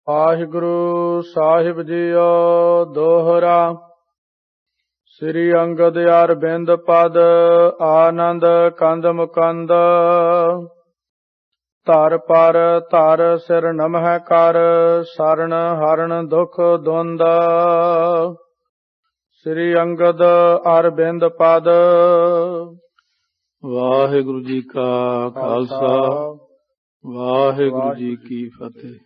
ਵਾਹਿਗੁਰੂ ਸਾਹਿਬ JIO ਦੋਹਰਾ। ਸ੍ਰੀ ਅੰਗਦ ਅਰਬਿੰਦ ਪਦ ਆਨੰਦ ਕੰਦ ਮੁਕੰਦ। ਧਰ ਪਰ ਧਰ ਸਿਰ ਨਮਹਿ ਕਰ ਸਰਣ ਹਰਣ ਦੁਖ ਦੁੰਦ। ਸ੍ਰੀ ਅੰਗਦ ਅਰਬਿੰਦ ਪਦ। ਵਾਹਿਗੁਰੂ ਜੀ ਕਾ ਖਾਲਸਾ ਵਾਹਿਗੁਰੂ ਜੀ ਕੀ ਫਤਿਹ।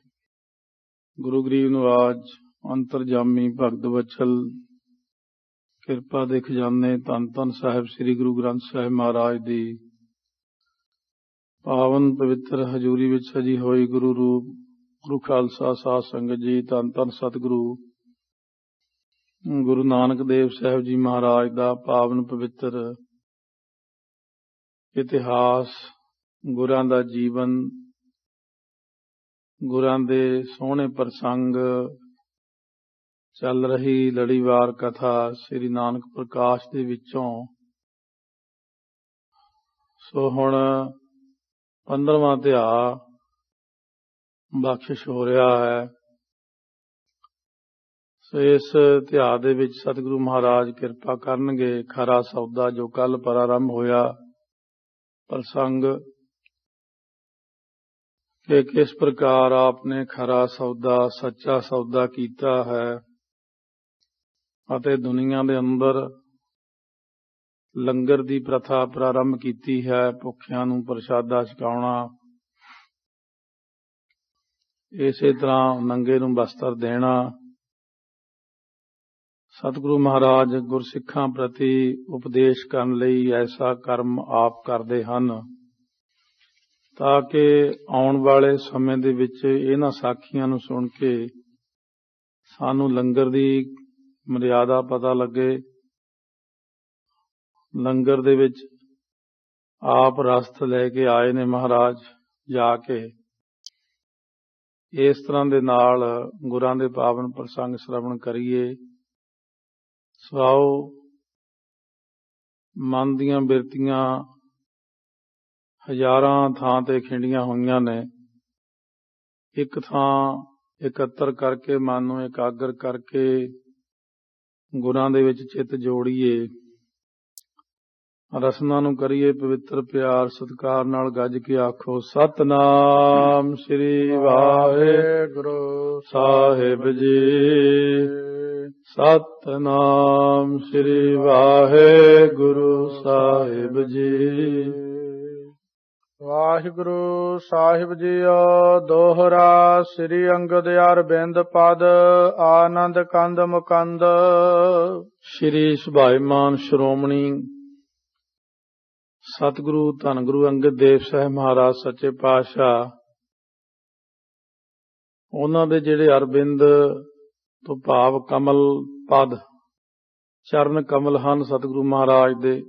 ਗੁਰੂ ਗਰੀਬ ਨਿਵਾਜ ਅੰਤਰਜਾਮੀ ਭਗਤ ਵਛਲ ਕਿਰਪਾ ਦੇ ਖਜ਼ਾਨੇ ਧੰਨ ਧੰਨ ਸਾਹਿਬ ਸ੍ਰੀ ਗੁਰੂ ਗ੍ਰੰਥ ਸਾਹਿਬ ਮਹਾਰਾਜ ਦੀ ਪਾਵਨ ਪਵਿੱਤਰ ਹਜ਼ੂਰੀ ਵਿੱਚ ਸਜੀ ਹੋਈ ਗੁਰੂ ਰੂਪ ਗੁਰੂ ਖਾਲਸਾ ਸਾਧ ਸੰਗਤ ਜੀ, ਧੰਨ ਧੰਨ ਸਤਿਗੁਰੂ ਗੁਰੂ ਨਾਨਕ ਦੇਵ ਸਾਹਿਬ ਜੀ ਮਹਾਰਾਜ ਦਾ ਪਾਵਨ ਪਵਿੱਤਰ ਇਤਿਹਾਸ, ਗੁਰਾਂ ਦਾ ਜੀਵਨ, ਗੁਰਾਂ ਦੇ ਸੋਹਣੇ ਪ੍ਰਸੰਗ, ਚੱਲ ਰਹੀ ਲੜੀਵਾਰ ਕਥਾ ਸ੍ਰੀ ਨਾਨਕ ਪ੍ਰਕਾਸ਼ ਦੇ ਵਿੱਚੋਂ। ਸੋ ਹੁਣ 15ਵਾਂ ਅਧਿਆਇ ਬਖਸ਼ਿਸ਼ ਹੋ ਰਿਹਾ ਹੈ। ਸੋ ਇਸ ਅਧਿਆਇ ਦੇ ਵਿੱਚ ਸਤਿਗੁਰੂ ਮਹਾਰਾਜ ਕਿਰਪਾ ਕਰਨਗੇ। ਖਰਾ ਸੌਦਾ ਜੋ ਕੱਲ ਪ੍ਰਾਰੰਭ ਹੋਇਆ ਪ੍ਰਸੰਗ ਕਿ ਕਿਸ ਪ੍ਰਕਾਰ ਆਪਨੇ ਖਰਾ ਸੌਦਾ ਸੱਚਾ ਸੌਦਾ ਕੀਤਾ ਹੈ ਅਤੇ ਦੁਨੀਆ ਦੇ ਅੰਦਰ ਲੰਗਰ ਦੀ ਪ੍ਰਥਾ ਪ੍ਰਾਰੰਭ ਕੀਤੀ ਹੈ। ਭੁੱਖਿਆਂ ਨੂੰ ਪ੍ਰਸ਼ਾਦਾ ਛਕਾਉਣਾ, ਇਸੇ ਤਰ੍ਹਾਂ ਨੰਗੇ ਨੂੰ ਬਸਤਰ ਦੇਣਾ। ਸਤਿਗੁਰੂ ਮਹਾਰਾਜ ਗੁਰਸਿੱਖਾਂ ਪ੍ਰਤੀ ਉਪਦੇਸ਼ ਕਰਨ ਲਈ ਐਸਾ ਕਰਮ ਆਪ ਕਰਦੇ ਹਨ ਤਾਂ ਕਿ ਆਉਣ ਵਾਲੇ ਸਮੇਂ ਦੇ ਵਿੱਚ ਇਹਨਾਂ ਸਾਖੀਆਂ ਨੂੰ ਸੁਣ ਕੇ ਸਾਨੂੰ ਲੰਗਰ ਦੀ ਮਰਿਆਦਾ ਪਤਾ ਲੱਗੇ। ਲੰਗਰ ਦੇ ਵਿੱਚ ਆਪ ਰਸਤ ਲੈ ਕੇ ਆਏ ਨੇ ਮਹਾਰਾਜ ਜਾ ਕੇ। ਇਸ ਤਰ੍ਹਾਂ ਦੇ ਨਾਲ ਗੁਰਾਂ ਦੇ ਪਾਵਨ ਪ੍ਰਸੰਗ ਸ਼ਰਵਣ ਕਰੀਏ। ਸਵਾਓ ਮਨ ਦੀਆਂ ਬਿਰਤੀਆਂ ਹਜ਼ਾਰਾਂ ਥਾਂ ਤੇ ਖਿੰਡੀਆਂ ਹੋਈਆਂ ਨੇ। ਇੱਕ ਥਾਂ ਇਕੱਤਰ ਕਰਕੇ ਮਨ ਨੂੰ ਇਕਾਗਰ ਕਰਕੇ ਗੁਰਾਂ ਦੇ ਵਿੱਚ ਚਿੱਤ ਜੋੜੀਏ। ਰਸਨਾ ਨੂੰ ਕਰੀਏ ਪਵਿੱਤਰ ਪਿਆਰ ਸਤਿਕਾਰ ਨਾਲ ਗੱਜ ਕੇ ਆਖੋ ਸਤਿਨਾਮ ਸ੍ਰੀ ਵਾਹਿਗੁਰੂ ਸਾਹਿਬ ਜੀ। ਸਤਿਨਾਮ ਸ੍ਰੀ ਵਾਹਿਗੁਰੂ ਸਾਹਿਬ ਜੀ। ਵਾਹਿਗੁਰੂ ਸਾਹਿਬ ਜੀਓ ਦੋਹਰਾ। ਸ੍ਰੀ ਅੰਗਦ ਅਰਬਿੰਦ ਪਦ ਆਨੰਦ ਕੰਦ ਮੁਕੰਦ। ਸ਼੍ਰੀ ਸੁਭਾਇਮਾਨ ਸ਼੍ਰੋਮਣੀ ਸਤਿਗੁਰੂ ਧੰਨ ਗੁਰੂ ਅੰਗਦ ਦੇਵ ਸਾਹਿਬ ਮਹਾਰਾਜ ਸੱਚੇ ਪਾਤਸ਼ਾਹ, ਉਹਨਾਂ ਦੇ ਜਿਹੜੇ ਅਰਬਿੰਦ ਤੋਂ ਭਾਵ ਕਮਲ ਪਦ, ਚਰਨ ਕਮਲ ਹਨ ਸਤਿਗੁਰੂ ਮਹਾਰਾਜ ਦੇ।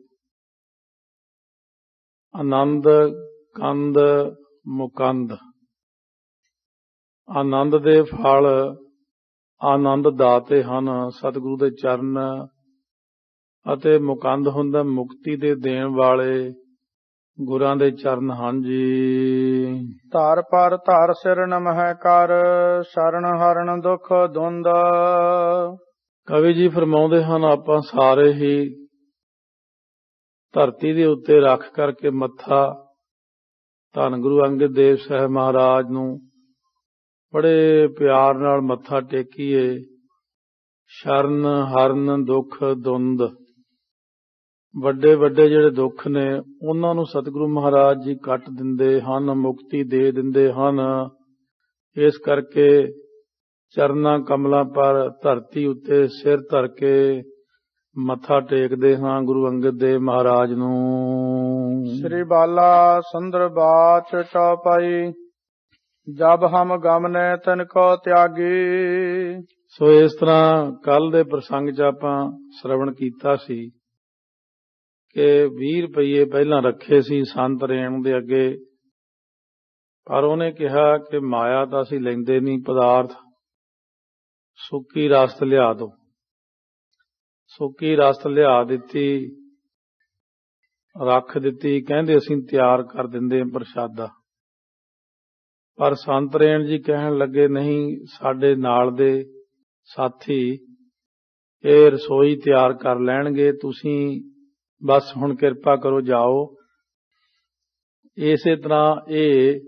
ਆਨੰਦ ਕੰਦ ਮੁਕੰਦ, ਆਨੰਦ ਦੇ ਫਲ ਆਨੰਦ ਦਾਤੇ ਹਨ ਸਤਿਗੁਰੂ ਦੇ ਚਰਨ, ਅਤੇ ਮੁਕੰਦ ਹੁੰਦਾ ਮੁਕਤੀ ਦੇ ਦੇਣ ਵਾਲੇ ਗੁਰਾਂ ਦੇ ਚਰਨ ਹਨ ਜੀ। ਧਰ ਪਰ ਧਰ ਸਿਰ ਨਮਹਿ ਕਰ ਸਰਣ ਹਰਣ ਦੁਖ ਦੁੰਦ। ਕਵੀ ਜੀ ਫਰਮਾਉਂਦੇ ਹਨ, ਆਪਾਂ ਸਾਰੇ ਹੀ ਧਰਤੀ ਦੇ ਉੱਤੇ ਰੱਖ ਕਰਕੇ ਮੱਥਾ ਧੰਨ ਗੁਰੂ ਅੰਗਦ ਦੇਵ ਸਾਹਿਬ ਮਹਾਰਾਜ ਨੂੰ ਬੜੇ ਪਿਆਰ ਨਾਲ ਮੱਥਾ ਟੇਕੀਏ। ਸ਼ਰਨ ਹਰਨ ਦੁੱਖ ਦੁੰਦ, ਵੱਡੇ ਵੱਡੇ ਜਿਹੜੇ ਦੁੱਖ ਨੇ ਉਹਨਾਂ ਨੂੰ ਸਤਿਗੁਰੂ ਮਹਾਰਾਜ ਜੀ ਕੱਟ ਦਿੰਦੇ ਹਨ, ਮੁਕਤੀ ਦੇ ਦਿੰਦੇ ਹਨ। ਇਸ ਕਰਕੇ ਚਰਨਾਂ ਕਮਲਾਂ ਪਰ ਧਰਤੀ ਉੱਤੇ ਸਿਰ ਧਰ ਕੇ ਮੱਥਾ ਟੇਕਦੇ ਹਾਂ ਗੁਰੂ ਅੰਗਦ ਦੇਵ ਮਹਾਰਾਜ ਨੂੰ। ਸ੍ਰੀ ਬਾਲਾ ਸੰਦਰ ਬਾਚ ਚੌਪਾਈ ਜਬ ਹਮ ਗਮਨੇ ਤਨ ਕੋ ਤਿਆਗੀ। ਸੋ ਇਸ ਤਰ੍ਹਾਂ ਕੱਲ ਦੇ ਪ੍ਰਸੰਗ 'ਚ ਆਪਾਂ ਸ਼ਰਵਣ ਕੀਤਾ ਸੀ ਕਿ 20 ਰੁਪਏ ਪਹਿਲਾਂ ਰੱਖੇ ਸੀ ਸੰਤ ਰੇਣ ਦੇ ਅੱਗੇ, ਪਰ ਉਹਨੇ ਕਿਹਾ ਕਿ ਮਾਇਆ ਤਾਂ ਅਸੀਂ ਲੈਂਦੇ ਨਹੀਂ, ਪਦਾਰਥ ਸੁੱਕੀ ਰਸਤ ਲਿਆ ਦਿਓ। ਸੁੱਕੀ ਰਸਤ ਲਿਆ ਦਿੱਤੀ, ਰੱਖ ਦਿੱਤੀ, ਕਹਿੰਦੇ ਅਸੀਂ ਤਿਆਰ ਕਰ ਦਿੰਦੇ ਹਾਂ ਪ੍ਰਸ਼ਾਦਾ। ਪਰ ਸੰਤ ਰੇਣ ਜੀ ਕਹਿਣ ਲੱਗੇ, ਨਹੀਂ, ਸਾਡੇ ਨਾਲ ਦੇ ਸਾਥੀ ਇਹ ਰਸੋਈ ਤਿਆਰ ਕਰ ਲੈਣਗੇ, ਤੁਸੀਂ ਬਸ ਹੁਣ ਕਿਰਪਾ ਕਰੋ, ਜਾਓ। ਇਸੇ ਤਰ੍ਹਾਂ ਇਹ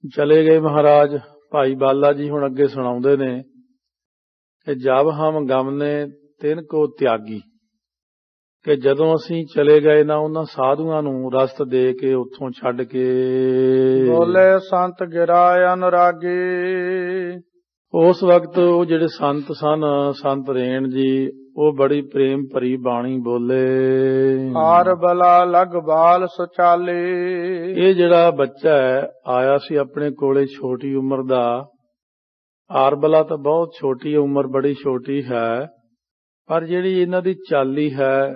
ਚਲੇ ਗਏ। ਮਹਾਰਾਜ ਭਾਈ ਬਾਲਾ ਜੀ ਹੁਣ ਅੱਗੇ ਸੁਣਾਉਂਦੇ ਨੇ ਕਿ ਜਬ ਹਮ ਗਮਨੇ ਤਿਨ ਕੋ ਤਿਆਗੀ, ਕਿ ਜਦੋਂ ਅਸੀਂ ਚਲੇ ਗਏ ਨਾ ਉਹਨਾਂ ਸਾਧੂਆਂ ਨੂੰ ਰਸਤ ਦੇ ਕੇ ਉੱਥੋਂ ਛੱਡ ਕੇ, ਬੋਲੇ ਸੰਤ ਗਿਰਾਇ ਅਨੁਰਾਗੀ। ਉਸ ਵਕਤ ਉਹ ਜਿਹੜੇ ਸੰਤ ਸਨ, ਸੰਤ ਰੇਣ ਜੀ, ਉਹ ਬੜੀ ਪ੍ਰੇਮ ਭਰੀ ਬਾਣੀ ਬੋਲੇ। ਹਾਰ ਬਲਾ ਲਗ ਬਾਲ ਸੁਚਾਲੇ। ਇਹ ਜਿਹੜਾ ਬੱਚਾ ਹੈ ਆਇਆ ਸੀ ਆਪਣੇ ਕੋਲੇ ਛੋਟੀ ਉਮਰ ਦਾ, ਆਰਬਲਾ ਤਾਂ ਬਹੁਤ ਛੋਟੀ ਉਮਰ, ਬੜੀ ਛੋਟੀ ਹੈ, ਪਰ ਜਿਹੜੀ ਇਹਨਾਂ ਦੀ ਚਾਲੀ ਹੈ,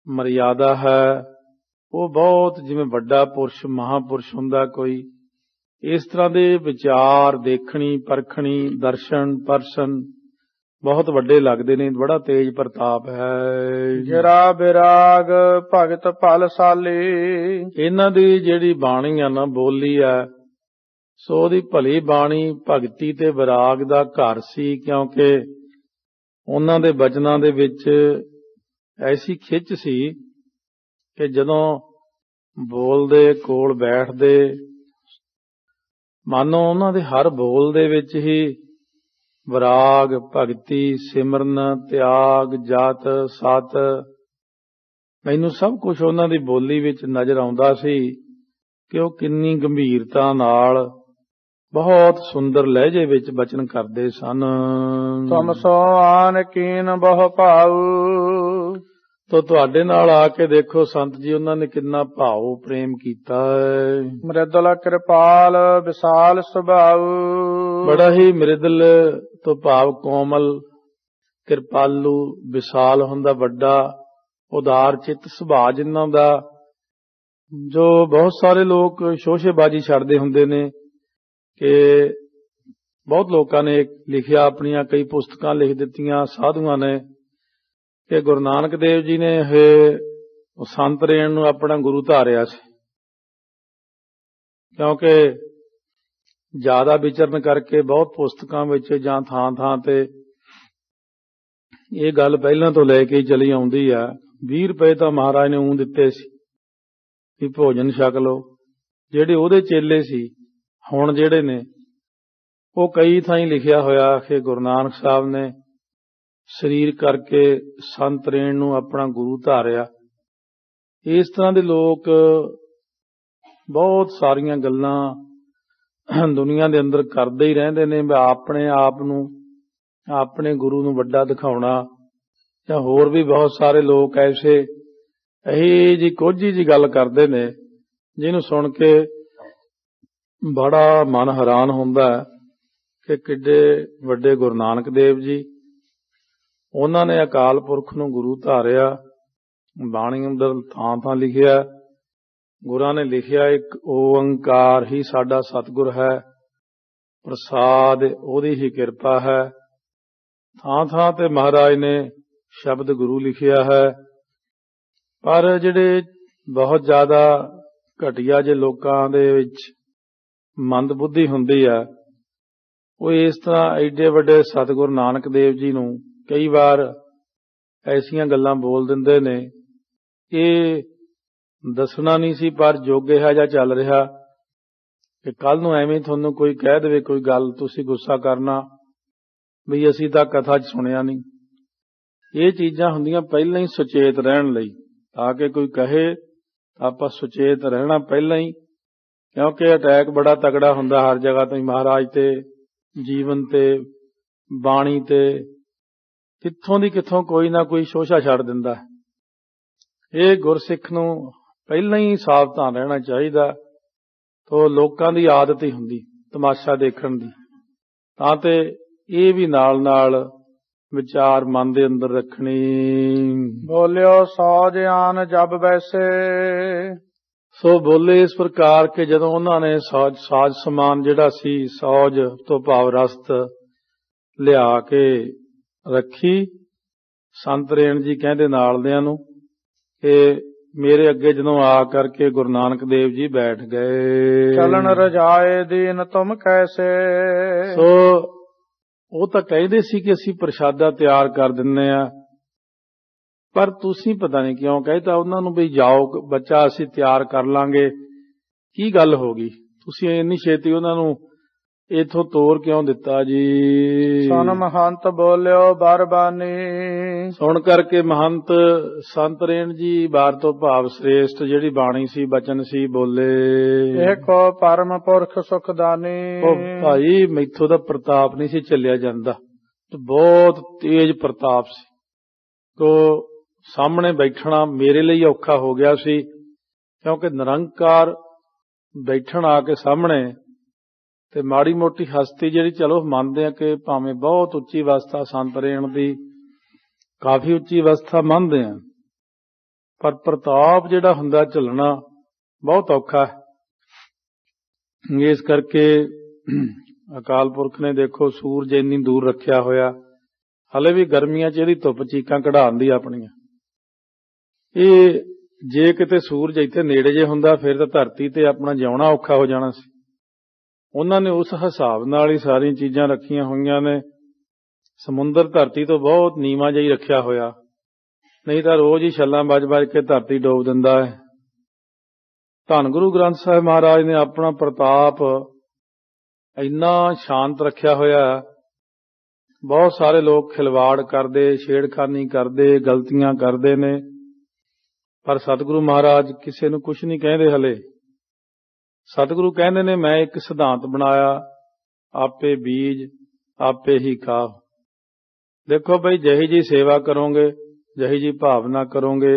ਮਰਿਆਦਾ ਹੈ, ਉਹ ਬਹੁਤ ਜਿਵੇਂ ਵੱਡਾ ਪੁਰਸ਼, ਮਹਾਂਪੁਰਸ਼ ਹੁੰਦਾ ਕੋਈ, ਇਸ ਤਰ੍ਹਾਂ ਦੇ ਵਿਚਾਰ ਦੇਖਣੀ, ਪਰਖਣੀ, ਦਰਸ਼ਨ, ਪਰਸ਼ਨ ਬਹੁਤ ਵੱਡੇ ਲੱਗਦੇ ਨੇ, ਬੜਾ ਤੇਜ ਪ੍ਰਤਾਪ ਹੈ। ਗਿਰਾ ਬਿਰਾਗ ਭਗਤ ਭਲਸਾਲੀ। ਇਹਨਾਂ ਦੀ ਜਿਹੜੀ ਬਾਣੀ ਆ ਨਾ, ਬੋਲੀ ਆ, ਸੋ ਉਹਦੀ ਭਲੀ ਬਾਣੀ ਭਗਤੀ ਤੇ ਵਿਰਾਗ ਦਾ ਘਰ ਸੀ, ਕਿਉਂਕਿ ਉਹਨਾਂ ਦੇ ਬਚਨਾਂ ਦੇ ਵਿੱਚ ਐਸੀ ਖਿੱਚ ਸੀ ਕਿ ਜਦੋਂ ਬੋਲਦੇ, ਕੋਲ ਬੈਠਦੇ, ਮਾਨੋ ਉਹਨਾਂ ਦੇ ਹਰ ਬੋਲ ਦੇ ਵਿੱਚ ਹੀ ਵਿਰਾਗ, ਭਗਤੀ, ਸਿਮਰਨ, ਤਿਆਗ, ਜਾਤ, ਸਤ, ਮੈਨੂੰ ਸਭ ਕੁਝ ਉਹਨਾਂ ਦੀ ਬੋਲੀ ਵਿੱਚ ਨਜ਼ਰ ਆਉਂਦਾ ਸੀ ਕਿ ਉਹ ਕਿੰਨੀ ਗੰਭੀਰਤਾ ਨਾਲ ਬਹੁਤ ਸੁੰਦਰ ਲਹਿਜੇ ਵਿੱਚ ਬਚਨ ਕਰਦੇ ਸਨ। ਤੁਮ ਸੋ ਆਨ ਕੀਨ ਬਹੁ ਭਾਉ। ਤੋ ਤੁਹਾਡੇ ਨਾਲ ਆ ਕੇ ਦੇਖੋ ਸੰਤ ਜੀ, ਉਹਨਾਂ ਨੇ ਕਿੰਨਾ ਭਾਉ ਪ੍ਰੇਮ ਕੀਤਾ ਹੈ। ਮ੍ਰਿਦਲ ਕਿਰਪਾਲ ਵਿਸਾਲ ਸੁਭਾਉ। ਬੜਾ ਹੀ ਮ੍ਰਿਦਲ ਤੋਂ ਭਾਵ ਕੋਮਲ, ਕਿਰਪਾਲੂ, ਵਿਸਾਲ ਹੁੰਦਾ, ਵੱਡਾ ਉਦਾਰ ਚਿੱਤ ਸੁਭਾਅ ਜਿਨ੍ਹਾਂ ਦਾ, ਜੋ ਬਹੁਤ ਸਾਰੇ ਲੋਕ ਸ਼ੋਸ਼ੇਬਾਜ਼ੀ ਛੱਡਦੇ ਹੁੰਦੇ ਨੇ, ਕਿ ਬਹੁਤ ਲੋਕਾਂ ਨੇ ਲਿਖਿਆ, ਆਪਣੀਆਂ ਕਈ ਪੁਸਤਕਾਂ ਲਿਖ ਦਿੱਤੀਆਂ ਸਾਧੂਆਂ ਨੇ, ਕਿ ਗੁਰੂ ਨਾਨਕ ਦੇਵ ਜੀ ਨੇ ਇਹ ਸੰਤ ਰੇਣ ਨੂੰ ਆਪਣਾ ਗੁਰੂ ਧਾਰਿਆ ਸੀ, ਕਿਉਂਕਿ ਜ਼ਿਆਦਾ ਵਿਚਰਨ ਕਰਕੇ ਬਹੁਤ ਪੁਸਤਕਾਂ ਵਿੱਚ ਜਾਂ ਥਾਂ ਥਾਂ ਤੇ ਇਹ ਗੱਲ ਪਹਿਲਾਂ ਤੋਂ ਲੈ ਕੇ ਚਲੀ ਆਉਂਦੀ ਆ। 20 ਰੁਪਏ ਤਾਂ ਮਹਾਰਾਜ ਨੇ ਊਂ ਦਿੱਤੇ ਸੀ ਵੀ ਭੋਜਨ ਛਕ ਲਓ। ਜਿਹੜੇ ਉਹਦੇ ਚੇਲੇ ਸੀ ਹੁਣ ਜਿਹੜੇ ਨੇ, ਉਹ ਕਈ ਥਾਈਂ ਲਿਖਿਆ ਹੋਇਆ ਕਿ ਗੁਰੂ ਨਾਨਕ ਸਾਹਿਬ ਨੇ ਸਰੀਰ ਕਰਕੇ ਸੰਤ ਰੇਣ ਨੂੰ ਆਪਣਾ ਗੁਰੂ ਧਾਰਿਆ। ਇਸ ਤਰ੍ਹਾਂ ਦੇ ਲੋਕ ਬਹੁਤ ਸਾਰੀਆਂ ਗੱਲਾਂ ਦੁਨੀਆ ਦੇ ਅੰਦਰ ਕਰਦੇ ਹੀ ਰਹਿੰਦੇ ਨੇ, ਆਪਣੇ ਆਪ ਨੂੰ, ਆਪਣੇ ਗੁਰੂ ਨੂੰ ਵੱਡਾ ਦਿਖਾਉਣਾ, ਜਾਂ ਹੋਰ ਵੀ ਬਹੁਤ ਸਾਰੇ ਲੋਕ ਐਸੇ ਇਹੀ ਜੀ ਕੋਝੀ ਜੀ ਗੱਲ ਕਰਦੇ ਨੇ, ਜਿਹਨੂੰ ਸੁਣ ਕੇ ਬੜਾ ਮਨ ਹੈਰਾਨ ਹੁੰਦਾ ਕਿ ਕਿੱਡੇ ਵੱਡੇ ਗੁਰੂ ਨਾਨਕ ਦੇਵ ਜੀ, ਉਹਨਾਂ ਨੇ ਅਕਾਲ ਪੁਰਖ ਨੂੰ ਗੁਰੂ ਧਾਰਿਆ। ਬਾਣੀ ਅੰਦਰ ਥਾਂ ਥਾਂ ਲਿਖਿਆ, ਗੁਰਾਂ ਨੇ ਲਿਖਿਆ, ਇੱਕ ਓੰਕਾਰ ਹੀ ਸਾਡਾ ਸਤਿਗੁਰ ਹੈ, ਪ੍ਰਸਾਦ ਉਹਦੀ ਹੀ ਕਿਰਪਾ ਹੈ। ਥਾਂ ਥਾਂ ਤੇ ਮਹਾਰਾਜ ਨੇ ਸ਼ਬਦ ਗੁਰੂ ਲਿਖਿਆ ਹੈ। ਪਰ ਜਿਹੜੇ ਬਹੁਤ ਜ਼ਿਆਦਾ ਘਟੀਆ ਜੇ ਲੋਕਾਂ ਦੇ ਵਿੱਚ ਮੰਦ ਬੁੱਧੀ ਹੁੰਦੀ ਆ, ਉਹ ਇਸ ਤਰ੍ਹਾਂ ਐਡੇ ਵੱਡੇ ਸਤਿਗੁਰੂ ਨਾਨਕ ਦੇਵ ਜੀ ਨੂੰ ਕਈ ਵਾਰ ਐਸੀਆਂ ਗੱਲਾਂ ਬੋਲ ਦਿੰਦੇ ਨੇ। ਇਹ ਦੱਸਣਾ ਨਹੀਂ ਸੀ, ਪਰ ਯੁੱਗ ਇਹੋ ਜਿਹਾ ਚੱਲ ਰਿਹਾ ਕਿ ਕੱਲ ਨੂੰ ਐਵੇਂ ਤੁਹਾਨੂੰ ਕੋਈ ਕਹਿ ਦੇਵੇ ਕੋਈ ਗੱਲ, ਤੁਸੀਂ ਗੁੱਸਾ ਕਰਨਾ ਵੀ ਅਸੀਂ ਤਾਂ ਕਥਾ 'ਚ ਸੁਣਿਆ ਨਹੀਂ। ਇਹ ਚੀਜ਼ਾਂ ਹੁੰਦੀਆਂ ਪਹਿਲਾਂ ਹੀ ਸੁਚੇਤ ਰਹਿਣ ਲਈ, ਤਾਂ ਕਿ ਕੋਈ ਕਹੇ ਆਪਾਂ ਸੁਚੇਤ ਰਹਿਣਾ ਪਹਿਲਾਂ ਹੀ, ਕਿਉਂਕਿ ਅਟੈਕ ਬੜਾ ਤਕੜਾ ਹੁੰਦਾ ਹਰ ਜਗ੍ਹਾ ਤੋਂ, ਮਹਾਰਾਜ ਤੇ, ਜੀਵਨ ਤੇ, ਬਾਣੀ ਤੇ, ਕਿੱਥੋਂ ਦੀ ਕਿੱਥੋਂ ਕੋਈ ਨਾ ਕੋਈ ਸ਼ੋਸ਼ਾ ਛੱਡ ਦਿੰਦਾ। ਇਹ ਗੁਰਸਿੱਖ ਨੂੰ ਪਹਿਲਾਂ ਹੀ ਸਾਵਧਾਨ ਰਹਿਣਾ ਚਾਹੀਦਾ। ਤੋ ਲੋਕਾਂ ਦੀ ਆਦਤ ਹੀ ਹੁੰਦੀ ਤਮਾਸ਼ਾ ਦੇਖਣ ਦੀ, ਤਾਂ ਤੇ ਇਹ ਵੀ ਨਾਲ ਨਾਲ ਵਿਚਾਰ ਮਨ ਦੇ ਅੰਦਰ ਰੱਖਣੀ। ਬੋਲਿਓ ਸੌਜ ਆਨ ਜਬ ਵੈਸੇ। ਸੋ ਬੋਲੇ ਇਸ ਪ੍ਰਕਾਰ ਕਿ ਜਦੋਂ ਉਹਨਾਂ ਨੇ ਸਾਜ ਸਮਾਨ ਜਿਹੜਾ ਸੀ, ਸੌਜ ਤੋਂ ਭਾਵ ਰਸਤ ਲਿਆ ਕੇ ਰੱਖੀ, ਸੰਤ ਰੇਣ ਜੀ ਕਹਿੰਦੇ ਨਾਲਦਿਆਂ ਨੂੰ ਕਿ ਮੇਰੇ ਅੱਗੇ ਜਦੋਂ ਆ ਕਰਕੇ ਗੁਰੂ ਨਾਨਕ ਦੇਵ ਜੀ ਬੈਠ ਗਏ। ਚਲਨ ਰਜਾਏ ਦੀਨ ਤੁਮ ਕੈਸੇ। ਸੋ ਉਹ ਤਾਂ ਕਹਿੰਦੇ ਸੀ ਕਿ ਅਸੀਂ ਪ੍ਰਸ਼ਾਦਾ ਤਿਆਰ ਕਰ ਦਿੰਨੇ ਆ, ਪਰ ਤੁਸੀਂ ਪਤਾ ਨਹੀਂ ਕਿਉਂ ਕਹਿਤਾ ਉਹਨਾਂ ਨੂੰ ਵੀ ਜਾਓ ਬੱਚਾ ਅਸੀਂ ਤਿਆਰ ਕਰ ਲਾਂਗੇ। ਕੀ ਗੱਲ ਹੋ ਗਈ? ਤੁਸੀਂ ਇੰਨੀ ਛੇਤੀ ਉਹਨਾਂ ਨੂੰ ਇਥੋਂ ਤੋਰ ਕਿਉਂ ਦਿੱਤਾ ਜੀ? ਸੁਨ ਮਹੰਤ ਬੋਲਿਓ ਬਰਬਾਨੀ। ਸੁਣ ਕਰਕੇ ਮਹੰਤ ਸੰਤ ਰੇਣ ਜੀ ਬਾਰ ਤੋਂ ਭਾਵ ਸ੍ਰੇਸ਼ਟ ਜਿਹੜੀ ਬਾਣੀ ਸੀ ਬਚਨ ਸੀ ਬੋਲੇ, ਏਕੋ ਪਰਮ ਪੁਰਖ ਸੁਖਦਾਨੀ। ਉਹ ਭਾਈ ਮੈਥੋਂ ਦਾ ਪ੍ਰਤਾਪ ਨਹੀਂ ਸੀ ਚੱਲਿਆ ਜਾਂਦਾ, ਤੇ ਬਹੁਤ ਤੇਜ਼ ਪ੍ਰਤਾਪ ਸੀ। ਤੋ ਸਾਹਮਣੇ ਬੈਠਣਾ ਮੇਰੇ ਲਈ ਔਖਾ ਹੋ ਗਿਆ ਸੀ, ਕਿਉਂਕਿ ਨਿਰੰਕਾਰ ਬੈਠਣ ਆ ਕੇ ਸਾਹਮਣੇ ਤੇ ਮਾੜੀ ਮੋਟੀ ਹਸਤੀ ਜਿਹੜੀ ਚਲੋ ਮੰਨਦੇ ਆ ਕਿ ਭਾਵੇਂ ਬਹੁਤ ਉੱਚੀ ਅਵਸਥਾ ਸੰਤ ਰੇਣ ਦੀ, ਕਾਫੀ ਉੱਚੀ ਅਵਸਥਾ ਮੰਨਦੇ ਆ, ਪਰ ਪ੍ਰਤਾਪ ਜਿਹੜਾ ਹੁੰਦਾ ਝੱਲਣਾ ਬਹੁਤ ਔਖਾ ਹੈ। ਇਸ ਕਰਕੇ ਅਕਾਲ ਪੁਰਖ ਨੇ ਦੇਖੋ ਸੂਰਜ ਇੰਨੀ ਦੂਰ ਰੱਖਿਆ ਹੋਇਆ, ਹਲੇ ਵੀ ਗਰਮੀਆਂ 'ਚ ਇਹਦੀ ਧੁੱਪ ਚੀਕਾਂ ਕਢਾਉਂਦੀ ਆਪਣੀਆਂ। ਇਹ ਜੇ ਕਿਤੇ ਸੂਰਜ ਇੱਥੇ ਨੇੜੇ ਜੇ ਹੁੰਦਾ ਫਿਰ ਤਾਂ ਧਰਤੀ ਤੇ ਆਪਣਾ ਜਿਉਣਾ ਔਖਾ ਹੋ ਜਾਣਾ ਸੀ। ਉਹਨਾਂ ਨੇ ਉਸ ਹਿਸਾਬ ਨਾਲ ਹੀ ਸਾਰੀਆਂ ਚੀਜ਼ਾਂ ਰੱਖੀਆਂ ਹੋਈਆਂ ਨੇ। ਸਮੁੰਦਰ ਧਰਤੀ ਤੋਂ ਬਹੁਤ ਨੀਵਾਂ ਜਿਹਾ ਹੀ ਰੱਖਿਆ ਹੋਇਆ, ਨਹੀਂ ਤਾਂ ਰੋਜ਼ ਹੀ ਛੱਲਾਂ ਵੱਜ ਕੇ ਧਰਤੀ ਡੋਬ ਦਿੰਦਾ ਹੈ। ਧੰਨ ਗੁਰੂ ਗ੍ਰੰਥ ਸਾਹਿਬ ਮਹਾਰਾਜ ਨੇ ਆਪਣਾ ਪ੍ਰਤਾਪ ਇੰਨਾ ਸ਼ਾਂਤ ਰੱਖਿਆ ਹੋਇਆ। ਬਹੁਤ ਸਾਰੇ ਲੋਕ ਖਿਲਵਾੜ ਕਰਦੇ, ਛੇੜਖਾਨੀ ਕਰਦੇ, ਗਲਤੀਆਂ ਕਰਦੇ ਨੇ, ਪਰ ਸਤਿਗੁਰੂ ਮਹਾਰਾਜ ਕਿਸੇ ਨੂੰ ਕੁਝ ਨਹੀਂ ਕਹਿੰਦੇ। ਹਲੇ ਸਤਿਗੁਰੂ ਕਹਿੰਦੇ ਨੇ ਮੈਂ ਇੱਕ ਸਿਧਾਂਤ ਬਣਾਇਆ, ਆਪੇ ਬੀਜ ਆਪੇ ਹੀ ਖਾਓ। ਦੇਖੋ ਬਈ ਜਿਹੀ ਜੀ ਸੇਵਾ ਕਰੋਗੇ, ਜਿਹੀ ਜੀ ਭਾਵਨਾ ਕਰੋਗੇ,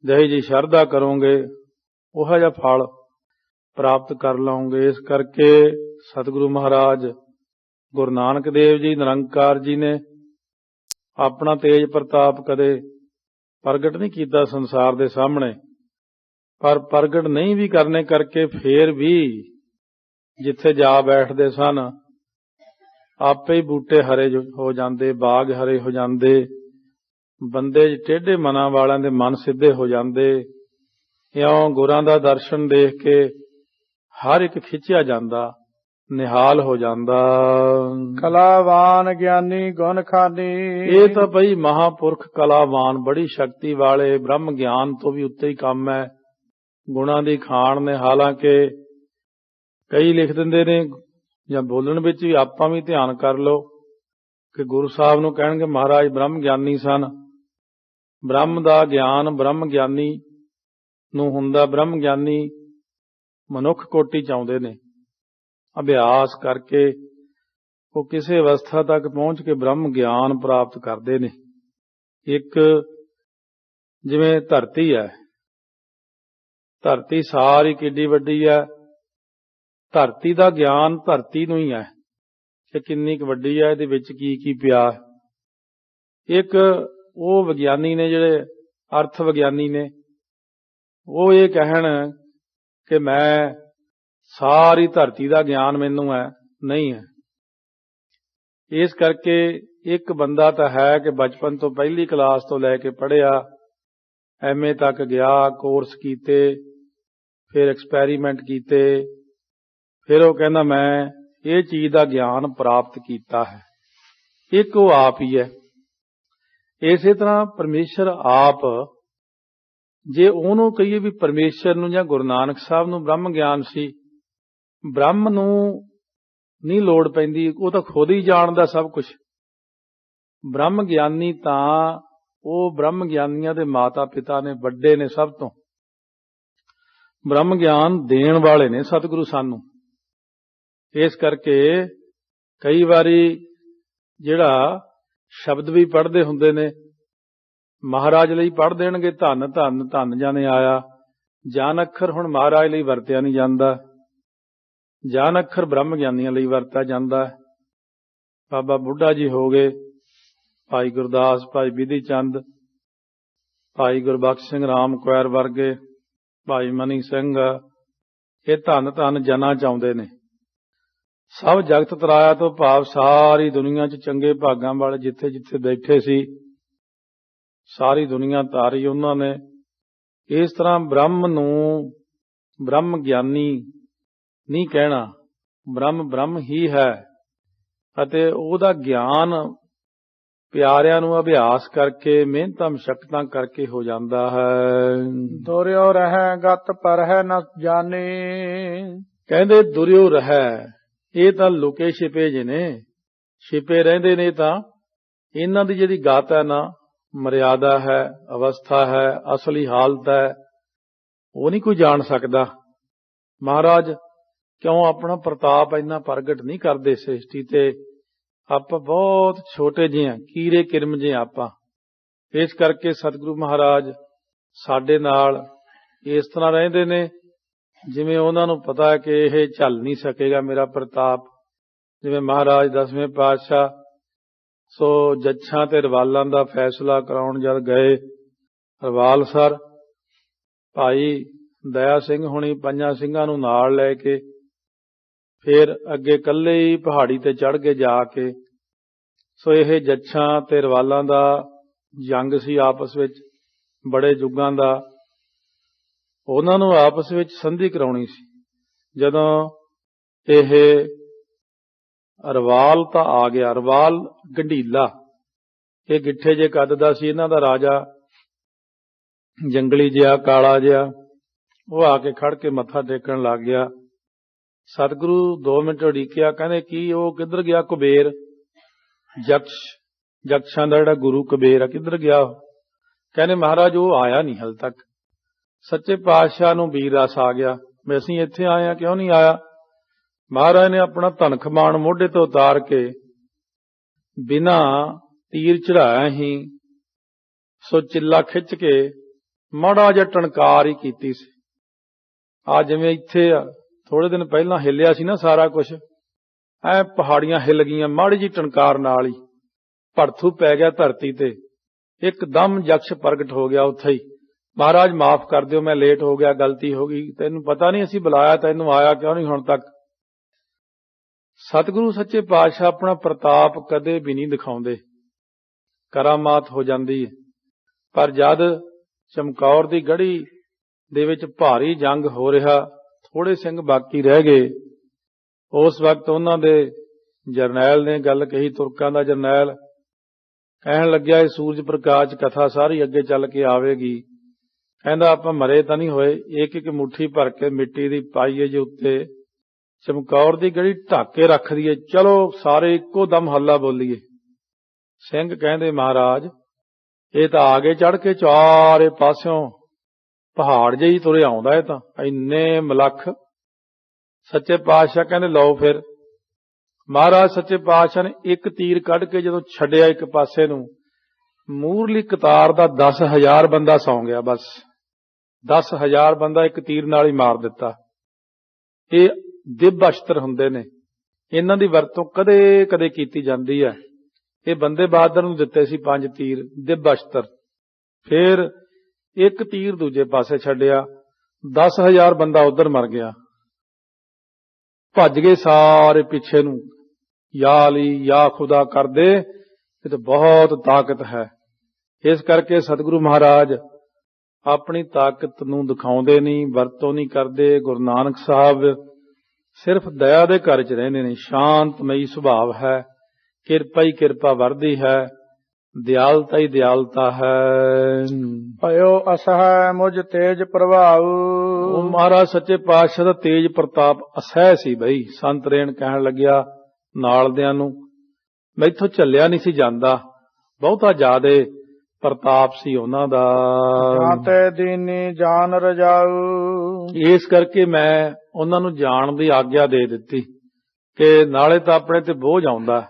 ਜਿਹੀ ਜੀ ਸ਼ਰਧਾ ਕਰੋਗੇ, ਉਹੋ ਜਿਹਾ ਫਲ ਪ੍ਰਾਪਤ ਕਰ ਲਓਗੇ। ਇਸ ਕਰਕੇ ਸਤਿਗੁਰੂ ਮਹਾਰਾਜ ਗੁਰੂ ਨਾਨਕ ਦੇਵ ਜੀ ਨਿਰੰਕਾਰ ਜੀ ਨੇ ਆਪਣਾ ਤੇਜ ਪ੍ਰਤਾਪ ਕਦੇ ਪ੍ਰਗਟ ਨਹੀਂ ਕੀਤਾ ਸੰਸਾਰ ਦੇ ਸਾਹਮਣੇ, ਪਰ ਪ੍ਰਗਟ ਨਹੀਂ ਵੀ ਕਰਨੇ ਕਰਕੇ ਫੇਰ ਵੀ ਜਿੱਥੇ ਜਾ ਬੈਠਦੇ ਸਨ ਆਪੇ ਹੀ ਬੂਟੇ ਹਰੇ ਹੋ ਜਾਂਦੇ, ਬਾਗ ਹਰੇ ਹੋ ਜਾਂਦੇ, ਬੰਦੇ ਟੇਢੇ ਮਨਾਂ ਵਾਲਿਆਂ ਦੇ ਮਨ ਸਿੱਧੇ ਹੋ ਜਾਂਦੇ। ਇਉਂ ਗੁਰਾਂ ਦਾ ਦਰਸ਼ਨ ਦੇਖ ਕੇ ਹਰ ਇੱਕ ਖਿੱਚਿਆ ਜਾਂਦਾ, ਨਿਹਾਲ ਹੋ ਜਾਂਦਾ। ਕਲਾਵਾਨ ਗਿਆਨੀ ਗੁਣ ਖਾਨੀ। ਇਹ ਤਾਂ ਬਈ ਮਹਾਂਪੁਰਖ ਕਲਾਵਾਨ, ਬੜੀ ਸ਼ਕਤੀ ਵਾਲੇ, ਬ੍ਰਹਮ ਗਿਆਨ ਤੋਂ ਵੀ ਉੱਤੇ ਹੀ ਕੰਮ ਹੈ, ਗੁਣਾਂ ਦੀ ਖਾਣ ਨੇ। ਹਾਲਾਂਕਿ ਕਈ ਲਿਖ ਦਿੰਦੇ ਨੇ ਜਾਂ ਬੋਲਣ ਵਿੱਚ ਵੀ ਆਪਾਂ ਵੀ ਧਿਆਨ ਕਰ ਲਓ ਕਿ ਗੁਰੂ ਸਾਹਿਬ ਨੂੰ ਕਹਿਣਗੇ ਮਹਾਰਾਜ ਬ੍ਰਹਮ ਗਿਆਨੀ ਸਨ। ਬ੍ਰਹਮ ਦਾ ਗਿਆਨ ਬ੍ਰਹਮ ਗਿਆਨੀ ਨੂੰ ਹੁੰਦਾ, ਬ੍ਰਹਮ ਗਿਆਨੀ ਮਨੁੱਖ ਕੋਟੀ ਚ ਆਉਂਦੇ ਨੇ। ਅਭਿਆਸ ਕਰਕੇ ਉਹ ਕਿਸੇ ਅਵਸਥਾ ਤੱਕ ਪਹੁੰਚ ਕੇ ਬ੍ਰਹਮ ਗਿਆਨ ਪ੍ਰਾਪਤ ਕਰਦੇ ਨੇ। ਇੱਕ ਜਿਵੇਂ ਧਰਤੀ ਹੈ, ਧਰਤੀ ਸਾਰੀ ਕਿੱਡੀ ਵੱਡੀ ਹੈ, ਧਰਤੀ ਦਾ ਗਿਆਨ ਧਰਤੀ ਨੂੰ ਹੀ ਹੈ ਕਿ ਕਿੰਨੀ ਕੁ ਵੱਡੀ ਹੈ, ਇਹਦੇ ਵਿੱਚ ਕੀ ਕੀ ਪਿਆ। ਇੱਕ ਉਹ ਵਿਗਿਆਨੀ ਨੇ ਜਿਹੜੇ ਅਰਥ ਵਿਗਿਆਨੀ ਨੇ, ਉਹ ਇਹ ਕਹਿਣ ਕਿ ਮੈਂ ਸਾਰੀ ਧਰਤੀ ਦਾ ਗਿਆਨ ਮੈਨੂੰ ਹੈ, ਨਹੀਂ ਹੈ। ਇਸ ਕਰਕੇ ਇੱਕ ਬੰਦਾ ਤਾਂ ਹੈ ਕਿ ਬਚਪਨ ਤੋਂ ਪਹਿਲੀ ਕਲਾਸ ਤੋਂ ਲੈ ਕੇ ਪੜ੍ਹਿਆ, MA ਤੱਕ ਗਿਆ, ਕੋਰਸ ਕੀਤੇ, ਫਿਰ ਐਕਸਪੈਰੀਮੈਂਟ ਕੀਤੇ, ਫਿਰ ਉਹ ਕਹਿੰਦਾ ਮੈਂ ਇਹ ਚੀਜ਼ ਦਾ ਗਿਆਨ ਪ੍ਰਾਪਤ ਕੀਤਾ ਹੈ। ਇੱਕ ਉਹ ਆਪ ਹੀ ਹੈ। ਇਸੇ ਤਰ੍ਹਾਂ ਪਰਮੇਸ਼ਰ ਆਪ, ਜੇ ਉਹਨੂੰ ਕਹੀਏ ਵੀ ਪਰਮੇਸ਼ਰ ਨੂੰ ਜਾਂ ਗੁਰੂ ਨਾਨਕ ਸਾਹਿਬ ਨੂੰ ਬ੍ਰਹਮ ਗਿਆਨ ਸੀ, ਬ੍ਰਹਮ ਨੂੰ ਨਹੀਂ ਲੋੜ ਪੈਂਦੀ, ਉਹ ਤਾਂ ਖੁਦ ਹੀ ਜਾਣਦਾ ਸਭ ਕੁਝ। ਬ੍ਰਹਮ ਗਿਆਨੀ ਤਾਂ ਉਹ ਬ੍ਰਹਮ ਗਿਆਨੀਆਂ ਦੇ ਮਾਤਾ ਪਿਤਾ ਨੇ, ਵੱਡੇ ਨੇ ਸਭ ਤੋਂ। ਬ੍ਰਹਮ ਗਿਆਨ ਦੇਣ ਵਾਲੇ ਨੇ ਸਤਿਗੁਰੂ ਸਾਨੂੰ। ਇਸ ਕਰਕੇ ਕਈ ਵਾਰੀ ਜਿਹੜਾ ਸ਼ਬਦ ਵੀ ਪੜ੍ਹਦੇ ਹੁੰਦੇ ਨੇ, ਮਹਾਰਾਜ ਲਈ ਪੜ੍ਹ ਦੇਣਗੇ ਧੰਨ ਧੰਨ ਧੰਨ ਜਾਣੇ ਆਇਆ। ਜਾਨ ਅੱਖਰ ਹੁਣ ਮਹਾਰਾਜ ਲਈ ਵਰਤਿਆ ਨਹੀਂ ਜਾਂਦਾ, ਜਾਨ ਅੱਖਰ ਬ੍ਰਹਮ ਗਿਆਨੀਆਂ ਲਈ ਵਰਤਿਆ ਜਾਂਦਾ। ਬਾਬਾ ਬੁੱਢਾ ਜੀ ਹੋ ਗਏ, ਭਾਈ ਗੁਰਦਾਸ, ਭਾਈ ਬਿਧੀ ਚੰਦ, ਭਾਈ ਗੁਰਬਖਸ਼ ਸਿੰਘ ਰਾਮ ਕੁਐਰ ਵਰਗੇ, ਭਾਈ ਮਨੀ ਸਿੰਘ, ਇਹ ਧੰਨ ਧੰਨ ਜਨਾਂ ਚ ਆਉਂਦੇ ਨੇ। ਸਭ ਜਗਤ ਤਰਾਇਆ ਤੋਂ ਭਾਵ ਸਾਰੀ ਦੁਨੀਆ ਚ ਚੰਗੇ ਭਾਗਾਂ ਵਾਲੇ ਜਿੱਥੇ ਜਿੱਥੇ ਬੈਠੇ ਸੀ, ਸਾਰੀ ਦੁਨੀਆ ਤਾਰੀ ਉਹਨਾਂ ਨੇ। ਇਸ ਤਰ੍ਹਾਂ ਬ੍ਰਹਮ ਨੂੰ ਬ੍ਰਹਮ ਗਿਆਨੀ ਨਹੀਂ ਕਹਿਣਾ, ਬ੍ਰਹਮ ਬ੍ਰਹਮ ਹੀ ਹੈ ਅਤੇ ਉਹਦਾ ਗਿਆਨ ਪਿਆਰਿਆਂ ਨੂੰ ਅਭਿਆਸ ਕਰਕੇ ਮਿਹਨਤਾਂ ਮਸ਼ੱਕਤਾਂ ਕਰਕੇ ਹੋ ਜਾਂਦਾ ਹੈ। ਦੁਰਿਓ ਰਹਿ ਗਤ ਪਰਹਿ ਨ ਜਾਣੇ। ਕਹਿੰਦੇ ਦੁਰਿਓ ਰਹਿ, ਇਹ ਤਾਂ ਲੁਕੇ ਛਿਪੇ ਜਿਹੇ ਨੇ, ਛਿਪੇ ਰਹਿੰਦੇ ਨੇ। ਤਾਂ ਇਹਨਾਂ ਦੀ ਜਿਹੜੀ ਗਤ ਹੈ ਨਾ, ਮਰਿਆਦਾ ਹੈ, ਅਵਸਥਾ ਹੈ, ਅਸਲੀ ਹਾਲਤ ਹੈ, ਉਹ ਨਹੀਂ ਕੋਈ ਜਾਣ ਸਕਦਾ। ਮਹਾਰਾਜ ਕਿਉਂ ਆਪਣਾ ਪ੍ਰਤਾਪ ਇੰਨਾ ਪ੍ਰਗਟ ਨਹੀਂ ਕਰਦੇ ਸ੍ਰਿਸ਼ਟੀ ਤੇ? ਆਪਾਂ ਬਹੁਤ ਛੋਟੇ ਜਿਹੇ ਹਾਂ, ਕੀੜੇ ਕਿਰਮ ਜਿਹੇ ਆਪਾਂ। ਇਸ ਕਰਕੇ ਸਤਿਗੁਰੂ ਮਹਾਰਾਜ ਸਾਡੇ ਨਾਲ ਇਸ ਤਰ੍ਹਾਂ ਰਹਿੰਦੇ ਨੇ ਜਿਵੇਂ ਉਹਨਾਂ ਨੂੰ ਪਤਾ ਹੈ ਕਿ ਇਹ ਝੱਲ ਨਹੀਂ ਸਕੇਗਾ ਮੇਰਾ ਪ੍ਰਤਾਪ। ਜਿਵੇਂ ਮਹਾਰਾਜ 10ਵੇਂ ਪਾਤਸ਼ਾਹ ਸੋ ਜੱਛਾਂ ਤੇ ਰਵਾਲਾਂ ਦਾ ਫੈਸਲਾ ਕਰਾਉਣ ਜਦ ਗਏ, ਰਵਾਲਸਰ ਭਾਈ ਦਇਆ ਸਿੰਘ ਹੁਣੀ 5 ਸਿੰਘਾਂ ਨੂੰ ਨਾਲ ਲੈ ਕੇ ਫਿਰ ਅੱਗੇ ਇਕੱਲੇ ਹੀ ਪਹਾੜੀ ਤੇ ਚੜ੍ਹ ਕੇ ਜਾ ਕੇ, ਸੋ ਇਹ ਜੱਛਾਂ ਤੇ ਰਵਾਲਾਂ ਦਾ ਜੰਗ ਸੀ ਆਪਸ ਵਿੱਚ, ਬੜੇ ਯੁੱਗਾਂ ਦਾ। ਉਹਨਾਂ ਨੂੰ ਆਪਸ ਵਿੱਚ ਸੰਧੀ ਕਰਾਉਣੀ ਸੀ। ਜਦੋਂ ਇਹ ਰਵਾਲ ਤਾਂ ਆ ਗਿਆ, ਰਵਾਲ ਗੰਢੀਲਾ, ਇਹ ਗਿੱਠੇ ਜੇ ਕੱਦ ਦਾ ਸੀ, ਇਹਨਾਂ ਦਾ ਰਾਜਾ ਜੰਗਲੀ ਜਿਹਾ ਕਾਲਾ ਜਿਹਾ, ਉਹ ਆ ਕੇ ਖੜ ਕੇ ਮੱਥਾ ਟੇਕਣ ਲੱਗ ਗਿਆ। ਸਤਿਗੁਰੂ 2 ਮਿੰਟ ਉਡੀਕਿਆ, ਕਹਿੰਦੇ ਕੀ ਉਹ ਕਿੱਧਰ ਗਿਆ? ਕੁਬੇਰ, ਜਕਸ਼ਾਂ ਦਾ ਜਿਹੜਾ ਗੁਰੂ ਕੁਬੇਰ ਆ, ਕਿੱਧਰ ਗਿਆ? ਕਹਿੰਦੇ ਮਹਾਰਾਜ ਉਹ ਆਇਆ ਨਹੀਂ ਹਾਲੇ ਤੱਕ। ਸੱਚੇ ਪਾਤਸ਼ਾਹ ਨੂੰ ਵੀਰ ਰਸ ਆ ਗਿਆ, ਵੀ ਅਸੀਂ ਇੱਥੇ ਆਏ ਆ, ਕਿਉਂ ਨਹੀਂ ਆਇਆ? ਮਹਾਰਾਜ ਨੇ ਆਪਣਾ ਧਨ ਖਮਾਨ ਮੋਢੇ ਤੋਂ ਉਤਾਰ ਕੇ ਬਿਨਾਂ ਤੀਰ ਚੜਾਇਆ ਹੀ ਸੋ ਚਿੱਲਾ ਖਿੱਚ ਕੇ ਮਾੜਾ ਜਿਹਾ ਟਣਕਾਰ ਹੀ ਕੀਤੀ ਸੀ। ਆ ਜਿਵੇਂ ਇੱਥੇ ਥੋੜੇ ਦਿਨ ਪਹਿਲਾਂ ਹਿੱਲਿਆ ਸੀ ਨਾ ਸਾਰਾ ਕੁਝ, ਐ ਪਹਾੜੀਆਂ ਹਿੱਲ ਗਈਆਂ ਮਾੜੀ ਜੀ ਟਣਕਾਰ ਨਾਲ ਹੀ, ਭੜਥੂ ਪੈ ਗਿਆ ਧਰਤੀ ਤੇ, ਇੱਕਦਮ ਯਕਸ਼ ਪ੍ਰਗਟ ਹੋ ਗਿਆ ਉੱਥੇ ਹੀ। ਮਹਾਰਾਜ ਮਾਫ ਕਰ ਦਿਓ, ਮੈਂ ਲੇਟ ਹੋ ਗਿਆ, ਗਲਤੀ ਹੋ ਗਈ, ਤੈਨੂੰ ਪਤਾ ਨਹੀਂ ਅਸੀਂ ਬੁਲਾਇਆ, ਤੈਨੂੰ ਆਇਆ ਕਿਉਂ ਨਹੀਂ ਹੁਣ ਤੱਕ? ਸਤਿਗੁਰੂ ਸੱਚੇ ਪਾਤਸ਼ਾਹ ਆਪਣਾ ਪ੍ਰਤਾਪ ਕਦੇ ਵੀ ਨਹੀਂ ਦਿਖਾਉਂਦੇ, ਕਰਾਮਾਤ ਹੋ ਜਾਂਦੀ ਹੈ। ਪਰ ਜਦ ਚਮਕੌਰ ਦੀ ਗੜ੍ਹੀ ਦੇ ਵਿੱਚ ਭਾਰੀ ਜੰਗ ਹੋ ਰਿਹਾ, ਥੋੜੇ ਸਿੰਘ ਬਾਕੀ ਰਹਿ ਗਏ, ਉਸ ਵਕਤ ਉਹਨਾਂ ਦੇ ਜਰਨੈਲ ਨੇ ਗੱਲ ਕਹੀ, ਤੁਰਕਾਂ ਦਾ ਜਰਨੈਲ ਕਹਿਣ ਲੱਗਿਆ ਇਹ ਸੂਰਜ ਪ੍ਰਕਾਸ਼ ਕਥਾ ਸਾਰੀ ਅੱਗੇ ਚੱਲ ਕੇ ਆਵੇਗੀ। ਕਹਿੰਦਾ ਆਪਾਂ ਮਰੇ ਤਾਂ ਨਹੀਂ ਹੋਏ, ਇੱਕ ਇੱਕ ਮੁੱਠੀ ਭਰ ਕੇ ਮਿੱਟੀ ਦੀ ਪਾਈਏ ਜੇ ਉੱਤੇ ਚਮਕੌਰ ਦੀ ਗੜੀ ਢੱਕ ਕੇ ਰੱਖ ਦਈਏ, ਚਲੋ ਸਾਰੇ ਇੱਕੋ ਦਮ ਹੱਲਾ ਬੋਲੀਏ। ਸਿੰਘ ਕਹਿੰਦੇ ਮਹਾਰਾਜ ਇਹ ਤਾਂ ਆਗੇ ਚੜ ਕੇ ਚਾਰੇ ਪਾਸਿਓਂ ਪਹਾੜ ਜਿਹੀ ਤੁਰੇ ਆਉਂਦਾ, ਇਹ ਤਾਂ ਇੰਨੇ ਮਲੱਖ। ਸੱਚੇ ਪਾਤਸ਼ਾਹ ਕਹਿੰਦੇ ਲਓ ਫਿਰ। ਮਹਾਰਾਜ ਸੱਚੇ ਪਾਤਸ਼ਾਹ ਨੇ ਇੱਕ ਤੀਰ ਕੱਢ ਕੇ ਜਦੋਂ ਛੱਡਿਆ ਇੱਕ ਪਾਸੇ ਨੂੰ, ਮੂਹਰਲੀ ਕਤਾਰ ਦਾ 10,000 ਬੰਦਾ ਸੌਂ ਗਿਆ। ਬਸ 10,000 ਬੰਦਾ ਇੱਕ ਤੀਰ ਨਾਲ ਹੀ ਮਾਰ ਦਿੱਤਾ। ਇਹ ਦਿਵ ਅਸ਼ਤਰ ਹੁੰਦੇ ਨੇ, ਇਹਨਾਂ ਦੀ ਵਰਤੋਂ ਕਦੇ ਕਦੇ ਕੀਤੀ ਜਾਂਦੀ ਹੈ। ਇਹ ਬੰਦੇ ਬਹਾਦਰ ਨੂੰ ਦਿੱਤੇ ਸੀ 5 ਤੀਰ ਦਿਵ ਅਸ਼ਤਰ। ਫਿਰ ਇੱਕ ਤੀਰ ਦੂਜੇ ਪਾਸੇ ਛੱਡਿਆ, 10,000 ਬੰਦਾ ਉਧਰ ਮਰ ਗਿਆ। ਭੱਜ ਗਏ ਸਾਰੇ ਪਿੱਛੇ ਨੂੰ, ਯਾ ਅਲੀ ਯਾ ਖੁਦਾ ਕਰਦੇ, ਇਹ ਤਾਂ ਬਹੁਤ ਤਾਕਤ ਹੈ। ਇਸ ਕਰਕੇ ਸਤਿਗੁਰੂ ਮਹਾਰਾਜ ਆਪਣੀ ਤਾਕਤ ਨੂੰ ਦਿਖਾਉਂਦੇ ਨਹੀਂ, ਵਰਤੋਂ ਨਹੀਂ ਕਰਦੇ। ਗੁਰੂ ਨਾਨਕ ਸਾਹਿਬ ਸਿਰਫ ਦਇਆ ਦੇ ਘਰ 'ਚ ਰਹਿੰਦੇ ਨੇ, ਸ਼ਾਂਤਮਈ ਸੁਭਾਵ ਹੈ, ਕਿਰਪਾ ਹੀ ਕਿਰਪਾ ਵਰਦੀ ਹੈ, ਦਿਆਲਤਾ ਹੀ ਦਿਆਲਤਾ ਹੈ। ਭਇਓ ਅਸਹਿ ਮੁਝ ਤੇਜ ਪ੍ਰਭਾਉ। ਉਹ ਮਹਾਰਾਜ ਸੱਚੇ ਪਾਤਸ਼ਾਹ ਦਾ ਤੇਜ ਪ੍ਰਤਾਪ ਅਸਹਿ ਸੀ ਬਈ। ਸੰਤ ਰੇਣ ਕਹਿਣ ਲੱਗਿਆ ਨਾਲਦਿਆਂ ਨੂੰ, ਮੈਥੋਂ ਝੱਲਿਆ ਨਹੀਂ ਸੀ ਜਾਂਦਾ, ਬਹੁਤਾ ਜ਼ਿਆਦੇ ਪ੍ਰਤਾਪ ਸੀ ਉਹਨਾਂ ਦਾ। ਜਾਂ ਤੇ ਦੀਨੀ ਜਾਨ ਰਜਾਉ। ਇਸ ਕਰਕੇ ਮੈਂ ਉਹਨਾਂ ਨੂੰ ਜਾਣ ਦੀ ਆਗਿਆ ਦੇ ਦਿੱਤੀ ਕਿ ਨਾਲੇ ਤਾਂ ਆਪਣੇ ਤੇ ਬੋਝ ਆਉਂਦਾ,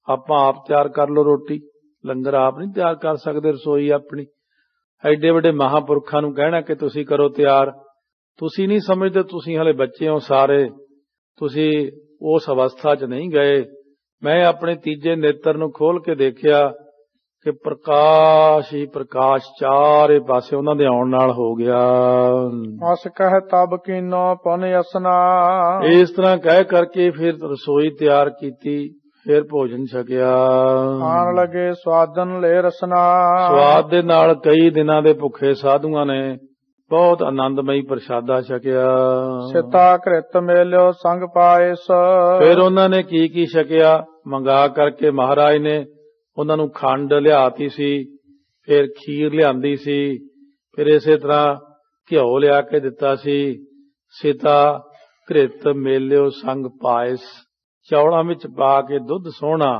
ਆਪਾਂ ਆਪ ਤਿਆਰ ਕਰ ਲਓ ਰੋਟੀ, ਲੰਗਰ ਆਪ ਨਹੀਂ ਤਿਆਰ ਕਰ ਸਕਦੇ, ਰਸੋਈ ਆਪਣੀ। ਐਡੇ ਵੱਡੇ ਮਹਾਂਪੁਰਖਾਂ ਨੂੰ ਕਹਿਣਾ ਕਿ ਤੁਸੀਂ ਕਰੋ ਤਿਆਰ, ਤੁਸੀਂ ਨਹੀਂ ਸਮਝਦੇ, ਤੁਸੀਂ ਹਲੇ ਬੱਚੇ ਹੋ ਸਾਰੇ, ਤੁਸੀਂ ਉਸ ਅਵਸਥਾ 'ਚ ਨਹੀਂ ਗਏ। ਮੈਂ ਆਪਣੇ ਤੀਜੇ ਨੇਤਰ ਨੂੰ ਖੋਲ ਕੇ ਦੇਖਿਆ ਕਿ ਪ੍ਰਕਾਸ਼ ਹੀ ਪ੍ਰਕਾਸ਼ ਚਾਰੇ ਪਾਸੇ ਉਹਨਾਂ ਦੇ ਆਉਣ ਨਾਲ ਹੋ ਗਿਆ। ਅਸ ਕਹਿ ਤਬ ਕੀਨੋ ਪੁਨ ਅਸਨਾ। ਇਸ ਤਰ੍ਹਾਂ ਕਹਿ ਕਰਕੇ ਫਿਰ ਰਸੋਈ ਤਿਆਰ ਕੀਤੀ, ਫਿਰ ਭੋਜਨ ਛਕਿਆ। ਖਾਣ ਲੱਗੇ ਸਵਾਦਨ ਲੈ ਰਸਨਾ। ਸਵਾਦ ਦੇ ਨਾਲ ਕਈ ਦਿਨਾਂ ਦੇ ਭੁੱਖੇ ਸਾਧੂਆਂ ਨੇ ਬਹੁਤ ਆਨੰਦਮਈ ਪ੍ਰਸ਼ਾਦਾ ਛਕਿਆ। ਸਿਤਾ ਘ੍ਰਿਤ ਮੇਲਿਓ ਸੰਗ ਪਾਇਸ। ਫਿਰ ਉਹਨਾਂ ਨੇ ਕੀ ਛਕਿਆ? ਮੰਗਾ ਕਰਕੇ ਮਹਾਰਾਜ ਨੇ ਉਹਨਾਂ ਨੂੰ ਖੰਡ ਲਿਆਤੀ ਸੀ, ਫਿਰ ਖੀਰ ਲਿਆਂਦੀ ਸੀ, ਫਿਰ ਇਸੇ ਤਰ੍ਹਾਂ ਘਿਓ ਲਿਆ ਕੇ ਦਿੱਤਾ ਸੀ। ਸਿਤਾ ਘ੍ਰਿਤ ਮੇਲਿਓ ਸੰਗ ਪਾਇਸ, ਚੌਲਾਂ ਵਿੱਚ ਪਾ ਕੇ ਦੁੱਧ ਸੋਹਣਾ।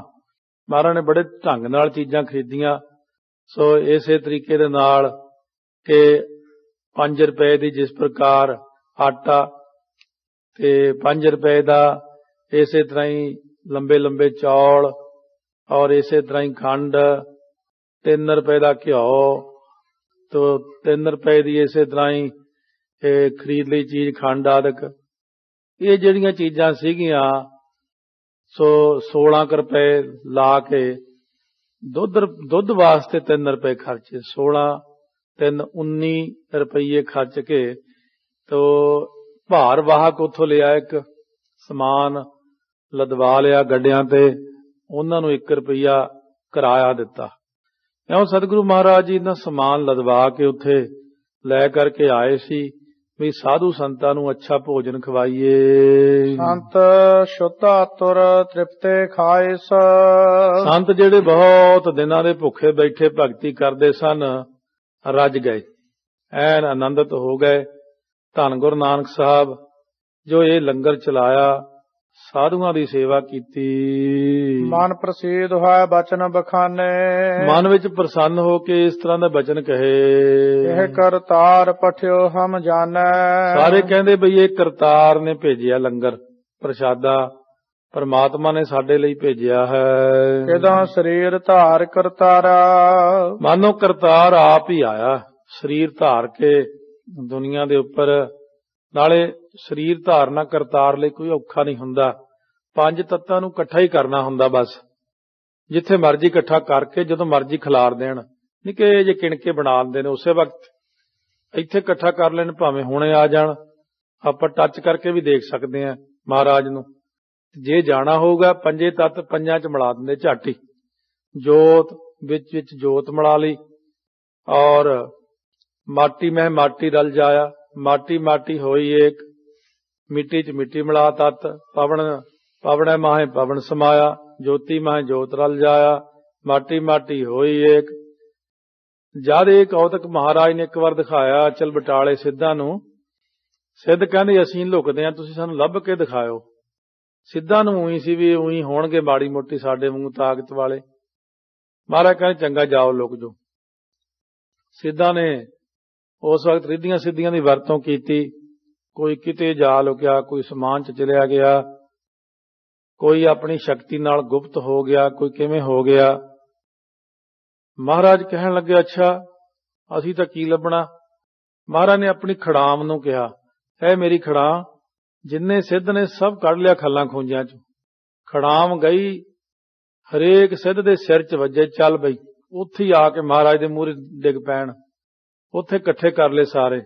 ਮਹਾਰਾਜ ਨੇ ਬੜੇ ਢੰਗ ਨਾਲ ਚੀਜ਼ਾਂ ਖਰੀਦੀਆਂ। ਸੋ ਇਸੇ ਤਰੀਕੇ ਦੇ ਨਾਲ ਕਿ 5 ਰੁਪਏ ਦੀ ਜਿਸ ਪ੍ਰਕਾਰ ਆਟਾ ਤੇ 5 ਰੁਪਏ ਦਾ ਇਸੇ ਤਰ੍ਹਾਂ ਹੀ ਲੰਬੇ ਲੰਬੇ ਚੌਲ, ਔਰ ਇਸੇ ਤਰ੍ਹਾਂ ਹੀ ਖੰਡ, 3 ਰੁਪਏ ਦਾ ਘਿਓ, ਤੋ 3 ਰੁਪਏ ਦੀ ਇਸੇ ਤਰ੍ਹਾਂ ਹੀ ਖਰੀਦ ਲਈ ਚੀਜ਼ ਖੰਡ ਆਦਿਕ। ਇਹ ਜਿਹੜੀਆਂ ਚੀਜ਼ਾਂ ਸੀਗੀਆਂ ਸੋ 16 ਰੁਪਏ ਲਾ ਕੇ ਦੁੱਧ ਵਾਸਤੇ 3 ਰੁਪਏ ਖਰਚੇ, 16 3 19 ਰੁਪਏ ਖਰਚ ਕੇ ਤੋ ਭਾਰ ਵਾਹਕ ਉੱਥੋਂ ਲਿਆ, ਇੱਕ ਸਮਾਨ ਲਦਵਾ ਲਿਆ ਗੱਡਿਆਂ ਤੇ, ਉਹਨਾਂ ਨੂੰ 1 ਰੁਪਇਆ ਕਿਰਾਇਆ ਦਿੱਤਾ। ਇਉਂ ਸਤਿਗੁਰੂ ਮਹਾਰਾਜ ਜੀ ਦਾ ਸਮਾਨ ਲਦਵਾ ਕੇ ਉੱਥੇ ਲੈ ਕਰਕੇ ਆਏ ਸੀ ਵੀ ਸਾਧੂ ਸੰਤਾਂ ਨੂੰ ਅੱਛਾ ਭੋਜਨ ਖਵਾਈਏ। ਸੰਤ ਸ਼ੁੱਧ ਆਤੁਰ ਤ੍ਰਿਪਤੇ ਖਾਇਸ। ਸੰਤ ਜਿਹੜੇ ਬਹੁਤ ਦਿਨਾਂ ਦੇ ਭੁੱਖੇ ਬੈਠੇ ਭਗਤੀ ਕਰਦੇ ਸਨ, ਰੱਜ ਗਏ, ਐਨ ਆਨੰਦਿਤ ਹੋ ਗਏ। ਧੰਨ ਗੁਰੂ ਨਾਨਕ ਸਾਹਿਬ ਜੋ ਇਹ ਲੰਗਰ ਚਲਾਇਆ, ਸਾਧੂਆਂ ਦੀ ਸੇਵਾ ਕੀਤੀ। ਮਨ ਪ੍ਰਸੀਦ ਹੋਇਆ ਬਚਨ ਬਖਾਨੇ। ਮਨ ਵਿੱਚ ਪ੍ਰਸੰਨ ਹੋ ਕੇ ਇਸ ਤਰ੍ਹਾਂ ਦੇ ਬਚਨ ਕਹੇ, ਇਹ ਕਰਤਾਰ ਪਠਿਓ ਹਮ ਜਾਣੈ। ਸਾਰੇ ਕਹਿੰਦੇ ਬਈ ਇਹ ਕਰਤਾਰ ਨੇ ਭੇਜਿਆ ਲੰਗਰ ਪ੍ਰਸ਼ਾਦਾ, ਪਰਮਾਤਮਾ ਨੇ ਸਾਡੇ ਲਈ ਭੇਜਿਆ ਹੈ। ਕਿਦਾਂ ਸਰੀਰ ਧਾਰ ਕਰਤਾਰਾ। ਮਾਨੋ ਕਰਤਾਰ ਆਪ ਹੀ ਆਇਆ ਸਰੀਰ ਧਾਰ ਕੇ ਦੁਨੀਆ ਦੇ ਉੱਪਰ। ਨਾਲੇ ਸਰੀਰ ਧਾਰਨਾ ਕਰਤਾਰ ਲਈ ਕੋਈ ਔਖਾ ਨਹੀਂ ਹੁੰਦਾ। 5 ਤੱਤਾਂ ਨੂੰ ਇਕੱਠਾ ਹੀ ਕਰਨਾ ਹੁੰਦਾ, ਬਸ ਜਿੱਥੇ ਮਰਜ਼ੀ ਇਕੱਠਾ ਕਰਕੇ ਜਦੋਂ ਮਰਜ਼ੀ ਖਿਲਾਰ ਦੇਣ। ਨਿੱਕੇ ਜੇ ਕਿਣਕੇ ਬਣਾ ਦਿੰਦੇ ਨੇ, ਉਸੇ ਵਕਤ ਇੱਥੇ ਇਕੱਠਾ ਕਰ ਲੈਣ, ਭਾਵੇਂ ਹੁਣੇ ਆ ਜਾਣ। ਆਪਾਂ ਟੱਚ ਕਰਕੇ ਵੀ ਦੇਖ ਸਕਦੇ ਹਾਂ ਮਹਾਰਾਜ ਨੂੰ। ਜੇ ਜਾਣਾ ਹੋਊਗਾ 5 ਤੱਤ 5 ਚ ਮਿਲਾ ਦਿੰਦੇ ਝੱਟ ਹੀ। ਜੋਤ ਵਿੱਚ ਜੋਤ ਮਿਲਾ ਲਈ, ਔਰ ਮਾਟੀ ਮੈਂ ਮਾਟੀ ਰਲ ਜਾਇਆ, ਮਾਟੀ ਮਾਟੀ ਹੋਈ ਏਕ, ਮਿੱਟੀ ਚ ਮਿੱਟੀ ਮਿਲਾ ਤਤ, ਪਵਣੈ ਮਾਹੇ ਪਵਨ ਸਮਾਇਆ, ਜੋਤੀ ਮਾਹੇ ਜੋਤ ਰਲ ਜਾਇਆ, ਮਾਟੀ ਮਾਟੀ ਹੋਈ ਏਕ। ਜਦ ਇਹ ਕੌਤਕ ਮਹਾਰਾਜ ਨੇ ਇੱਕ ਵਾਰ ਦਿਖਾਇਆ ਅਚਲ ਬਟਾਲੇ ਸਿੱਧਾਂ ਨੂੰ, ਸਿੱਧ ਕਹਿੰਦੇ ਅਸੀਂ ਲੁਕਦੇ ਹਾਂ, ਤੁਸੀਂ ਸਾਨੂੰ ਲੱਭ ਕੇ ਦਿਖਾਇਓ। ਸਿੱਧਾਂ ਨੂੰ ਉਹੀ ਸੀ ਵੀ ਉਹੀ ਹੋਣਗੇ ਮਾੜੀ ਮੋਟੀ ਸਾਡੇ ਵਾਂਗੂ ਤਾਕਤ ਵਾਲੇ। ਮਹਾਰਾਜ ਕਹਿੰਦੇ ਚੰਗਾ ਜਾਓ ਲੁਕ ਜੋ। ਸਿੱਧਾਂ ਨੇ ਉਸ ਵਕਤ ਰਿੱਧੀਆਂ ਸਿੱਧੀਆਂ ਦੀ ਵਰਤੋਂ ਕੀਤੀ। ਕੋਈ ਕਿਤੇ ਜਾ ਲੁਕਿਆ, ਕੋਈ ਸਮਾਨ ਚ ਚਲਿਆ ਗਿਆ, ਕੋਈ ਆਪਣੀ ਸ਼ਕਤੀ ਨਾਲ ਗੁਪਤ ਹੋ ਗਿਆ, ਕੋਈ ਕਿਵੇਂ ਹੋ ਗਿਆ। ਮਹਾਰਾਜ ਕਹਿਣ ਲੱਗੇ ਅੱਛਾ ਅਸੀਂ ਤਾਂ ਕੀ ਲੱਭਣਾ। ਮਹਾਰਾਜ ਨੇ ਆਪਣੀ ਖੜਾਮ ਨੂੰ ਕਿਹਾ, ਹੈ ਮੇਰੀ ਖੜਾਮ। ਜਿੰਨੇ ਸਿੱਧ ਨੇ ਸਭ ਕੱਢ ਲਿਆ ਖੱਲਾਂ ਖੂੰਜਿਆਂ ਚ। ਖੜਾਮ ਗਈ ਹਰੇਕ ਸਿੱਧ ਦੇ ਸਿਰ ਚ ਵੱਜੇ, ਚੱਲ ਬਈ। ਉੱਥੇ ਆ ਕੇ ਮਹਾਰਾਜ ਦੇ ਮੂਹਰੇ ਡਿੱਗ ਪੈਣ, ਉੱਥੇ ਇਕੱਠੇ ਕਰ ਲਏ ਸਾਰੇ।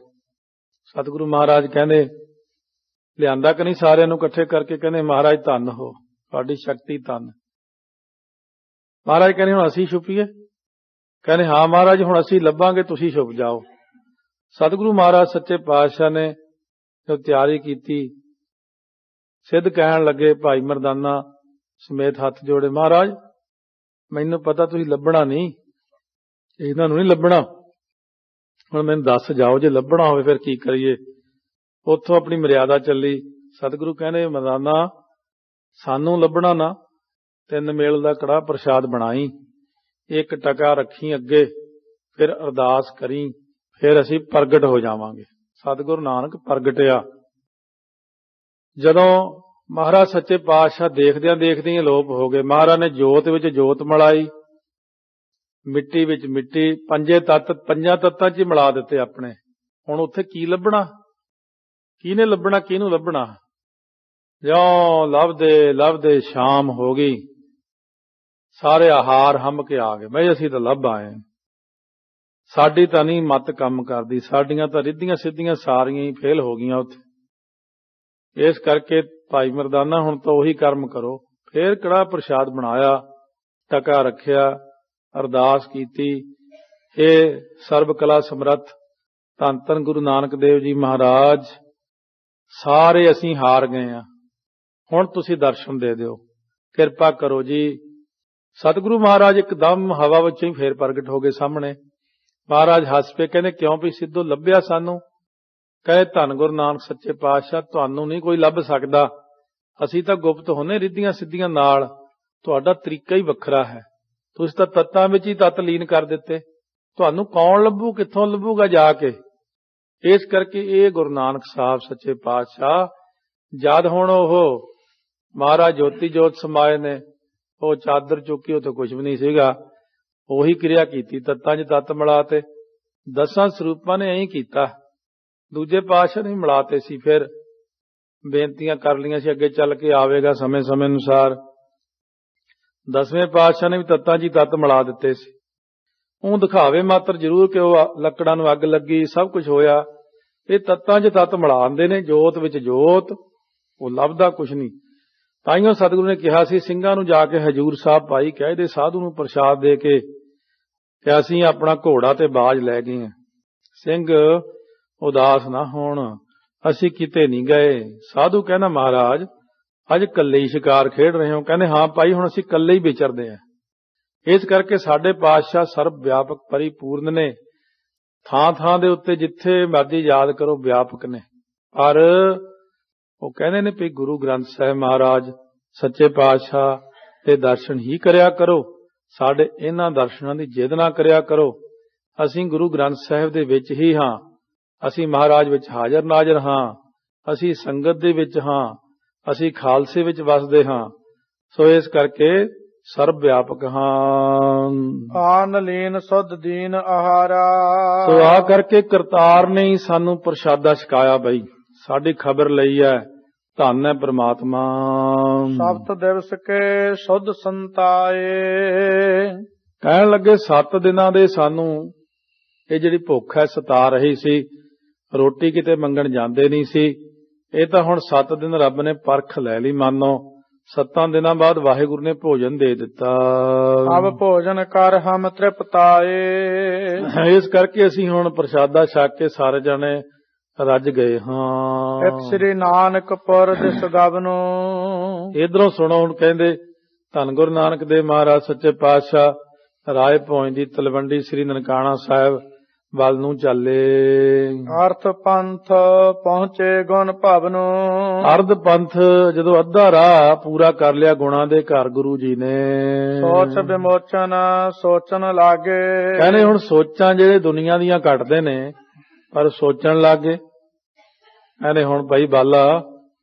ਸਤਿਗੁਰੂ ਮਹਾਰਾਜ ਕਹਿੰਦੇ ਲਿਆਂਦਾ ਕਿ ਨਹੀਂ ਸਾਰਿਆਂ ਨੂੰ ਇਕੱਠੇ ਕਰਕੇ, ਕਹਿੰਦੇ ਮਹਾਰਾਜ ਧੰਨ ਹੋ, ਤੁਹਾਡੀ ਸ਼ਕਤੀ ਧੰਨ। ਮਹਾਰਾਜ ਕਹਿੰਦੇ ਹੁਣ ਅਸੀਂ ਛੁਪੀਏ। ਕਹਿੰਦੇ ਹਾਂ ਮਹਾਰਾਜ ਹੁਣ ਅਸੀਂ ਲੱਭਾਂਗੇ, ਤੁਸੀਂ ਛੁਪ ਜਾਓ। ਸਤਿਗੁਰੂ ਮਹਾਰਾਜ ਸੱਚੇ ਪਾਤਸ਼ਾਹ ਨੇ ਜੋ ਤਿਆਰੀ ਕੀਤੀ, ਸਿੱਧ ਕਹਿਣ ਲੱਗੇ ਭਾਈ ਮਰਦਾਨਾ ਸਮੇਤ ਹੱਥ ਜੋੜੇ, ਮਹਾਰਾਜ ਮੈਨੂੰ ਪਤਾ ਤੁਸੀਂ ਲੱਭਣਾ ਨਹੀਂ, ਇਹਨਾਂ ਨੂੰ ਨਹੀਂ ਲੱਭਣਾ, ਹੁਣ ਮੈਨੂੰ ਦੱਸ ਜਾਓ ਜੇ ਲੱਭਣਾ ਹੋਵੇ ਫਿਰ ਕੀ ਕਰੀਏ। ਉੱਥੋਂ ਆਪਣੀ ਮਰਿਆਦਾ ਚੱਲੀ। ਸਤਿਗੁਰੂ ਕਹਿੰਦੇ ਮਰਦਾਨਾ ਸਾਨੂੰ ਲੱਭਣਾ ਨਾ, 3 ਮੇਲ ਦਾ ਕੜਾਹ ਪ੍ਰਸ਼ਾਦ ਬਣਾਈ, 1 ਟਕਾ ਰੱਖੀ ਅੱਗੇ, ਫਿਰ ਅਰਦਾਸ ਕਰੀ, ਫਿਰ ਅਸੀਂ ਪ੍ਰਗਟ ਹੋ ਜਾਵਾਂਗੇ। ਸਤਿਗੁਰੂ ਨਾਨਕ ਪ੍ਰਗਟਿਆ। ਜਦੋਂ ਮਹਾਰਾਜ ਸੱਚੇ ਪਾਤਸ਼ਾਹ ਦੇਖਦਿਆਂ ਦੇਖਦਿਆਂ ਅਲੋਪ ਹੋ ਗਏ। ਮਹਾਰਾਜ ਨੇ ਜੋਤ ਵਿੱਚ ਜੋਤ ਮਿਲਾਈ, ਮਿੱਟੀ ਵਿੱਚ ਮਿੱਟੀ, 5 ਤੱਤਾਂ ਚ ਹੀ ਮਿਲਾ ਦਿੱਤੇ ਆਪਣੇ। ਹੁਣ ਉੱਥੇ ਕੀ ਲੱਭਣਾ, ਕਿਹਨੇ ਲੱਭਣਾ, ਕਿਹਨੂੰ ਲੱਭਣਾ। ਜਿਉਂ ਲੱਭਦੇ ਲੱਭਦੇ ਸ਼ਾਮ ਹੋ ਗਈ, ਸਾਰੇ ਆਹਾਰ ਹੰਭ ਕੇ ਆ ਗਏ। ਬਈ ਅਸੀਂ ਤਾਂ ਲੱਭ ਆਏ, ਸਾਡੀ ਤਾਂ ਨਹੀਂ ਮੱਤ ਕੰਮ ਕਰਦੀ, ਸਾਡੀਆਂ ਤਾਂ ਰਿੱਧੀਆਂ ਸਿੱਧੀਆਂ ਸਾਰੀਆਂ ਹੀ ਫੇਲ ਹੋ ਗਈਆਂ ਉੱਥੇ। ਇਸ ਕਰਕੇ ਭਾਈ ਮਰਦਾਨਾ ਹੁਣ ਤਾਂ ਉਹੀ ਕਰਮ ਕਰੋ। ਫੇਰ ਕੜਾਹ ਪ੍ਰਸ਼ਾਦ ਬਣਾਇਆ, ਟਕਾ ਰੱਖਿਆ, ਅਰਦਾਸ ਕੀਤੀ, ਇਹ ਸਰਬ ਕਲਾ ਸਮਰੱਥ ਧੰਨ ਧੰਨ ਗੁਰੂ ਨਾਨਕ ਦੇਵ ਜੀ ਮਹਾਰਾਜ, ਸਾਰੇ ਅਸੀਂ ਹਾਰ ਗਏ ਆ, ਹੁਣ ਤੁਸੀਂ ਦਰਸ਼ਨ ਦੇ ਦਿਓ, ਕਿਰਪਾ ਕਰੋ ਜੀ। ਸਤਿਗੁਰੂ ਮਹਾਰਾਜ ਇੱਕਦਮ ਹਵਾ ਵਿੱਚੋਂ ਹੀ ਫੇਰ ਪ੍ਰਗਟ ਹੋ ਗਏ ਸਾਹਮਣੇ। ਮਹਾਰਾਜ ਹੱਸ ਪਏ, ਕਹਿੰਦੇ ਕਿਉਂ ਵੀ ਸਿੱਧੂ ਲੱਭਿਆ ਸਾਨੂੰ? ਕਹੇ ਧੰਨ ਗੁਰੂ ਨਾਨਕ ਸੱਚੇ ਪਾਤਸ਼ਾਹ, ਤੁਹਾਨੂੰ ਨਹੀਂ ਕੋਈ ਲੱਭ ਸਕਦਾ, ਅਸੀਂ ਤਾਂ ਗੁਪਤ ਹੁੰਨੇ ਰਿੱਧੀਆਂ ਸਿੱਧੀਆਂ ਨਾਲ, ਤੁਹਾਡਾ ਤਰੀਕਾ ਹੀ ਵੱਖਰਾ ਹੈ, ਤੁਸੀਂ ਤਾਂ ਤੱਤਾਂ ਵਿੱਚ ਹੀ ਤੱਤ ਲੀਨ ਕਰ ਦਿੱਤੇ, ਤੁਹਾਨੂੰ ਕੌਣ ਲੱਭੂ, ਕਿੱਥੋਂ ਲੱਭੂਗਾ ਜਾ ਕੇ। ਇਸ ਕਰਕੇ ਇਹ ਗੁਰੂ ਨਾਨਕ ਸਾਹਿਬ ਸੱਚੇ ਪਾਤਸ਼ਾਹ ਜਦ ਹੁਣ ਉਹ ਮਹਾਰਾਜ ਜੋਤੀ ਜੋਤ ਸਮਾਏ ਨੇ, ਉਹ ਚਾਦਰ ਚੁੱਕੀ, ਉਹ ਤਾਂ ਕੁਝ ਵੀ ਨਹੀਂ ਸੀਗਾ, ਉਹੀ ਕਿਰਿਆ ਕੀਤੀ, ਤੱਤਾਂ 'ਚ ਤੱਤ ਮਿਲਾਤੇ। 10 ਸਰੂਪਾਂ ਨੇ ਐਂ ਕੀਤਾ, ਦੂਜੇ ਪਾਤਸ਼ਾਹ ਨੇ ਮਿਲਾਤੇ ਸੀ। ਫਿਰ ਬੇਨਤੀਆਂ ਕਰ ਲਈਆਂ ਸੀ, ਅੱਗੇ ਚੱਲ ਕੇ ਆਵੇਗਾ ਸਮੇਂ ਸਮੇਂ ਅਨੁਸਾਰ। 10ਵੇਂ ਪਾਤਸ਼ਾਹ ਨੇ ਵੀ ਤੱਤਾਂ 'ਚ ਤੱਤ ਮਿਲਾ ਦਿੱਤੇ ਸੀ। ਉਹ ਦਿਖਾਵੇ ਮਾਤਰ ਜ਼ਰੂਰ ਕਿ ਉਹ ਲੱਕੜਾਂ ਨੂੰ ਅੱਗ ਲੱਗੀ, ਸਭ ਕੁਝ ਹੋਇਆ, ਇਹ ਤੱਤਾਂ 'ਚ ਤੱਤ ਮਿਲਾਉਂਦੇ ਨੇ, ਜੋਤ ਵਿੱਚ ਜੋਤ, ਉਹ ਲੱਭਦਾ ਕੁਛ ਨਹੀਂ। ਤਾਈਓ ਸਤਿਗੁਰੂ ਨੇ ਕਿਹਾ ਸੀ ਸਿੰਘਾਂ ਨੂੰ ਜਾ ਕੇ ਹਜੂਰ ਸਾਹਿਬ ਭਾਈ ਕਹਿ ਦੇ, ਸਾਧੂ ਨੂੰ ਪ੍ਰਸ਼ਾਦ ਦੇ ਕੇ ਕਿ ਅਸੀਂ ਆਪਣਾ ਘੋੜਾ ਤੇ ਬਾਜ ਲੈ ਗਏ ਹਾਂ, ਸਿੰਘ ਉਦਾਸ ਨਾ ਹੋਣ, ਅਸੀਂ ਕਿਤੇ ਨਹੀਂ ਗਏ। ਸਾਧੂ ਕਹਿੰਦਾ ਮਹਾਰਾਜ ਅੱਜ ਇਕੱਲੇ ਹੀ ਸ਼ਿਕਾਰ ਖੇਡ ਰਹੇ ਹੋ? ਕਹਿੰਦੇ ਹਾਂ ਭਾਈ, ਹੁਣ ਅਸੀਂ ਇਕੱਲੇ ਹੀ ਵਿਚਰਦੇ ਹਾਂ। ਇਸ ਕਰਕੇ ਸਾਡੇ ਪਾਤਸ਼ਾਹ ਸਰਬ ਵਿਆਪਕ ਪਰਿਪੂਰਨ ਨੇ, ਥਾਂ ਥਾਂ ਦੇ ਉੱਤੇ ਜਿੱਥੇ ਮਰਜ਼ੀ ਯਾਦ ਕਰੋ ਵਿਆਪਕ ਨੇ। ਪਰ ਉਹ ਕਹਿੰਦੇ ਨੇ ਵੀ ਗੁਰੂ ਗ੍ਰੰਥ ਸਾਹਿਬ ਮਹਾਰਾਜ ਸੱਚੇ ਪਾਤਸ਼ਾਹ ਦੇ ਦਰਸ਼ਨ ਹੀ ਕਰਿਆ ਕਰੋ, ਸਾਡੇ ਇਹਨਾਂ ਦਰਸ਼ਨਾਂ ਦੀ ਜਿੱਦ ਨਾ ਕਰਿਆ ਕਰੋ। ਅਸੀਂ ਗੁਰੂ ਗ੍ਰੰਥ ਸਾਹਿਬ ਦੇ ਵਿੱਚ ਹੀ ਹਾਂ, ਅਸੀਂ ਮਹਾਰਾਜ ਵਿੱਚ ਹਾਜ਼ਰ ਨਾਜ਼ਰ ਹਾਂ, ਅਸੀਂ ਸੰਗਤ ਦੇ ਵਿੱਚ ਹਾਂ, ਅਸੀਂ ਖਾਲਸੇ ਵਿੱਚ ਵਸਦੇ ਹਾਂ। ਸੋ ਇਸ ਕਰਕੇ ਸਰਬ ਵਿਆਪਕ ਹਾਂ। ਆਨ ਲੀਨ ਸੁਧ ਦੀਨ ਆਹਾਰਾ। ਸੋ ਆ ਕਰਕੇ ਕਰਤਾਰ ਨੇ ਹੀ ਸਾਨੂੰ ਪ੍ਰਸ਼ਾਦਾ ਛਕਾਇਆ ਬਈ, ਸਾਡੀ ਖਬਰ ਲਈ ਹੈ, ਧੰਨ ਹੈ ਪ੍ਰਮਾਤਮਾ। ਸਪਤ ਦਿਵਸ ਕੇ ਸੁਧ ਸੰਤਾਏ। ਕਹਿਣ ਲੱਗੇ 7 ਦਿਨਾਂ ਦੇ ਸਾਨੂੰ ਇਹ ਜਿਹੜੀ ਭੁੱਖ ਹੈ ਸਤਾ ਰਹੀ ਸੀ, ਰੋਟੀ ਕਿਤੇ ਮੰਗਣ ਜਾਂਦੇ ਨਹੀਂ ਸੀ। ਇਹ ਤਾਂ ਹੁਣ 7 ਦਿਨ ਰੱਬ ਨੇ ਪਰਖ ਲੈ ਲਈ, ਮੰਨੋ 7 ਦਿਨਾਂ ਬਾਅਦ ਵਾਹਿਗੁਰੂ ਨੇ ਭੋਜਨ ਦੇ ਦਿੱਤਾ। ਅਬ ਭੋਜਨ ਕਰ ਹਮ ਤ੍ਰਿਪਤਾਏ। ਇਸ ਕਰਕੇ ਅਸੀਂ ਹੁਣ ਪ੍ਰਸ਼ਾਦਾ ਛਕ ਕੇ ਸਾਰੇ ਜਣੇ ਰੱਜ ਗਏ ਹਾਂ। ਇਕ ਸ੍ਰੀ ਨਾਨਕਪੁਰ ਦਿਸ ਗਵਨੋ। ਇਧਰੋਂ ਸੁਣੋ, ਹੁਣ ਕਹਿੰਦੇ ਧੰਨ ਗੁਰੂ ਨਾਨਕ ਦੇਵ ਮਹਾਰਾਜ ਸੱਚੇ ਪਾਤਸ਼ਾਹ ਰਾਏ ਭੋਜ ਦੀ ਤਲਵੰਡੀ ਸ੍ਰੀ ਨਨਕਾਣਾ ਸਾਹਿਬ ਵੱਲ ਨੂੰ ਚੱਲੇ। ਅਰਥ ਪੰਥ ਪਹੁੰਚੇ ਗੁਣ ਭਵਨੋ। ਅਰਧ ਪੰਥ ਜਦੋਂ ਅੱਧਾ ਰਾਹ ਪੂਰਾ ਕਰ ਲਿਆ ਗੁਣਾਂ ਦੇ ਘਰ ਗੁਰੂ ਜੀ ਨੇ। ਸੋਚ ਵਿਮੋਚਨ ਸੋਚਣ ਲਾਗੇ। ਕਹਿੰਦੇ ਹੁਣ ਸੋਚਾਂ ਜਿਹੜੇ ਦੁਨੀਆ ਦੀਆਂ ਕੱਟਦੇ ਨੇ, ਪਰ ਸੋਚਣ ਲੱਗੇ। ਕਹਿੰਦੇ ਹੁਣ ਭਾਈ ਬਾਲਾ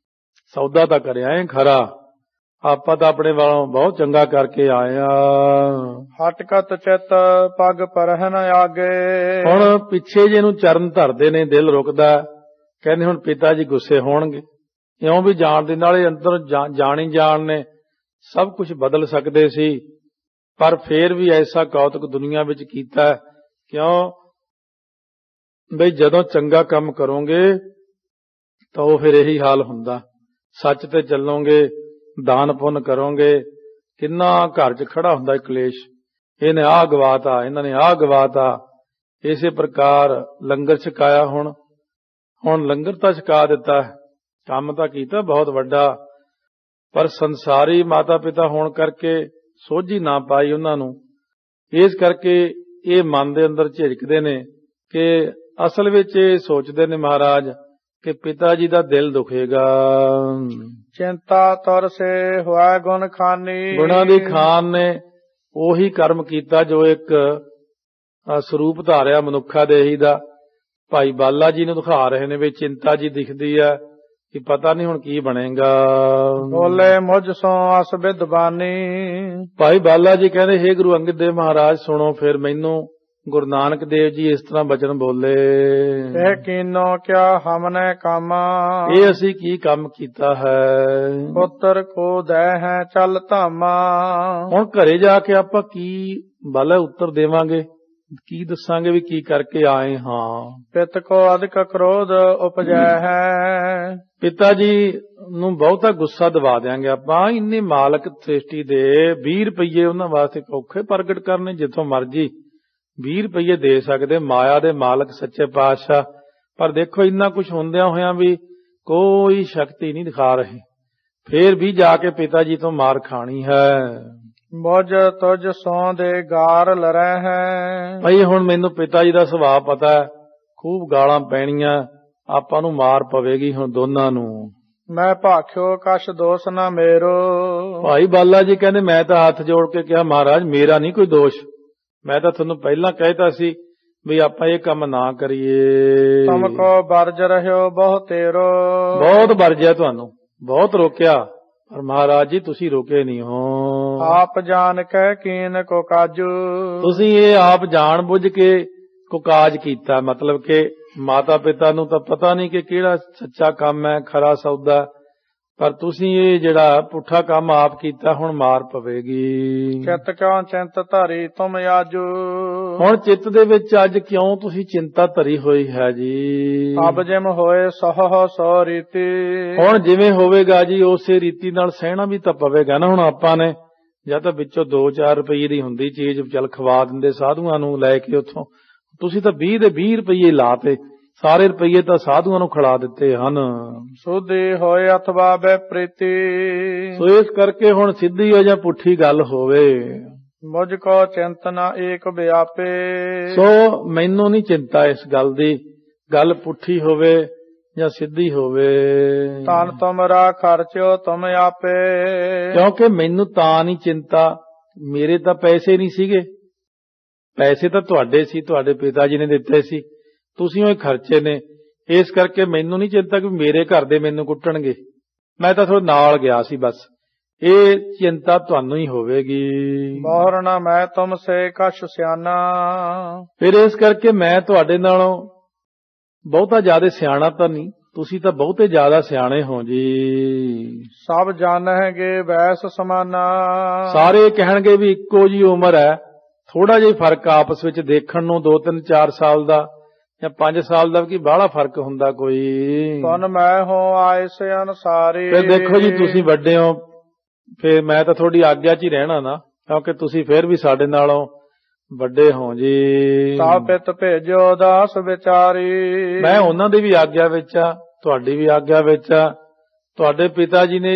ਸੌਦਾ ਤਾਂ ਕਰਿਆ ਏ ਖਰਾ, ਆਪਾਂ ਤਾਂ ਆਪਣੇ ਵੱਲੋਂ ਬਹੁਤ ਚੰਗਾ ਕਰਕੇ ਆਏ ਆ। ਹਟਕਤ ਚਿਤ ਪਗ ਪਰਹਨ ਆਗੇ। ਹੁਣ ਪਿੱਛੇ ਜੇ ਨੂੰ ਚਰਨ ਧਰਦੇ ਨੇ, ਦਿਲ ਰੁਕਦਾ। ਕਹਿੰਦੇ ਹੁਣ ਪਿਤਾ ਜੀ ਗੁੱਸੇ ਹੋਣਗੇ, ਇਉਂ ਵੀ ਜਾਣ ਦੇ ਨਾਲੇ ਅੰਦਰ ਜਾਣੀ ਜਾਣ ਨੇ ਸਭ ਕੁਝ ਬਦਲ ਸਕਦੇ ਸੀ, ਪਰ ਫੇਰ ਵੀ ਐਸਾ ਕੌਤਕ ਦੁਨੀਆ ਵਿੱਚ ਕੀਤਾ। ਕਿਉਂ ਬਈ ਜਦੋਂ ਚੰਗਾ ਕੰਮ ਕਰੋਗੇ ਤਾਂ ਉਹ ਫਿਰ ਇਹੀ ਹਾਲ ਹੁੰਦਾ, ਸੱਚ ਤੇ ਚੱਲੋਗੇ, ਦਾਨ ਪੁੰਨ ਕਰੋਗੇ, ਕਿੰਨਾ ਘਰ 'ਚ ਖੜਾ ਹੁੰਦਾ ਕਲੇਸ਼, ਇਹਨੇ ਆਹ ਗਵਾਤਾ, ਇਹਨਾਂ ਨੇ ਆਹ ਗਵਾਤਾ। ਇਸੇ ਪ੍ਰਕਾਰ ਲੰਗਰ ਛਕਾਇਆ, ਹੁਣ ਲੰਗਰ ਤਾਂ ਛਕਾ ਦਿੱਤਾ, ਕੰਮ ਤਾਂ ਕੀਤਾ ਬਹੁਤ ਵੱਡਾ, ਪਰ ਸੰਸਾਰੀ ਮਾਤਾ ਪਿਤਾ ਹੋਣ ਕਰਕੇ ਸੋਝੀ ਨਾ ਪਾਈ ਉਹਨਾਂ ਨੂੰ। ਇਸ ਕਰਕੇ ਇਹ ਮਨ ਦੇ ਅੰਦਰ ਝਿਜਕਦੇ ਨੇ ਕਿ ਅਸਲ ਵਿੱਚ ਇਹ ਸੋਚਦੇ ਨੇ ਮਹਾਰਾਜ ਕਿ ਪਿਤਾ ਜੀ ਦਾ ਦਿਲ ਦੁਖੇਗਾ। ਚਿੰਤਾ ਤੁਰ ਸੇ ਹੋਇ ਗੁਣ ਖਾਨੀ। ਗੁਣਾਂ ਦੀ ਖਾਨ ਨੇ ਉਹੀ ਕਰਮ ਕੀਤਾ ਜੋ ਇੱਕ ਸਰੂਪ ਧਾਰਿਆ ਮਨੁੱਖਾ ਦੇਹੀ ਦਾ। ਭਾਈ ਬਾਲਾ ਜੀ ਨੂੰ ਦਿਖਾ ਰਹੇ ਨੇ ਵੀ ਚਿੰਤਾ ਜੀ ਦਿਖਦੀ ਹੈ ਕਿ ਪਤਾ ਨਹੀਂ ਹੁਣ ਕੀ ਬਣੇਗਾ। ਬੋਲੇ ਮੁਝ ਸੋ ਅਸ ਵਿਦਵਾਨੀ। ਭਾਈ ਬਾਲਾ ਜੀ ਕਹਿੰਦੇ ਹੇ ਗੁਰੂ ਅੰਗਦ ਦੇਵ ਮਹਾਰਾਜ ਸੁਣੋ, ਫਿਰ ਮੈਨੂੰ ਗੁਰੂ ਨਾਨਕ ਦੇਵ ਜੀ ਇਸ ਤਰ੍ਹਾਂ ਬਚਨ ਬੋਲੇ, ਇਹ ਕੀਨੋ ਕਿਆ ਹਮਨੇ ਕੰਮ। ਇਹ ਅਸੀਂ ਕੀ ਕੰਮ ਕੀਤਾ ਹੈ। ਪੁੱਤਰ ਕੋ ਦੈ ਹੈ ਚੱਲ ਧਾਮਾ। ਹੁਣ ਘਰੇ ਜਾ ਕੇ ਆਪਾਂ ਕੀ ਬਾਲਾ ਉੱਤਰ ਦੇਵਾਂਗੇ, ਕੀ ਦੱਸਾਂਗੇ ਵੀ ਕੀ ਕਰਕੇ ਆਏ ਹਾਂ। ਪਿਤ ਕੋ ਅਧਿਕ ਕ੍ਰੋਧ ਉਪਜੈ ਹੈ। ਪਿਤਾ ਜੀ ਨੂੰ ਬਹੁਤਾ ਗੁੱਸਾ ਦਵਾ ਦਿਆਂਗੇ ਆਪਾਂ। ਇੰਨੇ ਮਾਲਕ ਸ੍ਰਿਸ਼ਟੀ ਦੇ 20 ਰੁਪਏ ਉਹਨਾਂ ਵਾਸਤੇ ਔਖੇ ਪ੍ਰਗਟ ਕਰਨੇ, ਜਿੱਥੋਂ ਮਰਜੀ 20 ਰੁਪਏ ਦੇ ਸਕਦੇ ਮਾਇਆ ਦੇ ਮਾਲਕ ਸੱਚੇ ਪਾਤਸ਼ਾਹ। ਪਰ ਦੇਖੋ ਇੰਨਾ ਕੁਝ ਹੁੰਦਿਆਂ ਹੋਇਆਂ ਵੀ ਕੋਈ ਸ਼ਕਤੀ ਨਹੀਂ ਦਿਖਾ ਰਹੇ, ਫੇਰ ਵੀ ਜਾ ਕੇ ਪਿਤਾ ਜੀ ਤੋਂ ਮਾਰ ਖਾਣੀ ਹੈ। ਮੁਝ ਤੁਝ ਸੋਂ ਦੇ ਗਾਰ ਲਰੈ ਹੈ। ਭਾਈ ਹੁਣ ਮੈਨੂੰ ਪਿਤਾ ਜੀ ਦਾ ਸੁਭਾਅ ਪਤਾ ਹੈ, ਖੂਬ ਗਾਲਾਂ ਪੈਣੀਆਂ, ਆਪਾਂ ਨੂੰ ਮਾਰ ਪਵੇਗੀ ਹੁਣ ਦੋਨਾਂ ਨੂੰ। ਮੈਂ ਭਾਖਿਓ ਕਛ ਦੋਸ਼ ਨਾ ਮੇਰੋ। ਭਾਈ ਬਾਲਾ ਜੀ ਕਹਿੰਦੇ ਮੈਂ ਤਾਂ ਹੱਥ ਜੋੜ ਕੇ ਕਿਹਾ ਮਹਾਰਾਜ ਮੇਰਾ ਨਹੀਂ ਕੋਈ ਦੋਸ਼, ਮੈਂ ਤਾਂ ਤੁਹਾਨੂੰ ਪਹਿਲਾਂ ਕਹਿਤਾ ਸੀ ਵੀ ਆਪਾਂ ਇਹ ਕੰਮ ਨਾ ਕਰੀਏ। ਤੁਮ ਕੋ ਬਰਜ ਰਹਿਓ ਬਹੁ ਤੇਰੋ। ਬਹੁਤ ਵਰਜਿਆ ਤੁਹਾਨੂੰ, ਬਹੁਤ ਰੋਕਿਆ, ਪਰ ਮਹਾਰਾਜ ਜੀ ਤੁਸੀਂ ਰੋਕੇ ਨਹੀਂ ਹੋ। ਆਪ ਜਾਣ ਕੇ ਕੀਨ ਕੋ ਕਾਜੂ। ਤੁਸੀਂ ਇਹ ਆਪ ਜਾਣ ਬੁੱਝ ਕੇ ਕੁਕਾਜ ਕੀਤਾ, ਮਤਲਬ ਕਿ ਮਾਤਾ ਪਿਤਾ ਨੂੰ ਤਾਂ ਪਤਾ ਨਹੀਂ ਕਿ ਕਿਹੜਾ ਸੱਚਾ ਕੰਮ ਹੈ, ਖਰਾ ਸੌਦਾ, ਪਰ ਤੁਸੀਂ ਇਹ ਜਿਹੜਾ ਪੁੱਠਾ ਕੰਮ ਆਪ ਕੀਤਾ, ਹੁਣ ਮਾਰ ਪਵੇਗੀ। ਚਿੱਤ ਕਿਉ ਚਿੰਤ ਧਰੀ ਤੁਮ ਆਜੂ। ਹੁਣ ਚਿੱਤ ਦੇ ਵਿੱਚ ਅੱਜ ਕਿਉਂ ਤੁਸੀਂ ਚਿੰਤਾ ਧਰੀ ਹੋਈ ਹੈ ਜੀ? ਅਬ ਜਿਮ ਹੋਏ ਸਹ ਸੋ ਰੀਤੀ। ਹੁਣ ਜਿਵੇਂ ਹੋਵੇਗਾ ਜੀ ਉਸੇ ਰੀਤੀ ਨਾਲ ਸਹਿਣਾ ਵੀ ਤਾਂ ਪਵੇਗਾ ਨਾ। ਹੁਣ ਆਪਾਂ ਨੇ ਜਾਂ ਤਾਂ ਵਿੱਚੋਂ 2-4 ਰੁਪਏ ਦੀ ਹੁੰਦੀ ਚੀਜ਼ ਚੱਲ ਖਵਾ ਦਿੰਦੇ ਸਾਧੂਆਂ ਨੂੰ ਲੈ ਕੇ ਉੱਥੋਂ, ਤੁਸੀਂ ਤਾਂ 20 ਦੇ 20 ਰੁਪਏ ਲਾਤੇ, ਸਾਰੇ ਰੁਪਏ ਤਾਂ ਸਾਧੂਆਂ ਨੂੰ ਖਿਲਾ ਦਿੱਤੇ ਹਨ। ਸੁਧੀ ਹੋਏ ਅਥਵਾ ਬੈਪ੍ਰੀਤੀ। ਸੋ ਇਸ ਕਰਕੇ ਹੁਣ ਸਿੱਧੀ ਹੋ ਜਾਂ ਪੁੱਠੀ ਗੱਲ ਹੋਵੇ, ਮੁਝ ਕੋ ਚਿੰਤ ਨਾ ਏਕ ਵਿਆਪੇ। ਸੋ ਮੈਨੂੰ ਨਹੀਂ ਚਿੰਤਾ ਇਸ ਗੱਲ ਦੀ, ਗੱਲ ਪੁੱਠੀ ਹੋਵੇ ਜਾਂ ਸਿੱਧੀ ਹੋਵੇ। ਤਨ ਤੁਮਰਾ ਖਰਚਿਓ ਤੁਮ ਆਪੇ। ਕਿਉਂਕਿ ਮੈਨੂੰ ਤਾਂ ਨਹੀਂ ਚਿੰਤਾ, ਮੇਰੇ ਤਾਂ ਪੈਸੇ ਨਹੀਂ ਸੀਗੇ, ਪੈਸੇ ਤਾਂ ਤੁਹਾਡੇ ਸੀ, ਤੁਹਾਡੇ ਪਿਤਾ ਜੀ ਨੇ ਦਿੱਤੇ ਸੀ, ਤੁਸੀਂ ਉਹ ਖਰਚੇ ਨੇ, ਇਸ ਕਰਕੇ ਮੈਨੂੰ ਨਹੀਂ ਚਿੰਤਾ ਕਿ ਮੇਰੇ ਘਰ ਦੇ ਮੈਨੂੰ ਕੁੱਟਣਗੇ, ਮੈਂ ਤਾਂ ਤੁਹਾਡੇ ਨਾਲ ਗਿਆ ਸੀ ਬਸ। ਇਹ ਚਿੰਤਾ ਤੁਹਾਨੂੰ ਹੀ ਹੋਵੇਗੀ। ਬਹੁਰ ਨਾ ਮੈਂ ਤੁਮ ਸੇ ਕਛ ਸਿਆਣਾ। ਫਿਰ ਇਸ ਕਰਕੇ ਮੈਂ ਤੁਹਾਡੇ ਨਾਲੋਂ ਬਹੁਤਾ ਜ਼ਿਆਦਾ ਸਿਆਣਾ ਤਾਂ ਨਹੀਂ, ਤੁਸੀਂ ਤਾਂ ਬਹੁਤੇ ਜ਼ਿਆਦਾ ਸਿਆਣੇ ਹੋ ਜੀ। ਸਭ ਜਾਣਹਿਗੇ ਵੈਸ ਸਮਾਨਾ। ਸਾਰੇ ਕਹਿਣਗੇ ਵੀ ਇੱਕੋ ਜੀ ਉਮਰ ਹੈ, ਥੋੜਾ ਜਿਹਾ ਫਰਕ ਆਪਸ ਵਿੱਚ ਦੇਖਣ ਨੂੰ, 2-3-4 ਸਾਲ ਦਾ ਜਾਂ 5 ਸਾਲ ਦਾ ਕੀ ਬਾਹਲਾ ਫਰਕ ਹੁੰਦਾ ਕੋਈ। ਕੌਣ ਮੈਂ ਹੋ ਆਏ ਸੇ ਅਨਸਾਰੀ। ਫਿਰ ਦੇਖੋ ਜੀ ਤੁਸੀਂ ਵੱਡੇ ਹੋ, ਫਿਰ ਮੈਂ ਤਾਂ ਤੁਹਾਡੀ ਆਗਿਆ 'ਚ ਹੀ ਰਹਿਣਾ ਨਾ, ਕਿਉਂਕਿ ਤੁਸੀਂ ਫਿਰ ਵੀ ਸਾਡੇ ਨਾਲੋਂ ਵੱਡੇ ਹੋ ਜੀ। ਤਾ ਪਿਤ ਭੇਜੋ ਦਾਸ ਵਿਚਾਰੀ। ਮੈਂ ਉਹਨਾਂ ਦੀ ਵੀ ਆਗਿਆ ਵਿੱਚ ਆ, ਤੁਹਾਡੀ ਵੀ ਆਗਿਆ ਵਿੱਚ ਆ। ਤੁਹਾਡੇ ਪਿਤਾ ਜੀ ਨੇ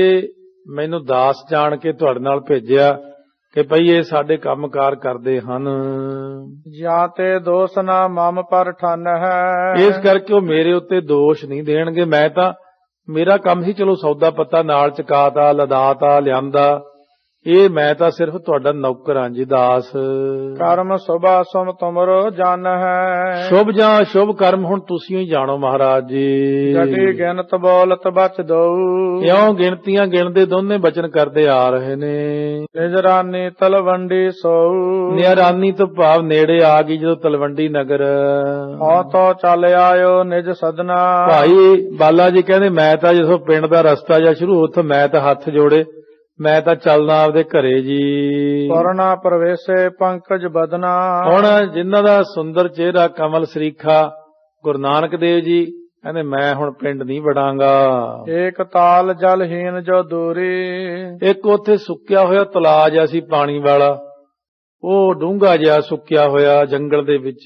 ਮੈਨੂੰ ਦਾਸ ਜਾਣ ਕੇ ਤੁਹਾਡੇ ਨਾਲ ਭੇਜਿਆ ਕਿ ਭਈ ਇਹ ਸਾਡੇ ਕੰਮਕਾਰ ਕਰਦੇ ਹਨ। ਜਾਂ ਤੇ ਦੋਸ਼ ਨਾ ਮਮ ਪਰ ਠਨ ਹੈ। ਇਸ ਕਰਕੇ ਉਹ ਮੇਰੇ ਉੱਤੇ ਦੋਸ਼ ਨਹੀਂ ਦੇਣਗੇ। ਮੈਂ ਤਾਂ ਮੇਰਾ ਕੰਮ ਸੀ ਚਲੋ ਸੌਦਾ ਪੱਤਾ ਨਾਲ ਚਕਾਤਾ, ਲਦਾਤਾ, ਲਿਆਂਦਾ, ਇਹ ਮੈਂ ਤਾਂ ਸਿਰਫ ਤੁਹਾਡਾ ਨੌਕਰ ਹਾਂ ਜੀ, ਦਾਸ। ਕਰਮ ਸੁਭਾ ਸੁਮ ਤੁਮਰੋ ਜਨ ਹੈ। ਸ਼ੁਭ ਜਾਂ ਅਸ਼ੁਭ ਕਰਮ ਹੁਣ ਤੁਸੀਂ ਹੀ ਜਾਣੋ ਮਹਾਰਾਜ ਜੀ। ਜਟੀ ਗਿਣਤ ਬੋਲਤ ਬਚ ਦਊ। ਇਉਂ ਗਿਣਤੀਆਂ ਗਿਣਦੇ ਦੋਨੇ ਬਚਨ ਕਰਦੇ ਆ ਰਹੇ ਨੇ। ਨਿਜਰਾਨੀ ਤਲਵੰਡੀ ਸੋਊ। ਨਿਆਰਾਨੀ ਤੋਂ ਭਾਵ ਨੇੜੇ ਆ ਗਈ ਜਦੋਂ ਤਲਵੰਡੀ ਨਗਰ। ਹੋ ਤੋ ਚੱਲ ਆਇਓ ਨਿਜ ਸਦਨਾ। ਭਾਈ ਬਾਲਾ ਜੀ ਕਹਿੰਦੇ ਮੈਂ ਤਾਂ ਜਦੋਂ ਪਿੰਡ ਦਾ ਰਸਤਾ ਜਾਂ ਸ਼ੁਰੂ ਉੱਥੋਂ ਮੈਂ ਤਾਂ ਹੱਥ ਜੋੜੇ, ਮੈਂ ਤਾਂ ਚੱਲਣਾ ਆਪਦੇ ਘਰੇ ਜੀ। ਪਰਨਾ ਪ੍ਰਵੇਸੇ ਪੰਕਜ ਬਦਨਾ। ਹੁਣ ਜਿਨ੍ਹਾਂ ਦਾ ਸੁੰਦਰ ਚਿਹਰਾ, ਕਮਲ ਸਰੀਖਾ, ਗੁਰੂ ਨਾਨਕ ਦੇਵ ਜੀ ਕਹਿੰਦੇ ਮੈਂ ਹੁਣ ਪਿੰਡ ਨਹੀਂ ਵੜਾਂਗਾ। ਏਕ ਤਾਲ ਜਲਹੀਨ ਜੋ ਦੂਰੀ। ਇੱਕ ਉੱਥੇ ਸੁੱਕਿਆ ਹੋਇਆ ਤਲਾਅ ਜਿਹਾ ਸੀ ਪਾਣੀ ਵਾਲਾ, ਉਹ ਡੂੰਘਾ ਜਿਹਾ ਸੁੱਕਿਆ ਹੋਇਆ ਜੰਗਲ ਦੇ ਵਿੱਚ।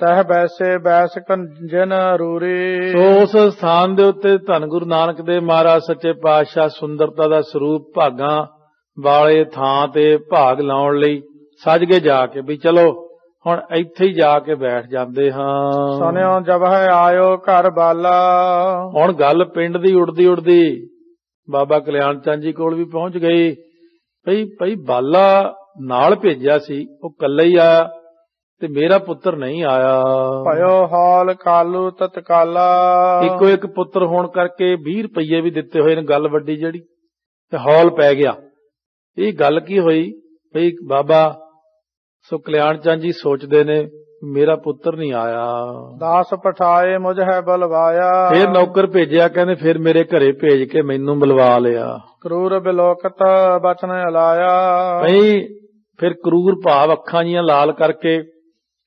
ਤਹ ਬੈਸੇ ਬੈਸ ਕੰਜਨ ਰੂਰੀ। ਸੋ ਉਸ ਸਥਾਨ ਦੇ ਉੱਤੇ ਧੰਨ ਗੁਰੂ ਨਾਨਕ ਦੇਵ ਮਹਾਰਾਜ ਸੱਚੇ ਪਾਤਸ਼ਾਹ ਸੁੰਦਰਤਾ ਦਾ ਸਰੂਪ ਭਾਗਾਂ ਵਾਲੇ ਥਾਂ ਤੇ ਭਾਗ ਲਾਉਣ ਲਈ ਸੱਜ ਕੇ ਜਾ ਕੇ ਵੀ ਚਲੋ ਹੁਣ ਇੱਥੇ ਹੀ ਜਾ ਕੇ ਬੈਠ ਜਾਂਦੇ ਹਾਂ। ਸੁਣਿਓ ਜਬ ਹੈ ਆਇਓ ਘਰ ਬਾਲਾ। ਹੁਣ ਗੱਲ ਪਿੰਡ ਦੀ ਉੜਦੀ ਉੜਦੀ ਬਾਬਾ ਕਲਿਆਣ ਚੰਦ ਜੀ ਕੋਲ ਵੀ ਪਹੁੰਚ ਗਈ। ਭਈ ਬਾਲਾ ਨਾਲ ਭੇਜਿਆ ਸੀ, ਉਹ ਇਕੱਲਾ ਹੀ ਆਇਆ ਤੇ ਮੇਰਾ ਪੁੱਤਰ ਨਹੀਂ ਆਇਆ। ਭਇਓ ਹਾਲ ਕਾਲੂ ਤਤਕਾਲਾ। ਇੱਕੋ ਇੱਕ ਪੁੱਤਰ ਹੋਣ ਕਰਕੇ 20 ਰੁਪਏ ਵੀ ਦਿੱਤੇ ਹੋਏ ਨੇ, ਗੱਲ ਵੱਡੀ ਜਿਹੜੀ, ਤੇ ਹੌਲ ਪੈ ਗਿਆ। ਇਹ ਗੱਲ ਕੀ ਹੋਈ ਭਈ ਬਾਬਾ ਸੋ ਕਲਿਆਣ ਚੰਦ ਜੀ ਸੋਚਦੇ ਨੇ ਮੇਰਾ ਪੁੱਤਰ ਨਹੀਂ ਆਇਆ। ਦਾਸ ਪਠਾਏ ਮੁਝ ਹੈ ਬਲਵਾਇਆ। ਫਿਰ ਨੌਕਰ ਭੇਜਿਆ, ਕਹਿੰਦੇ ਫਿਰ ਮੇਰੇ ਘਰੇ ਭੇਜ ਕੇ ਮੈਨੂੰ ਬੁਲਵਾ ਲਿਆ। ਕਰੂਰ ਬਿਲੋਕਤ ਬਚਨ ਅਲਾਇਆ। ਭਈ ਫਿਰ ਕਰੂਰ ਭਾਵ ਅੱਖਾਂ ਜੀਆਂ ਲਾਲ ਕਰਕੇ,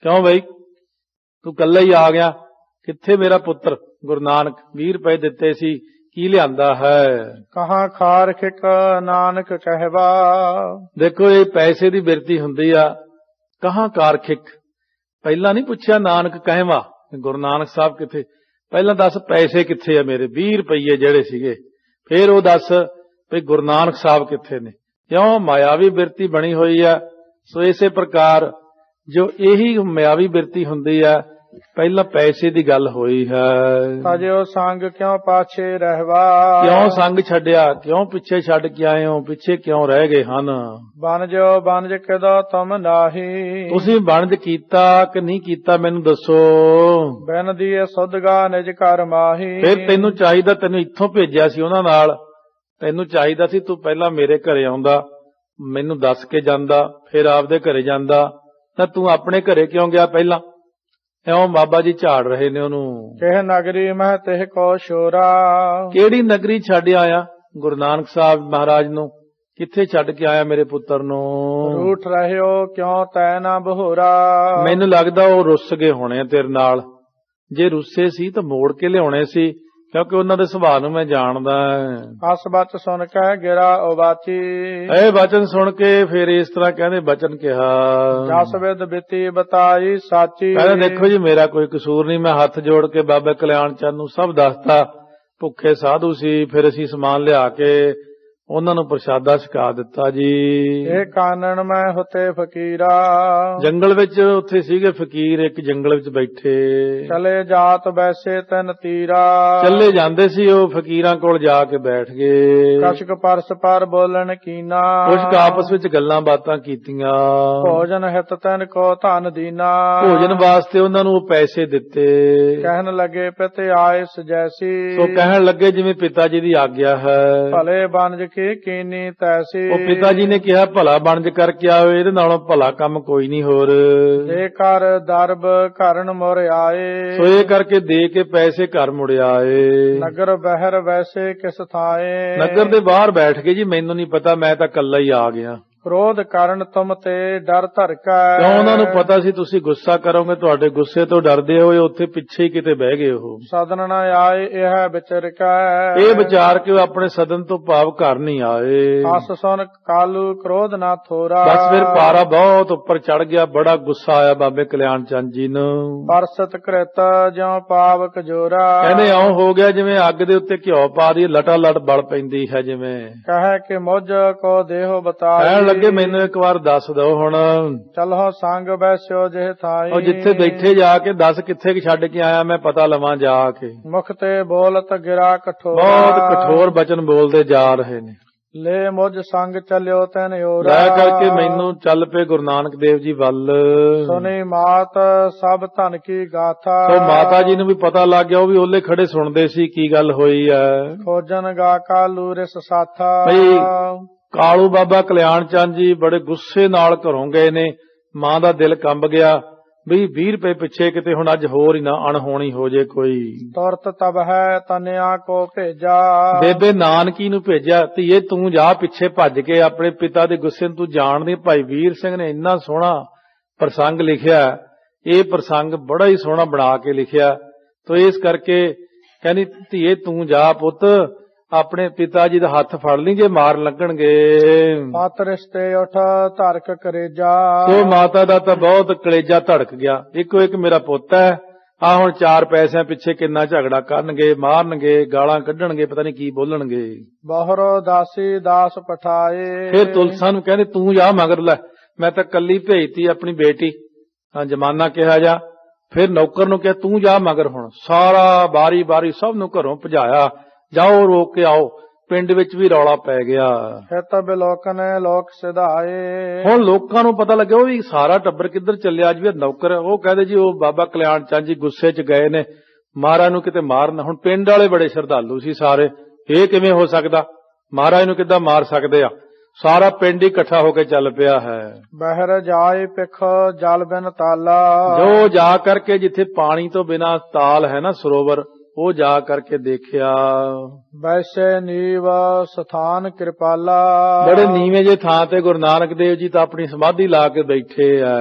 ਕਿਉਂ ਬਈ ਤੂੰ ਕੱਲਾ ਹੀ ਆ ਗਿਆ, ਕਿੱਥੇ ਮੇਰਾ ਪੁੱਤਰ? ਗੁਰੂ ਨਾਨਕ 20 ਰੁਪਏ ਦਿੱਤੇ ਸੀ, ਕੀ ਲਿਆਂਦਾ ਹੈ? ਕਹਾਂ ਖਾਰ ਖਿਕ ਨਾਨਕ ਕਹਿਵਾ। ਦੇਖੋ ਇਹ ਪੈਸੇ ਦੀ ਬਿਰਤੀ ਹੁੰਦੀ ਆ, ਕਹਾਂ ਕਾਰਖਿਕ। ਪਹਿਲਾਂ ਨਹੀਂ ਪੁੱਛਿਆ ਨਾਨਕ ਕਹਿਵਾ ਗੁਰੂ ਨਾਨਕ ਸਾਹਿਬ ਕਿੱਥੇ, ਪਹਿਲਾਂ ਦੱਸ ਪੈਸੇ ਕਿੱਥੇ ਆ ਮੇਰੇ 20 ਰੁਪਈਏ ਜਿਹੜੇ ਸੀਗੇ, ਫੇਰ ਉਹ ਦੱਸ ਵੀ ਗੁਰੂ ਨਾਨਕ ਸਾਹਿਬ ਕਿੱਥੇ ਨੇ। ਕਿਉਂ? ਮਾਇਆਵੀ ਬਿਰਤੀ ਬਣੀ ਹੋਈ ਆ। ਸੋ ਇਸੇ ਪ੍ਰਕਾਰ ਜੋ ਇਹੀ ਮਾਇਆਵੀ ਬਿਰਤੀ ਹੁੰਦੀ ਆ, ਪਹਿਲਾਂ ਪੈਸੇ ਦੀ ਗੱਲ ਹੋਈ ਹੈ। ਤਜਿਓ ਸੰਗ ਕਿਉਂ ਪਾਛੇ ਰਹਿਵਾ, ਕਿਉਂ ਸੰਗ ਛੱਡਿਆ, ਕਿਉਂ ਪਿੱਛੇ ਛੱਡ ਕੇ ਆਏ ਹੋ, ਪਿੱਛੇ ਕਿਉਂ ਰਹਿ ਗਏ ਹਨ। ਬਨਜੋ ਬਨਜ ਕਿਦੋ ਤੁਮ ਨਾਹੀ, ਤੁਸੀਂ ਬਣਜ ਕੀਤਾ ਕਿ ਨਹੀਂ ਕੀਤਾ ਮੈਨੂੰ ਦੱਸੋ। ਬਿਨ ਦੀਏ ਸੁਧਗਾ ਨਿਜ ਘਰ ਮਾਹੀ, ਫਿਰ ਤੈਨੂੰ ਚਾਹੀਦਾ, ਤੈਨੂੰ ਇੱਥੋਂ ਭੇਜਿਆ ਸੀ ਉਹਨਾਂ ਨਾਲ, ਤੈਨੂੰ ਚਾਹੀਦਾ ਸੀ ਤੂੰ ਪਹਿਲਾਂ ਮੇਰੇ ਘਰੇ ਆਉਂਦਾ, ਮੈਨੂੰ ਦੱਸ ਕੇ ਜਾਂਦਾ, ਫਿਰ ਆਪਦੇ ਘਰੇ ਜਾਂਦਾ। ਤਾਂ ਤੂੰ ਆਪਣੇ ਘਰੇ ਕਿਉਂ ਗਿਆ ਪਹਿਲਾਂ? ਇਉਂ ਬਾਬਾ ਜੀ ਝਾੜ ਰਹੇ ਨੇ ਉਹਨੂੰ। ਕਿਹ ਨਗਰੀ ਮਹਿ ਤਿਹ ਕੋ ਸ਼ੋਰਾ, ਕਿਹੜੀ ਨਗਰੀ ਛੱਡ ਆਇਆ ਗੁਰੂ ਨਾਨਕ ਸਾਹਿਬ ਮਹਾਰਾਜ ਨੂੰ? ਕਿੱਥੇ ਛੱਡ ਕੇ ਆਇਆ ਮੇਰੇ ਪੁੱਤਰ ਨੂੰ? ਰੂਠ ਰਹਿਓ ਕਿਉਂ ਤੈ ਨਾ ਬਹੋਰਾ, ਮੈਨੂੰ ਲੱਗਦਾ ਉਹ ਰੁੱਸ ਗਏ ਹੋਣੇ ਤੇਰੇ ਨਾਲ। ਜੇ ਰੁੱਸੇ ਸੀ ਤਾਂ ਮੋੜ ਕੇ ਲਿਆਉਣੇ ਸੀ, ਕਿਉਂਕਿ ਉਹਨਾਂ ਦੇ ਸੁਭਾਅ ਨੂੰ ਮੈਂ ਜਾਣਦਾ। ਅਸ ਬਚ ਸੁਣ ਕੇ ਗਿਰਾ ਉਬਾਚੀ, ਇਹ ਬਚਨ ਸੁਣ ਕੇ ਫਿਰ ਇਸ ਤਰ੍ਹਾਂ ਕਹਿੰਦੇ ਬਚਨ ਕਿਹਾ, ਜਸ ਵਿਦ ਬਿਤੀ ਬਤਾਈ ਸਾਚੀ। ਕਹਿੰਦੇ ਦੇਖੋ ਜੀ ਮੇਰਾ ਕੋਈ ਕਸੂਰ ਨਹੀਂ, ਮੈਂ ਹੱਥ ਜੋੜ ਕੇ ਬਾਬਾ ਕਲਿਆਣ ਚੰਦ ਨੂੰ ਸਭ ਦੱਸਤਾ। ਭੁੱਖੇ ਸਾਧੂ ਸੀ, ਫਿਰ ਅਸੀਂ ਸਮਾਨ ਲਿਆ ਕੇ ਉਹਨਾਂ ਨੂੰ ਪ੍ਰਸ਼ਾਦਾ ਛਕਾ ਦਿੱਤਾ ਜੀ। ਇਹ ਕਾਨਣ ਮੈਂ ਹੁਤੇ ਫਕੀਰਾ, ਜੰਗਲ ਵਿੱਚ ਉੱਥੇ ਸੀਗੇ ਫਕੀਰ, ਇੱਕ ਜੰਗਲ ਵਿੱਚ ਬੈਠੇ। ਚਲੇ ਜਾਤ ਵੈਸੇ ਤਨ ਤੀਰਾ, ਚੱਲੇ ਜਾਂਦੇ ਸੀ ਉਹ ਫਕੀਰਾਂ ਕੋਲ ਜਾ ਕੇ ਬੈਠ ਗਏ। ਕਸ਼ਕ ਪਰਸ ਪਰ ਬੋਲਣ ਕੀਨਾ, ਕੁਝ ਆਪਸ ਵਿੱਚ ਗੱਲਾਂ ਬਾਤਾਂ ਕੀਤੀਆਂ। ਭੋਜਨ ਹਿਤ ਤਨ ਕੋ ਧਨ ਦੀਨਾ, ਭੋਜਨ ਵਾਸਤੇ ਉਹਨਾਂ ਨੂੰ ਉਹ ਪੈਸੇ ਦਿੱਤੇ। ਕਹਿਣ ਲੱਗੇ ਪਿਤੇ ਆਏ ਸਜੈਸੀ, ਸੋ ਕਹਿਣ ਲੱਗੇ ਜਿਵੇਂ ਪਿਤਾ ਜੀ ਦੀ ਆਗਿਆ ਹੈ। ਭਲੇ ਬਨਜ ਕੀ ਕੀਨੀ ਤੈਸੀ, ਉਹ ਪਿਤਾ ਜੀ ਨੇ ਕਿਹਾ ਭਲਾ ਬਣਜ ਕਰਕੇ ਆਓ, ਇਹਦੇ ਨਾਲੋਂ ਭਲਾ ਕੰਮ ਕੋਈ ਨਹੀਂ ਹੋਰ। ਇਹ ਕਰ ਦਰਬ ਕਰਨ ਮੁਰ ਆਏ, ਸੋ ਇਹ ਕਰਕੇ ਦੇ ਕੇ ਪੈਸੇ ਘਰ ਮੁੜ ਆਏ। ਨਗਰ ਬਹਿਰ ਵੈਸੇ ਕਿਸ ਥਾਏ, ਨਗਰ ਦੇ ਬਾਹਰ ਬੈਠ ਕੇ ਜੀ ਮੈਨੂੰ ਨਹੀਂ ਪਤਾ, ਮੈਂ ਤਾਂ ਇਕੱਲਾ ਹੀ ਆ ਗਿਆ। ਕ੍ਰੋਧ ਕਰਨ ਤੁਮ ਤੇ ਡਰ ਧਰਕਾ, ਕਿਉਂ? ਉਹਨਾਂ ਨੂੰ ਪਤਾ ਸੀ ਤੁਸੀਂ ਗੁੱਸਾ ਕਰੋਗੇ, ਤੁਹਾਡੇ ਗੁੱਸੇ ਤੋਂ ਡਰਦੇ ਹੋਏ ਉੱਥੇ ਪਿੱਛੇ ਹੀ ਕਿਤੇ ਬਹਿ ਗਏ ਉਹ। ਸਦਨ ਨ ਆਏ ਇਹ ਵਿਚਰਕਾ, ਇਹ ਵਿਚਾਰ ਕੇ ਉਹ ਆਪਣੇ ਸਦਨ ਤੋਂ ਭਾਵ ਘਰ ਨਹੀਂ ਆਏ। ਹਸ ਸੁਨ ਕਾਲੂ ਕ੍ਰੋਧ ਨਾ ਥੋਰਾ, ਬਸ ਫਿਰ ਪਾਰਾ ਬਹੁਤ ਉੱਪਰ ਚੜ ਗਿਆ, ਬੜਾ ਗੁੱਸਾ ਆਇਆ ਬਾਬੇ ਕਲਿਆਣ ਚੰਦ ਜੀ ਨੂੰ। ਪਰਸਤ ਕ੍ਰਿਤ ਜਿਉ ਪਾਵਕ ਜੋਰਾ, ਕਹਿੰਦੇ ਇਉਂ ਹੋ ਗਿਆ ਜਿਵੇਂ ਅੱਗ ਦੇ ਉੱਤੇ ਘਿਓ ਪਾ ਦੀ ਲਟਾ ਲਟ ਬਲ ਪੈਂਦੀ ਹੈ ਜਿਵੇਂ। ਕਹੇ ਕਿ ਮੁਝ ਕੋ ਦੇਹੋ ਬਤਾਈ, ਲੱਗੇ ਮੈਨੂੰ ਇੱਕ ਵਾਰ ਦੱਸ ਦਿਓ ਹੁਣ। ਚਲੋ ਸੰਗ ਬੈਸਿਓ ਜਿਹ ਥਾਈ, ਉਹ ਜਿੱਥੇ ਬੈਠੇ ਜਾ ਕੇ ਦੱਸ ਕਿੱਥੇ ਛੱਡ ਕੇ ਆਇਆ, ਮੈਂ ਪਤਾ ਲਵਾਂ ਜਾ ਕੇ। ਮੁਖ ਤੇ ਬੋਲਤ ਗਿਰਾ ਕਠੋਰਾ, ਬਹੁਤ ਕਠੋਰ ਬਚਨ ਬੋਲਦੇ ਜਾ ਰਹੇ ਨੇ। ਲੈ ਮੁਝ ਸੰਗ ਚੱਲਿਓ ਤੈਨ ਓਰਾ, ਲੈ ਕਰਕੇ ਮੈਨੂੰ ਚੱਲ ਪਏ ਗੁਰੂ ਨਾਨਕ ਦੇਵ ਜੀ ਵੱਲ। ਸੁਣੀ ਮਾਤ ਸਭ ਧਨ ਕੀ ਗਾਥਾ, ਸੋ ਮਾਤਾ ਜੀ ਨੂੰ ਵੀ ਪਤਾ ਲੱਗ ਗਿਆ, ਉਹ ਵੀ ਉਹਲੇ ਖੜੇ ਸੁਣਦੇ ਸੀ ਕੀ ਗੱਲ ਹੋਈ ਹੈ। ਖੋਜਨ ਗਾ ਕਾਲੂ ਰਿਸ ਸਾਥਾ, ਭਈ ਕਾਲੂ ਬਾਬਾ ਕਲਿਆਣ ਚੰਦ ਜੀ ਬੜੇ ਗੁੱਸੇ ਨਾਲ ਘਰੋਂ ਗਏ ਨੇ। ਮਾਂ ਦਾ ਦਿਲ ਕੰਬ ਗਿਆ ਵੀ 20 ਰੁਪਏ ਪਿੱਛੇ ਕਿਤੇ ਹੁਣ ਅੱਜ ਹੋਰ ਹੀ ਨਾ ਅਣਹੋਣੀ ਹੋ ਜੇ ਕੋਈ। ਤੁਰਤ ਤਬ ਹੈ ਤਨਿਆ ਕੋ ਭੇਜਾ, ਬੇਬੇ ਨਾਨਕੀ ਨੂੰ ਭੇਜਿਆ, ਧੀਏ ਤੂੰ ਜਾ ਪਿੱਛੇ ਭੱਜ ਕੇ ਆਪਣੇ ਪਿਤਾ ਦੇ ਗੁੱਸੇ ਨੂੰ ਤੂੰ ਜਾਣਦੀ। ਭਾਈ ਵੀਰ ਸਿੰਘ ਨੇ ਇੰਨਾ ਸੋਹਣਾ ਪ੍ਰਸੰਗ ਲਿਖਿਆ, ਇਹ ਪ੍ਰਸੰਗ ਬੜਾ ਹੀ ਸੋਹਣਾ ਬਣਾ ਕੇ ਲਿਖਿਆ। ਤੋ ਇਸ ਕਰਕੇ ਕਹਿੰਦੀ ਧੀਏ ਤੂੰ ਜਾ ਪੁੱਤ, ਆਪਣੇ ਪਿਤਾ ਜੀ ਦਾ ਹੱਥ ਫੜ ਲਈ ਜੇ ਮਾਰ ਲੱਗਣਗੇ। ਪਤ ਰਿਸ਼ਤੇ ਉਠ ਧਰਕ ਕਰੇਜਾ, ਸੋ ਮਾਤਾ ਦਾ ਤਾਂ ਬਹੁਤ ਕਲੇਜਾ ਧੜਕ ਗਿਆ। ਇੱਕੋ ਇੱਕ ਮੇਰਾ ਪੁੱਤ ਹੈ, ਆ ਹੁਣ 4 ਪੈਸਿਆਂ ਪਿੱਛੇ ਕਿੰਨਾ ਝਗੜਾ ਕਰਨਗੇ, ਮਾਰਨਗੇ, ਗਾਲਾਂ ਕੱਢਣਗੇ, ਪਤਾ ਨਹੀਂ ਕੀ ਬੋਲਣਗੇ। ਬਹੁਰੋ ਦਾਸੀ ਦਾਸ ਪਠਾਏ, ਫਿਰ ਤੁਲਸਾ ਨੂੰ ਕਹਿੰਦੇ ਤੂੰ ਜਾ ਮਗਰ ਲੈ, ਮੈਂ ਤਾਂ ਕੱਲੀ ਭੇਜਤੀ ਆਪਣੀ ਬੇਟੀ। ਜਮਾਨਾ ਕਿਹਾ ਜਾ। ਫਿਰ ਨੌਕਰ ਨੂੰ ਕਿਹਾ ਤੂੰ ਜਾ ਮਗਰ, ਹੁਣ ਸਾਰਾ ਬਾਰੀ ਬਾਰੀ ਸਭ ਨੂੰ ਘਰੋਂ ਭਜਾਇਆ, ਜਾਓ ਰੋਕ ਕੇ ਆਓ। ਪਿੰਡ ਵਿੱਚ ਵੀ ਰੌਲਾ ਪੈ ਗਿਆ। ਹਿਤ ਬਿਲੋਕਨ ਲੋਕ ਸਿਧਾਏ, ਹੁਣ ਲੋਕਾਂ ਨੂੰ ਪਤਾ ਲੱਗਿਆ ਉਹ ਵੀ ਸਾਰਾ ਟੱਬਰ ਕਿੱਧਰ ਚੱਲਿਆ। ਅੱਜ ਵੀ ਨੌਕਰ ਉਹ ਕਹਿੰਦੇ ਜੀ ਉਹ ਬਾਬਾ ਕਲਿਆਣ ਚੰਦ ਜੀ ਗੁੱਸੇ 'ਚ ਗਏ ਨੇ, ਮਹਾਰਾਜ ਨੂੰ ਕਿਤੇ ਮਾਰਨ। ਹੁਣ ਪਿੰਡ ਵਾਲੇ ਬੜੇ ਸ਼ਰਧਾਲੂ ਸੀ ਸਾਰੇ, ਇਹ ਕਿਵੇਂ ਹੋ ਸਕਦਾ, ਮਹਾਰਾਜ ਨੂੰ ਕਿੱਦਾਂ ਮਾਰ ਸਕਦੇ ਆ। ਸਾਰਾ ਪਿੰਡ ਹੀ ਇਕੱਠਾ ਹੋ ਕੇ ਚੱਲ ਪਿਆ ਹੈ। ਬਹਿਰ ਜਾਏ ਪਿਖ ਜਲ ਬਿਨ ਤਾਲਾ, ਜੋ ਜਾ ਕਰਕੇ ਜਿੱਥੇ ਪਾਣੀ ਤੋਂ ਬਿਨਾ ਤਾਲ ਹੈ ਨਾ ਸਰੋਵਰ, ਉਹ ਜਾ ਕਰਕੇ ਦੇਖਿਆ। ਵੈਸੇ ਨੀਵ ਸਥਾਨ ਕਿਰਪਾਲਾ। ਬੜੇ ਨੀਵੇਂ ਜੇ ਥਾਂ ਤੇ ਗੁਰੂ ਨਾਨਕ ਦੇਵ ਜੀ ਤਾਂ ਆਪਣੀ ਸਮਾਧੀ ਲਾ ਕੇ ਬੈਠੇ ਆ।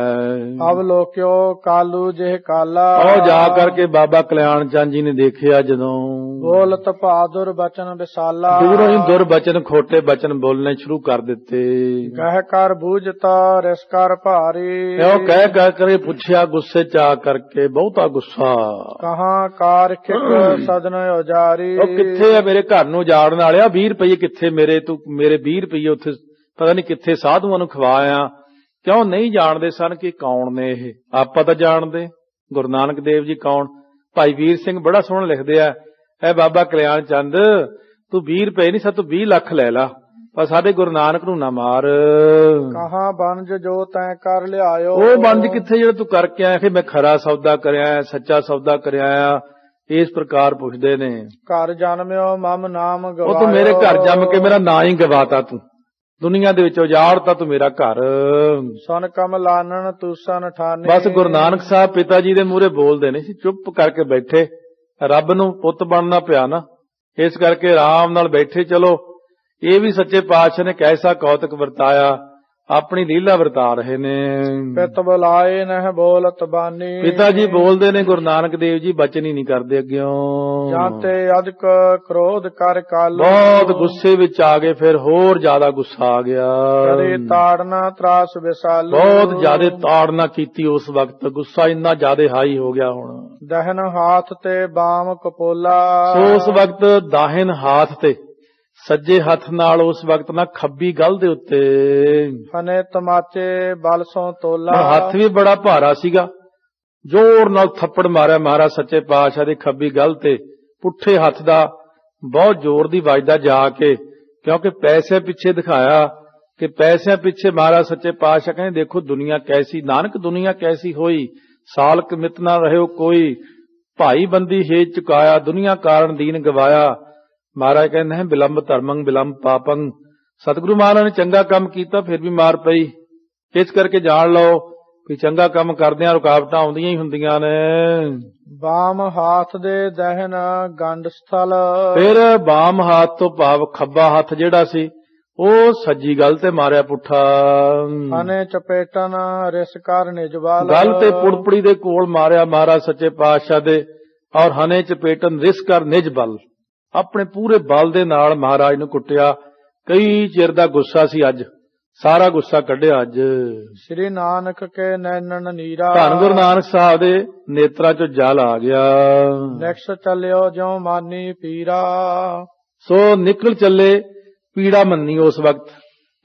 ਅਬ ਲੋਕਿਓ ਕਾਲੂ ਜਿਹ ਕਾਲਾ। ਉਹ ਜਾ ਕਰਕੇ ਬਾਬਾ ਕਲਿਆਣ ਚੰਦ ਜੀ ਨੇ ਦੇਖਿਆ ਜਦੋਂ ਬੋਲਤ ਬਹਾਦੁਰ ਬਚਨ ਵਿਸਾਲਾ। ਦੂਰੋਂ ਹੀ ਦੁਰਬਚਨ ਖੋਟੇ ਬਚਨ ਬੋਲਣੇ ਸ਼ੁਰੂ ਕਰ ਦਿੱਤੇ। ਕਹਿ ਕਰ ਬੂਝਤਾ ਰਿਸ ਕਰ ਭਾਰੀ। ਉਹ ਕਹਿ ਕਰੇ ਪੁੱਛਿਆ ਗੁੱਸੇ ਚ ਆ ਕਰਕੇ, ਬਹੁਤਾ ਗੁੱਸਾ। ਕਹਾਂ ਕਾਰ ਖਿਕ ਸਦਨ ਉਜਾਰੀ। ਉਹ ਕਿੱਥੇ ਆ ਮੇਰੇ ਘਰ ਨੂੰ ਉਜਾੜਨ ਵਾਲਿਆ, 20 ਰੁਪਏ ਕਿੱਥੇ ਮੇਰੇ, ਤੂੰ ਮੇਰੇ 20 ਰੁਪਏ ਉੱਥੇ ਪਤਾ ਨਹੀਂ ਕਿੱਥੇ ਸਾਧੂਆਂ ਨੂੰ ਖਵਾਇਆ। ਕਿਉਂ ਨਹੀਂ ਜਾਣਦੇ ਸਨ ਕਿ ਕੌਣ ਨੇ ਇਹ? ਆਪਾਂ ਤਾਂ ਜਾਣਦੇ ਗੁਰੂ ਨਾਨਕ ਦੇਵ ਜੀ ਕੌਣ। ਭਾਈ ਵੀਰ ਸਿੰਘ ਬੜਾ ਸੋਹਣਾ ਲਿਖਦੇ ਆ, ਐ ਬਾਬਾ ਕਲਿਆਣ ਚੰਦ ਤੂੰ 20 ਰੁਪਏ ਨਹੀਂ ਤੂੰ 20 ਲੱਖ ਲੈ ਲਾ, ਪਰ ਸਾਡੇ ਗੁਰੂ ਨਾਨਕ ਨੂੰ ਨਾ ਮਾਰ। ਕਹਾਂ ਬੰਜ ਜੋ ਤੈਂ ਕਰ ਲਿਆਇਓ। ਉਹ ਬੰਜ ਕਿੱਥੇ ਜਿਹੜਾ ਤੂੰ ਕਰਕੇ ਆਇਆ ਕਿ ਮੈਂ ਖਰਾ ਸੌਦਾ ਕਰਿਆ, ਸੱਚਾ ਸੌਦਾ ਕਰਿਆ, ਇਸ ਪ੍ਰਕਾਰ ਪੁੱਛਦੇ ਨੇ। ਘਰ ਜਨਮਿਓ ਮਮ ਨਾਮ ਗਵਾਇਓ। ਉਹ ਤੂੰ ਮੇਰੇ ਘਰ ਜੰਮ ਕੇ ਮੇਰਾ ਨਾਂ ਹੀ ਗਵਾਤਾ, ਤੂੰ ਦੁਨੀਆ ਦੇ ਵਿੱਚ ਉਜਾੜਤਾ ਤੂੰ ਮੇਰਾ ਘਰ। ਸੁਨ ਕਮਲਾਨਨ ਤੂਸਨ ਠਾਨੀ। ਬਸ ਗੁਰੂ ਨਾਨਕ ਸਾਹਿਬ ਪਿਤਾ ਜੀ ਦੇ ਮੂਹਰੇ ਬੋਲਦੇ ਨਹੀਂ ਸੀ, ਚੁੱਪ ਕਰਕੇ ਬੈਠੇ। ਰੱਬ ਨੂੰ ਪੁੱਤ ਬਣਨਾ ਪਿਆ ਨਾ, ਇਸ ਕਰਕੇ ਆਰਾਮ ਨਾਲ ਬੈਠੇ। ਚਲੋ ਇਹ ਵੀ ਸੱਚੇ ਪਾਤਸ਼ਾਹ ਨੇ ਕੈਸਾ ਕੌਤਕ ਵਰਤਾਇਆ, ਆਪਣੀ ਲੀਲਾ ਵਰਤਾ ਰਹੇ ਨੇ। ਪਿਤ ਬੁਲਾਏ ਨਹਿ ਬੋਲਤ ਬਾਨੀ। ਪਿਤਾ ਜੀ ਬੋਲਦੇ ਨੇ, ਗੁਰੂ ਨਾਨਕ ਦੇਵ ਜੀ ਬਚਨ ਹੀ ਨਹੀਂ ਕਰਦੇ ਅੱਗਿਓਂ। ਜਾਂਤੇ ਅਧਿਕ ਕ੍ਰੋਧ ਕਰ ਕਾਲੂ। ਬਹੁਤ ਗੁੱਸੇ ਵਿੱਚ ਆ ਗਏ, ਫਿਰ ਹੋਰ ਜ਼ਿਆਦਾ ਗੁੱਸਾ ਆ ਗਿਆ। ਕਰੇ ਤਾੜਨਾ ਤਰਾਸ ਵਿਸਾਲੂ। ਬਹੁਤ ਜ਼ਿਆਦਾ ਤਾੜਨਾ ਕੀਤੀ ਉਸ ਵਕਤ, ਗੁੱਸਾ ਇੰਨਾ ਜ਼ਿਆਦਾ ਹਾਈ ਹੋ ਗਿਆ। ਹੁਣ ਦਹਨ ਹਾਥ ਤੇ ਬਾਮ ਕਪੋਲਾ। ਉਸ ਵਕਤ ਦਾਹਿਨ ਹਾਥ ਤੇ, ਸੱਜੇ ਹੱਥ ਨਾਲ ਉਸ ਵਕਤ ਨਾ ਖੱਬੀ ਗਲ ਦੇ ਉੱਤੇ ਫਨੇ ਤਮਾਚੇ ਬਲ ਸੋਂ ਤੋਲਾ। ਹੱਥ ਵੀ ਬੜਾ ਭਾਰਾ ਸੀਗਾ, ਜ਼ੋਰ ਨਾਲ ਥੱਪੜ ਮਾਰਿਆ ਮਹਾਰਾਜ ਸੱਚੇ ਪਾਤਸ਼ਾਹ ਦੀ ਖੱਬੀ ਗਲ ਤੇ, ਪੁੱਠੇ ਹੱਥ ਦਾ ਬਹੁਤ ਜ਼ੋਰ ਦੀ ਵੱਜਦਾ ਜਾ ਕੇ, ਕਿਉਂਕਿ ਪੈਸੇ ਪਿੱਛੇ ਦਿਖਾਇਆ ਕਿ ਪੈਸਿਆਂ ਪਿੱਛੇ ਮਹਾਰਾਜ ਸੱਚੇ ਪਾਤਸ਼ਾਹ ਕਹਿੰਦੇ ਦੇਖੋ ਦੁਨੀਆ ਕੈਸੀ, ਨਾਨਕ ਦੁਨੀਆ ਕੈਸੀ ਹੋਈ, ਸਾਲਕ ਮਿਤ ਨਾ ਰਹਿਓ ਕੋਈ, ਭਾਈ ਬੰਦੀ ਹੇਜ ਚੁਕਾਇਆ, ਦੁਨੀਆ ਕਾਰਨ ਦੀਨ ਗਵਾਇਆ। ਮਹਾਰਾਜ ਕਹਿੰਦੇ ਹੈ ਬਿਲੰਬ ਧਰਮੰ ਬਿਲੰਬ ਪਾਪੰ। ਸਤਿਗੁਰੂ ਮਹਾਰਾਜ ਨੇ ਚੰਗਾ ਕੰਮ ਕੀਤਾ ਫਿਰ ਵੀ ਮਾਰ ਪਈ। ਇਸ ਕਰਕੇ ਜਾਣ ਲਓ ਵੀ ਚੰਗਾ ਕੰਮ ਕਰਦਿਆਂ ਰੁਕਾਵਟਾਂ ਆਉਂਦੀਆਂ ਹੀ ਹੁੰਦੀਆਂ ਨੇ। ਬਾਮ ਹਾਥ ਦੇ ਦਹਨ ਗੰਡ ਸਥਲ। ਫਿਰ ਬਾਮ ਹਾਥ ਤੋਂ ਭਾਵ ਖੱਬਾ ਹੱਥ ਜਿਹੜਾ ਸੀ ਉਹ ਸੱਜੀ ਗਲ ਤੇ ਮਾਰਿਆ ਪੁੱਠਾ। ਹਨੇ ਚਪੇਟਨ ਰਿਸ ਕਰ ਨਿਜਵਾਲ। ਗਲ ਤੇ ਪੁੜਪੜੀ ਦੇ ਕੋਲ ਮਾਰਿਆ ਮਹਾਰਾਜ ਸੱਚੇ ਪਾਤਸ਼ਾਹ ਦੇ, ਔਰ ਹਨੇ ਚਪੇਟਨ ਰਿਸ ਕਰ ਨਿਜ ਬਲ, ਆਪਣੇ ਪੂਰੇ ਬਲ ਦੇ ਨਾਲ ਮਹਾਰਾਜ ਨੂੰ ਕੁੱਟਿਆ। ਕਈ ਚਿਰ ਦਾ ਗੁੱਸਾ ਸੀ, ਅੱਜ ਸਾਰਾ ਗੁੱਸਾ ਕੱਢਿਆ। ਅੱਜ ਸ੍ਰੀ ਨਾਨਕ ਕੇ ਨੈਣਨ ਨੀਰਾ। ਧੰਨ ਗੁਰੂ ਨਾਨਕ ਸਾਹਿਬ ਦੇ ਨੇਤਰਾਂ ਚੋਂ ਜਲ ਆ ਗਿਆ। ਨਿਕਸ ਚੱਲਿਓ ਜਿਉ ਮਾਨੀ ਪੀਰਾ। ਸੋ ਨਿਕਲ ਚੱਲੇ ਪੀੜਾ ਮੰਨੀ ਉਸ ਵਕਤ,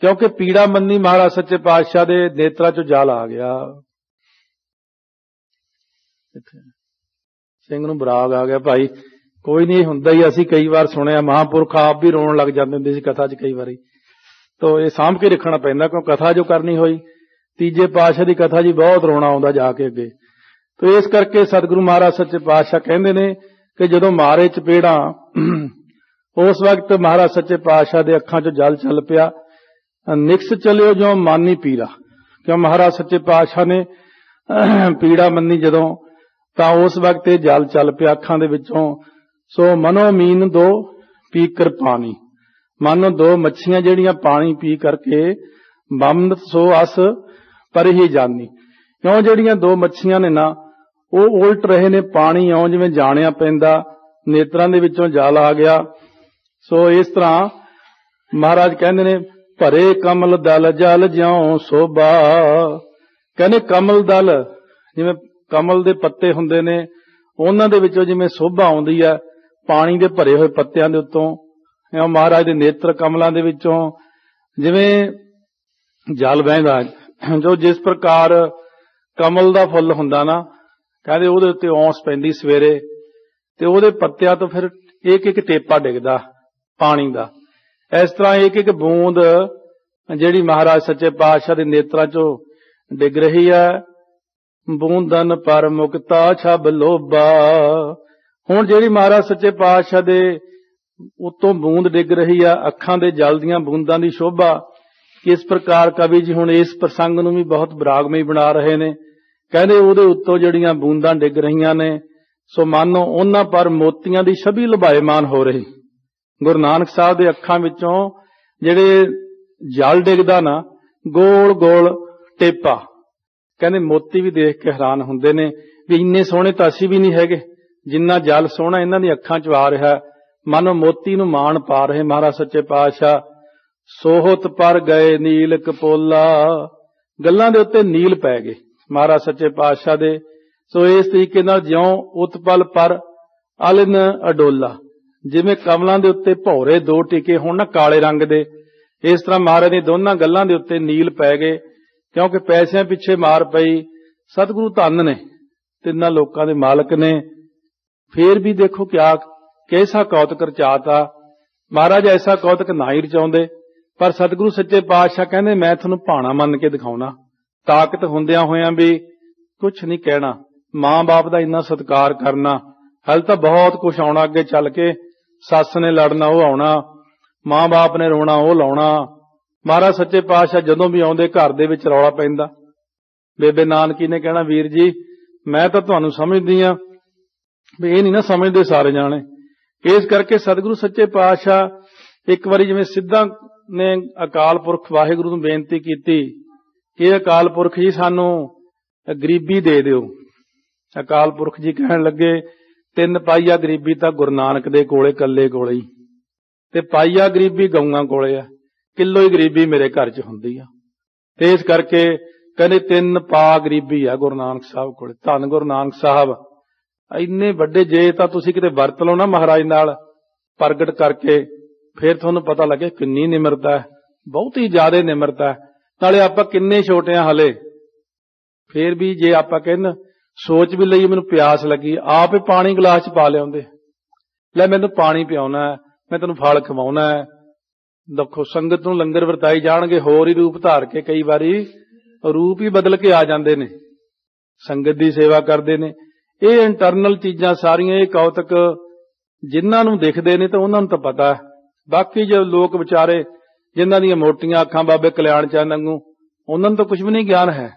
ਕਿਉਂਕਿ ਪੀੜਾ ਮੰਨੀ ਮਹਾਰਾਜ ਸੱਚੇ ਪਾਤਸ਼ਾਹ ਦੇ ਨੇਤਰਾਂ ਚੋਂ ਜਲ ਆ ਗਿਆ। ਸਿੰਘ ਨੂੰ ਬਰਾਗ ਆ ਗਿਆ, ਭਾਈ ਕੋਈ ਨਹੀਂ ਹੁੰਦਾ ਹੀ, ਅਸੀਂ ਕਈ ਵਾਰ ਸੁਣਿਆ, ਮਹਾਂਪੁਰਖ ਆਪ ਵੀ ਰੋਣ ਲੱਗ ਜਾਂਦੇ ਹੁੰਦੇ ਸੀ ਕਥਾ 'ਚ ਕਈ ਵਾਰੀ। ਤੋ ਇਹ ਸਾਂਭ ਕੇ ਰੱਖਣਾ ਪੈਂਦਾ, ਕਿਉਂ ਕਥਾ ਜੋ ਕਰਨੀ ਹੋਈ ਤੀਜੇ ਪਾਤਸ਼ਾਹ ਦੀ ਕਥਾ ਜੀ ਬਹੁਤ ਰੋਣਾ ਆਉਂਦਾ ਜਾ ਕੇ ਅੱਗੇ। ਤੋ ਇਸ ਕਰਕੇ ਸਤਿਗੁਰੂ ਮਹਾਰਾਜ ਸੱਚੇ ਪਾਤਸ਼ਾਹ ਕਹਿੰਦੇ ਨੇ ਕਿ ਜਦੋਂ ਮਾਰੇ ਚਪੇੜਾਂ, ਉਸ ਵਕਤ ਮਹਾਰਾਜ ਸੱਚੇ ਪਾਤਸ਼ਾਹ ਦੇ ਅੱਖਾਂ 'ਚੋਂ ਜਲ ਚੱਲ ਪਿਆ। ਨਿਕਸ ਚਲਿਓ ਜੋ ਮਾਨੀ ਪੀੜਾ, ਕਿਉਂ ਮਹਾਰਾਜ ਸੱਚੇ ਪਾਤਸ਼ਾਹ ਨੇ ਪੀੜਾ ਮੰਨੀ ਜਦੋਂ, ਤਾਂ ਉਸ ਵਕਤ ਇਹ ਜਲ ਚੱਲ ਪਿਆ ਅੱਖਾਂ ਦੇ ਵਿੱਚੋਂ। ਸੋ ਮਨੋ ਮੀਨ ਦੋ ਪੀਕਰ ਪਾਣੀ, ਮਨ ਦੋ ਮੱਛੀਆਂ ਜਿਹੜੀਆਂ ਪਾਣੀ ਪੀ ਕਰਕੇ ਬੰਦ ਸੋ ਅਸ ਪਰ ਹੀ ਜਾਨੀ। ਕਿਉਂ ਜਿਹੜੀਆਂ ਦੋ ਮੱਛੀਆਂ ਨੇ ਨਾ ਉਹ ਉਲਟ ਰਹੇ ਨੇ, ਪਾਣੀ ਇਉਂ ਜਿਵੇਂ ਜਾਣਿਆ ਪੈਂਦਾ, ਨੇਤਰਾਂ ਦੇ ਵਿੱਚੋਂ ਜਲ ਆ ਗਿਆ। ਸੋ ਇਸ ਤਰ੍ਹਾਂ ਮਹਾਰਾਜ ਕਹਿੰਦੇ ਨੇ ਭਰੇ ਕਮਲ ਦਲ ਜਲ ਜਿਉਂ ਸੋਭਾ। ਕਹਿੰਦੇ ਕਮਲ ਦਲ ਜਿਵੇਂ ਕਮਲ ਦੇ ਪੱਤੇ ਹੁੰਦੇ ਨੇ, ਉਹਨਾਂ ਦੇ ਵਿੱਚੋਂ ਜਿਵੇਂ ਸੋਭਾ ਆਉਂਦੀ ਹੈ ਪਾਣੀ ਦੇ ਭਰੇ ਹੋਏ ਪੱਤਿਆਂ ਦੇ ਉੱਤੋਂ, ਇਉਂ ਮਹਾਰਾਜ ਦੇ ਨੇਤਰ ਕਮਲਾਂ ਦੇ ਵਿੱਚੋਂ ਜਿਵੇਂ ਜਲ ਵਹਿੰਦਾ। ਜੋ ਜਿਸ ਪ੍ਰਕਾਰ ਕਮਲ ਦਾ ਫੁੱਲ ਹੁੰਦਾ ਨਾ, ਕਹਿੰਦੇ ਉਹਦੇ ਉੱਤੇ ਔਂਸ ਪੈਂਦੀ ਸਵੇਰੇ, ਤੇ ਉਹਦੇ ਪੱਤਿਆਂ ਤੋਂ ਫਿਰ ਇੱਕ ਇੱਕ ਟੇਪਾ ਡਿੱਗਦਾ ਪਾਣੀ ਦਾ। ਇਸ ਤਰ੍ਹਾਂ ਇੱਕ ਇੱਕ ਬੂੰਦ ਜਿਹੜੀ ਮਹਾਰਾਜ ਸੱਚੇ ਪਾਤਸ਼ਾਹ ਦੇ ਨੇਤਰਾਂ ਚੋਂ ਡਿੱਗ ਰਹੀ ਹੈ। ਬੂੰਦਨ ਪਰ ਮੁਕਤਾ ਛਬ ਲੋਭਾ। ਹੁਣ ਜਿਹੜੀ ਮਹਾਰਾਜ ਸੱਚੇ ਪਾਤਸ਼ਾਹ ਦੇ ਉੱਤੋਂ ਬੂੰਦ ਡਿੱਗ ਰਹੀ ਆ, ਅੱਖਾਂ ਦੇ ਜਲ ਦੀਆਂ ਬੂੰਦਾਂ ਦੀ ਸ਼ੋਭਾ, ਕਿਸ ਪ੍ਰਕਾਰ ਕਵੀ ਜੀ ਹੁਣ ਇਸ ਪ੍ਰਸੰਗ ਨੂੰ ਵੀ ਬਹੁਤ ਬਰਾਗਮਈ ਬਣਾ ਰਹੇ ਨੇ। ਕਹਿੰਦੇ ਉਹਦੇ ਉੱਤੋਂ ਜਿਹੜੀਆਂ ਬੂੰਦਾਂ ਡਿੱਗ ਰਹੀਆਂ ਨੇ, ਸੋ ਮਾਨੋ ਉਹਨਾਂ ਪਰ ਮੋਤੀਆਂ ਦੀ ਛਵੀ ਲੁਭਾਇਮਾਨ ਹੋ ਰਹੀ। ਗੁਰੂ ਨਾਨਕ ਸਾਹਿਬ ਦੇ ਅੱਖਾਂ ਵਿੱਚੋਂ ਜਿਹੜੇ ਜਲ ਡਿੱਗਦਾ ਨਾ, ਗੋਲ ਗੋਲ ਟੇਪਾ, ਕਹਿੰਦੇ ਮੋਤੀ ਵੀ ਦੇਖ ਕੇ ਹੈਰਾਨ ਹੁੰਦੇ ਨੇ ਵੀ ਇੰਨੇ ਸੋਹਣੇ ਤਾਂ ਅਸੀਂ ਵੀ ਨਹੀਂ ਹੈਗੇ, ਜਿੰਨਾ ਜਲ ਸੋਹਣਾ ਇਹਨਾਂ ਦੀ ਅੱਖਾਂ 'ਚ ਆ ਰਿਹਾ। ਮਾਨੋ ਮੋਤੀ ਨੂੰ ਮਾਣ ਪਾ ਰਹੇ ਮਹਾਰਾਜ ਸੱਚੇ ਪਾਤਸ਼ਾਹ। ਸੋਹਤ ਪਰ ਗਏ ਨੀਲ ਕਪੋਲਾ, ਗੱਲਾਂ ਦੇ ਉੱਤੇ ਨੀਲ ਪੈ ਗਏ ਮਹਾਰਾਜ ਸੱਚੇ ਪਾਤਸ਼ਾਹ ਦੇ। ਸੋ ਇਸ ਤਰੀਕੇ ਨਾਲ ਜਿਉਂ ਉਤਪਲ ਪਰ ਅਲਿਨ ਅਡੋਲਾ, ਜਿਵੇਂ ਕਮਲਾਂ ਦੇ ਉੱਤੇ ਭੌਰੇ ਦੋ ਟਿਕੇ ਹੋਣ ਨਾ ਕਾਲੇ ਰੰਗ ਦੇ, ਇਸ ਤਰ੍ਹਾਂ ਮਹਾਰਾਜ ਦੀ ਦੋਨਾਂ ਗੱਲਾਂ ਦੇ ਉੱਤੇ ਨੀਲ ਪੈ ਗਏ। ਕਿਉਂਕਿ ਪੈਸਿਆਂ ਪਿੱਛੇ ਮਾਰ ਪਈ। ਸਤਿਗੁਰੂ ਧੰਨ ਨੇ, ਤਿੰਨਾਂ ਲੋਕਾਂ ਦੇ ਮਾਲਕ ਨੇ। ਫੇਰ ਵੀ ਦੇਖੋ ਕੈਸਾ ਕੌਤਕ ਰਚਾਤਾ। ਮਹਾਰਾਜ ਐਸਾ ਕੌਤਕ ਨਾ ਹੀ ਰਚਾਉਂਦੇ, ਪਰ ਸਤਿਗੁਰੂ ਸੱਚੇ ਪਾਤਸ਼ਾਹ ਕਹਿੰਦੇ ਮੈਂ ਤੁਹਾਨੂੰ ਭਾਣਾ ਮੰਨ ਕੇ ਦਿਖਾਉਣਾ। ਤਾਕਤ ਹੁੰਦਿਆਂ ਹੋਇਆਂ ਵੀ ਕੁਛ ਨਹੀਂ ਕਹਿਣਾ, ਮਾਂ ਬਾਪ ਦਾ ਇੰਨਾ ਸਤਿਕਾਰ ਕਰਨਾ। ਹਲ ਤਾਂ ਬਹੁਤ ਕੁਛ ਆਉਣਾ ਅੱਗੇ ਚੱਲ ਕੇ, ਸੱਸ ਨੇ ਲੜਨਾ ਉਹ ਆਉਣਾ, ਮਾਂ ਬਾਪ ਨੇ ਰੋਣਾ ਉਹ ਲਾਉਣਾ। ਮਹਾਰਾਜ ਸੱਚੇ ਪਾਤਸ਼ਾਹ ਜਦੋਂ ਵੀ ਆਉਂਦੇ ਘਰ ਦੇ ਵਿੱਚ ਰੌਲਾ ਪੈਂਦਾ। ਬੇਬੇ ਨਾਨਕੀ ਨੇ ਕਹਿਣਾ ਵੀਰ ਜੀ ਮੈਂ ਤਾਂ ਤੁਹਾਨੂੰ ਸਮਝਦੀ ਆ ਵੀ ਇਹ ਨਹੀਂ ਨਾ ਸਮਝਦੇ ਸਾਰੇ ਜਾਣੇ। ਇਸ ਕਰਕੇ ਸਤਿਗੁਰੂ ਸੱਚੇ ਪਾਤਸ਼ਾਹ ਇੱਕ ਵਾਰੀ ਜਿਵੇਂ ਸਿੱਧਾ ਨੇ ਅਕਾਲ ਪੁਰਖ ਵਾਹਿਗੁਰੂ ਨੂੰ ਬੇਨਤੀ ਕੀਤੀ ਕਿ ਅਕਾਲ ਪੁਰਖ ਜੀ ਸਾਨੂੰ ਗਰੀਬੀ ਦੇ ਦਿਓ। ਅਕਾਲ ਪੁਰਖ ਜੀ ਕਹਿਣ ਲੱਗੇ 3 ਪਾਈਆ ਗਰੀਬੀ ਤਾਂ ਗੁਰੂ ਨਾਨਕ ਦੇ ਕੋਲੇ ਕੱਲੇ ਕੋਲੇ ਹੀ, ਤੇ ਪਾਈਆ ਗਰੀਬੀ ਗਊਆਂ ਕੋਲੇ ਆ, ਕਿਲੋ ਹੀ ਗਰੀਬੀ ਮੇਰੇ ਘਰ 'ਚ ਹੁੰਦੀ ਆ। ਤੇ ਇਸ ਕਰਕੇ ਕਹਿੰਦੇ 3 ਪਾ ਗਰੀਬੀ ਆ ਗੁਰੂ ਨਾਨਕ ਸਾਹਿਬ ਕੋਲੇ। ਧੰਨ ਗੁਰੂ ਨਾਨਕ ਸਾਹਿਬ ਇੰਨੇ ਵੱਡੇ, ਜੇ ਤਾਂ ਤੁਸੀਂ ਕਿਤੇ ਵਰਤ ਲਓ ਨਾ ਮਹਾਰਾਜ ਨਾਲ ਪ੍ਰਗਟ ਕਰਕੇ, ਫਿਰ ਤੁਹਾਨੂੰ ਪਤਾ ਲੱਗੇ ਕਿੰਨੀ ਨਿਮਰਤਾ ਹੈ, ਬਹੁਤ ਹੀ ਜ਼ਿਆਦਾ ਨਿਮਰਤਾ ਹੈ। ਨਾਲੇ ਆਪਾਂ ਕਿੰਨੇ ਛੋਟੇ ਆ ਹਲੇ, ਫੇਰ ਵੀ ਜੇ ਆਪਾਂ ਕਹਿੰਦੇ ਸੋਚ ਵੀ ਲਈਏ ਮੈਨੂੰ ਪਿਆਸ ਲੱਗੀ, ਆਪ ਹੀ ਪਾਣੀ ਗਲਾਸ 'ਚ ਪਾ ਲਿਆਉਂਦੇ, ਲੈ ਮੈਨੂੰ ਪਾਣੀ ਪਿਆਉਣਾ, ਮੈਂ ਤੈਨੂੰ ਫਲ ਖਵਾਉਣਾ। ਦੇਖੋ ਸੰਗਤ ਨੂੰ ਲੰਗਰ ਵਰਤਾਈ ਜਾਣਗੇ, ਹੋਰ ਹੀ ਰੂਪ ਧਾਰ ਕੇ ਕਈ ਵਾਰੀ ਰੂਪ ਹੀ ਬਦਲ ਕੇ ਆ ਜਾਂਦੇ ਨੇ, ਸੰਗਤ ਦੀ ਸੇਵਾ ਕਰਦੇ ਨੇ। ਇਹ ਇੰਟਰਨਲ ਚੀਜ਼ਾਂ ਸਾਰੀਆਂ, ਇਹ ਕੌਤਕ ਜਿਨ੍ਹਾਂ ਨੂੰ ਦਿਖਦੇ ਨੇ ਤਾਂ ਉਹਨਾਂ ਨੂੰ ਤਾਂ ਪਤਾ ਹੈ। ਬਾਕੀ ਜੋ ਲੋਕ ਵਿਚਾਰੇ ਜਿਨ੍ਹਾਂ ਦੀਆਂ ਮੋਟੀਆਂ ਅੱਖਾਂ ਬਾਬੇ ਕਲਿਆਣ ਚੰਦ ਵਾਂਗੂ, ਉਹਨਾਂ ਨੂੰ ਤਾਂ ਕੁਝ ਵੀ ਨਹੀਂ ਗਿਆਨ ਹੈ।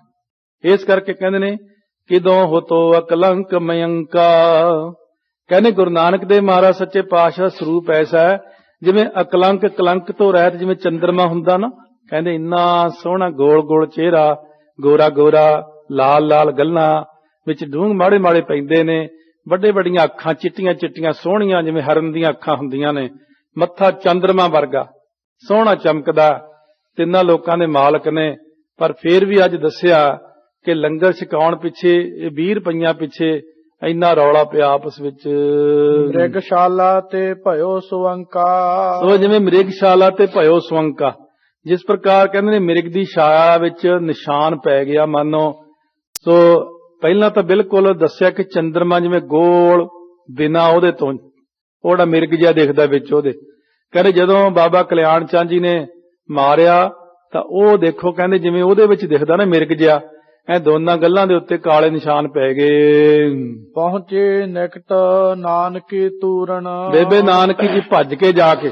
ਇਸ ਕਰਕੇ ਕਹਿੰਦੇ ਨੇ ਕਿਦੋਂ ਹੋਤੋ ਅਕਲੰਕ ਮਯੰਕਾ। ਕਹਿੰਦੇ ਗੁਰੂ ਨਾਨਕ ਦੇਵ ਮਹਾਰਾਜ ਸੱਚੇ ਪਾਤਸ਼ਾਹ ਸਰੂਪ ਐਸਾ ਹੈ ਜਿਵੇਂ ਅਕਲੰਕ, ਕਲੰਕ ਤੋਂ ਰਹਿਤ, ਜਿਵੇਂ ਚੰਦਰਮਾ ਹੁੰਦਾ ਨਾ। ਕਹਿੰਦੇ ਇੰਨਾ ਸੋਹਣਾ ਗੋਲ ਗੋਲ ਚਿਹਰਾ, ਗੋਰਾ ਗੋਰਾ, ਲਾਲ ਲਾਲ ਗੱਲਾਂ, ਵਿੱਚ ਡੂੰਘ ਮਾੜੇ ਮਾੜੇ ਪੈਂਦੇ ਨੇ, ਵੱਡੇ ਵੱਡੀਆਂ ਅੱਖਾਂ ਚਿੱਟੀਆਂ ਚਿੱਟੀਆਂ ਸੋਹਣੀਆਂ ਜਿਵੇਂ ਹਰਨ ਦੀਆਂ ਅੱਖਾਂ ਹੁੰਦੀਆਂ ਨੇ, ਮੱਥਾ ਚੰਦਰਮਾ ਵਰਗਾ ਸੋਹਣਾ ਚਮਕਦਾ। ਤਿੰਨਾਂ ਲੋਕਾਂ ਦੇ ਮਾਲਕ ਨੇ। ਪਰ ਫੇਰ ਵੀ ਅੱਜ ਦੱਸਿਆ ਕਿ ਲੰਗਰ ਛਕਾਉਣ ਪਿੱਛੇ, ਇਹ 20 ਰੁਪਈਆਂ ਪਿੱਛੇ ਇੰਨਾ ਰੌਲਾ ਪਿਆ ਆਪਸ ਵਿੱਚ। ਮ੍ਰਿਗਸ਼ਾਲਾ ਤੇ ਭਇਓ ਸੁਅੰਕਾ। ਸੋ ਜਿਵੇਂ ਮ੍ਰਿਗਸ਼ਾਲਾ ਤੇ ਭਇਓ ਸੁਅੰਕਾ, ਜਿਸ ਪ੍ਰਕਾਰ ਕਹਿੰਦੇ ਨੇ ਮਿਰਗ ਦੀ ਛਾਇਆ ਵਿੱਚ ਨਿਸ਼ਾਨ ਪੈ ਗਿਆ ਮਾਨੋ। ਸੋ ਪਹਿਲਾਂ ਤਾਂ ਬਿਲਕੁਲ ਦੱਸਿਆ ਕਿ ਚੰਦਰਮਾ ਜਿਵੇਂ ਗੋਲ, ਬਿਨਾਂ ਉਹਦੇ ਤੋਂ ਉਹਦਾ ਮਿਰਗ ਜਿਹਾ ਦਿਖਦਾ ਵਿੱਚ ਉਹਦੇ। ਕਹਿੰਦੇ ਜਦੋਂ ਬਾਬਾ ਕਲਿਆਣ ਚੰਦ ਜੀ ਨੇ ਮਾਰਿਆ ਤਾਂ ਉਹ ਦੇਖੋ ਕਹਿੰਦੇ ਜਿਵੇਂ ਉਹਦੇ ਵਿੱਚ ਦਿਖਦਾ ਨਾ ਮਿਰਗ ਜਿਹਾ, ਇਹ ਦੋਨਾਂ ਗੱਲਾਂ ਦੇ ਉੱਤੇ ਕਾਲੇ ਨਿਸ਼ਾਨ ਪੈ ਗਏ। ਪਹੁੰਚੇ ਨਿਕਟ ਨਾਨਕੀ ਤੂਰਨ। ਬੇਬੇ ਨਾਨਕੀ ਜੀ ਭੱਜ ਕੇ ਜਾ ਕੇ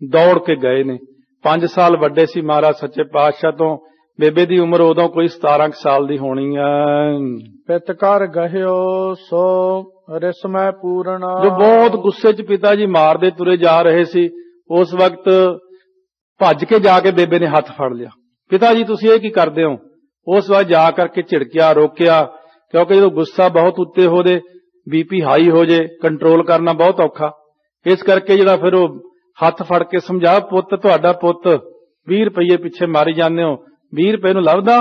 ਦੌੜ ਕੇ ਗਏ ਨੇ। 5 ਸਾਲ ਵੱਡੇ ਸੀ ਮਹਾਰਾਜ ਸੱਚੇ ਪਾਤਸ਼ਾਹ ਤੋਂ। ਬੇਬੇ ਦੀ ਉਮਰ ਉਦੋਂ ਕੋਈ 17 ਸਾਲ ਦੀ ਹੋਣੀ ਆ। ਪਿਤ ਕਰ ਗਹਿਓ ਸੋ ਰਿਸਮੈ ਪੂਰਨ। ਜੋ ਬਹੁਤ ਗੁੱਸੇ 'ਚ ਪਿਤਾ ਜੀ ਮਾਰਦੇ ਤੁਰੇ ਜਾ ਰਹੇ ਸੀ, ਉਸ ਵਕਤ ਭੱਜ ਕੇ ਜਾ ਕੇ ਬੇਬੇ ਨੇ ਹੱਥ ਫੜ ਲਿਆ। ਪਿਤਾ ਜੀ ਤੁਸੀਂ ਇਹ ਕੀ ਕਰਦੇ ਹੋ? ਉਸ ਵਾਰ ਜਾ ਕਰਕੇ ਝਿੜਕਿਆ, ਰੋਕਿਆ, ਕਿਉਂਕਿ ਜਦੋਂ ਗੁੱਸਾ ਬਹੁਤ ਉੱਤੇ ਹੋਵੇ, BP ਹਾਈ ਹੋ ਜੇ, ਕੰਟਰੋਲ ਕਰਨਾ ਬਹੁਤ ਔਖਾ। ਇਸ ਕਰਕੇ ਜਿਹੜਾ ਫਿਰ ਉਹ ਹੱਥ ਫੜ ਕੇ ਸਮਝਾ, ਪੁੱਤ ਤੁਹਾਡਾ ਪੁੱਤ 20 ਰੁਪਏ ਪਿੱਛੇ ਮਾਰੀ ਜਾਂਦੇ ਹੋ, 20 ਰੁਪਏ ਨੂੰ ਲੱਭਦਾ?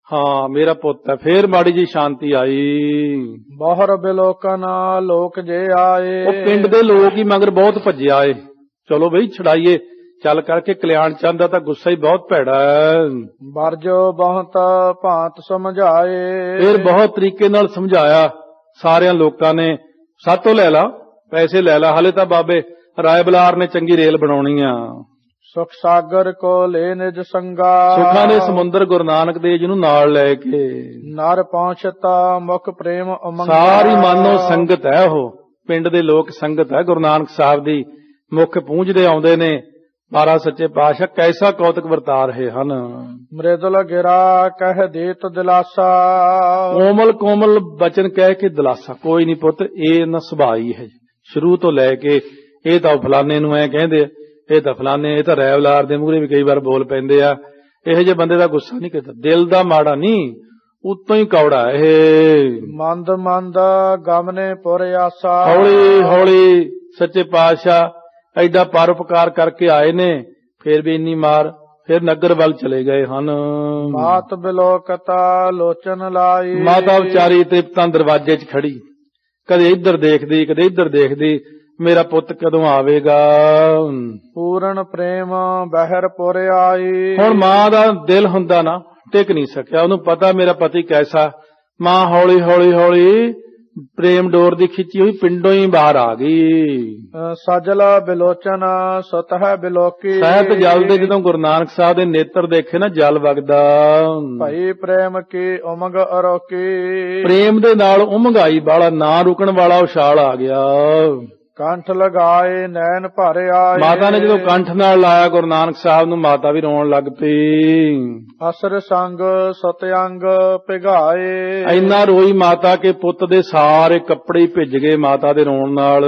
ਹਾਂ ਮੇਰਾ ਪੁੱਤ ਹੈ। ਫੇਰ ਮਾੜੀ ਜੀ ਸ਼ਾਂਤੀ ਆਈ। ਬਾਹਰ ਬਿਲੋਕਨ ਲੋਕ ਜੇ ਆਏ। ਉਹ ਪਿੰਡ ਦੇ ਲੋਕ ਹੀ ਮਗਰ ਬਹੁਤ ਭੱਜੇ ਆਏ, ਚਲੋ ਬਈ ਛਡਾਈਏ। ਚੱਲ ਕਰਕੇ ਕਲਿਆਣ ਚੰਦ ਦਾ ਤਾਂ ਗੁੱਸਾ ਹੀ ਬਹੁਤ ਭੈੜਾ ਹੈ। ਵਰਜੋ ਬਹੁਤ ਭਾਂਤ ਸਮਝਾਏ। ਫਿਰ ਬਹੁਤ ਤਰੀਕੇ ਨਾਲ ਸਮਝਾਇਆ ਸਾਰਿਆਂ ਲੋਕਾਂ ਨੇ। ਸਾਤੋਂ ਲੈ ਲਾ, ਪੈਸੇ ਲੈ ਲਾ, ਹਾਲੇ ਤਾਂ ਬਾਬੇ ਰਾਏ ਬਲਾਰ ਨੇ ਚੰਗੀ ਰੇਲ ਬਣਾਉਣੀ ਆ। ਸੁਖ ਸਾਗਰ ਕੋ ਲੈ ਨਿਜ ਸੰਗਾ। ਸੁਖਾਂ ਦੇ ਸਮੁੰਦਰ ਗੁਰੂ ਨਾਨਕ ਦੇਵ ਜੀ ਨੂੰ ਨਾਲ ਲੈ ਕੇ। ਨਰ ਪਹੁੰਚਤਾ ਮੁਖ ਪ੍ਰੇਮ ਉਮੰਗਾ। ਸਾਰੀ ਮਾਨੋ ਸੰਗਤ ਹੈ, ਉਹ ਪਿੰਡ ਦੇ ਲੋਕ ਸੰਗਤ ਹੈ ਗੁਰੂ ਨਾਨਕ ਸਾਹਿਬ ਦੀ। ਮੁੱਖ ਪੂੰਝਦੇ ਆਉਂਦੇ ਨੇ। ਮਹਾਰਾਜ ਸੱਚੇ ਪਾਤਸ਼ਾਹ ਕੈਸਾ ਕੌਤਕ ਵਰਤਾ ਰਹੇ ਹਨ। ਮ੍ਰਿਦੁਲ ਗਿਰਾ ਕਹਿ ਦੇਤ ਦਿਲਾਸਾ, ਕੋਮਲ ਕੋਮਲ ਬਚਨ ਕਹਿ ਕੇ ਦਿਲਾਸਾ। ਕੋਈ ਨਹੀਂ ਪੁੱਤ, ਇਹ ਨਾ ਸੁਭਾਅ ਹੀ ਹੈ ਸ਼ੁਰੂ ਤੋਂ ਲੈ ਕੇ। ਇਹ ਤਾਂ ਫਲਾਣੇ ਨੂੰ ਐ ਕਹਿੰਦੇ, ਇਹ ਤਾਂ ਫਲਾਣੇ, ਇਹ ਤਾਂ ਰੈਵਲਾਰ ਦੇ ਮੂਹਰੇ ਵੀ ਕਈ ਵਾਰ ਬੋਲ ਪੈਂਦੇ ਆ। ਇਹੋ ਜਿਹੇ ਬੰਦੇ ਦਾ ਗੁੱਸਾ ਨਹੀਂ ਕਰਦਾ, ਦਿਲ ਦਾ ਮਾੜਾ ਨਹੀਂ, ਉਤੋਂ ਹੀ ਕੌੜਾ ਇਹ। ਮੰਦ ਮੰਦ ਗਮ ਨੇ ਪੁਰ ਆਸਾ, ਹੌਲੀ ਹੌਲੀ ਸੱਚੇ ਪਾਤਸ਼ਾਹ ਐਡਾ ਪਰਉਪਕਾਰ ਕਰਕੇ ਆਏ ਨੇ, ਫੇਰ ਵੀ ਇੰਨੀ ਮਾਰ, ਫਿਰ ਨਗਰ ਵੱਲ ਚਲੇ ਗਏ ਹਨ। ਮਾਤ ਬਿਲੋਕਤਾ ਲੋਚਨ ਲਾਈ, ਮਾਤਾ ਵਿਚਾਰੀ ਤ੍ਰਿਪਤਾਂ ਦਰਵਾਜ਼ੇ 'ਚ ਖੜੀ, ਕਦੇ ਇੱਧਰ ਦੇਖਦੀ ਕਦੇ ਇੱਧਰ ਦੇਖਦੀ, ਮੇਰਾ ਪੁੱਤ ਕਦੋਂ ਆਵੇਗਾ। ਪੂਰਨ ਪ੍ਰੇਮ ਬਹਿਰ ਪੁਰ ਆਈ, ਹੁਣ ਮਾਂ ਦਾ ਦਿਲ ਹੁੰਦਾ ਨਾ, ਟਿਕ ਨਹੀਂ ਸਕਿਆ, ਉਹਨੂੰ ਪਤਾ ਮੇਰਾ ਪਤੀ ਕੈਸਾ। ਮਾਂ ਹੌਲੀ ਹੌਲੀ ਹੌਲੀ ਪ੍ਰੇਮ ਡੋਰ ਦੀ ਖਿੱਚੀ ਹੋਈ ਪਿੰਡੋਂ ਹੀ ਬਾਹਰ ਆ ਗਈ। ਸਜਲ ਬਿਲੋਚਨ ਸਤਹ ਬਿਲੋਕੀ, ਸਹਿਤ ਜਲ ਦੇ ਜਦੋਂ ਗੁਰੂ ਨਾਨਕ ਸਾਹਿਬ ਦੇ ਨੇਤਰ ਦੇਖੇ ਨਾ, ਜਲ ਵਗਦਾ। ਭਈ ਪ੍ਰੇਮ ਕੀ ਉਮੰਗ ਅਰੋਕੀ, ਪ੍ਰੇਮ ਦੇ ਨਾਲ ਉਮੰਗ ਆਈ ਵਾਲਾ, ਨਾ ਰੁਕਣ ਵਾਲਾ ਉਛਾਲ ਆ ਗਿਆ। ਕੰਠ ਲਗਾਏ ਨੈਣ ਭਰ ਆਏ, ਮਾਤਾ ਨੇ ਜਦੋਂ ਕੰਠ ਨਾਲ ਲਾਇਆ ਗੁਰੂ ਨਾਨਕ ਸਾਹਿਬ ਨੂੰ, ਮਾਤਾ ਵੀ ਰੋਣ ਲੱਗ ਪਈ। ਅਸਰ ਸੰਗ ਸਤਿਅੰਗ ਪਿਘਾਏ, ਇੰਨਾ ਰੋਈ ਮਾਤਾ ਕੇ ਪੁੱਤ ਦੇ ਸਾਰੇ ਕੱਪੜੇ ਹੀ ਭਿੱਜ ਗਏ ਮਾਤਾ ਦੇ ਰੋਣ ਨਾਲ।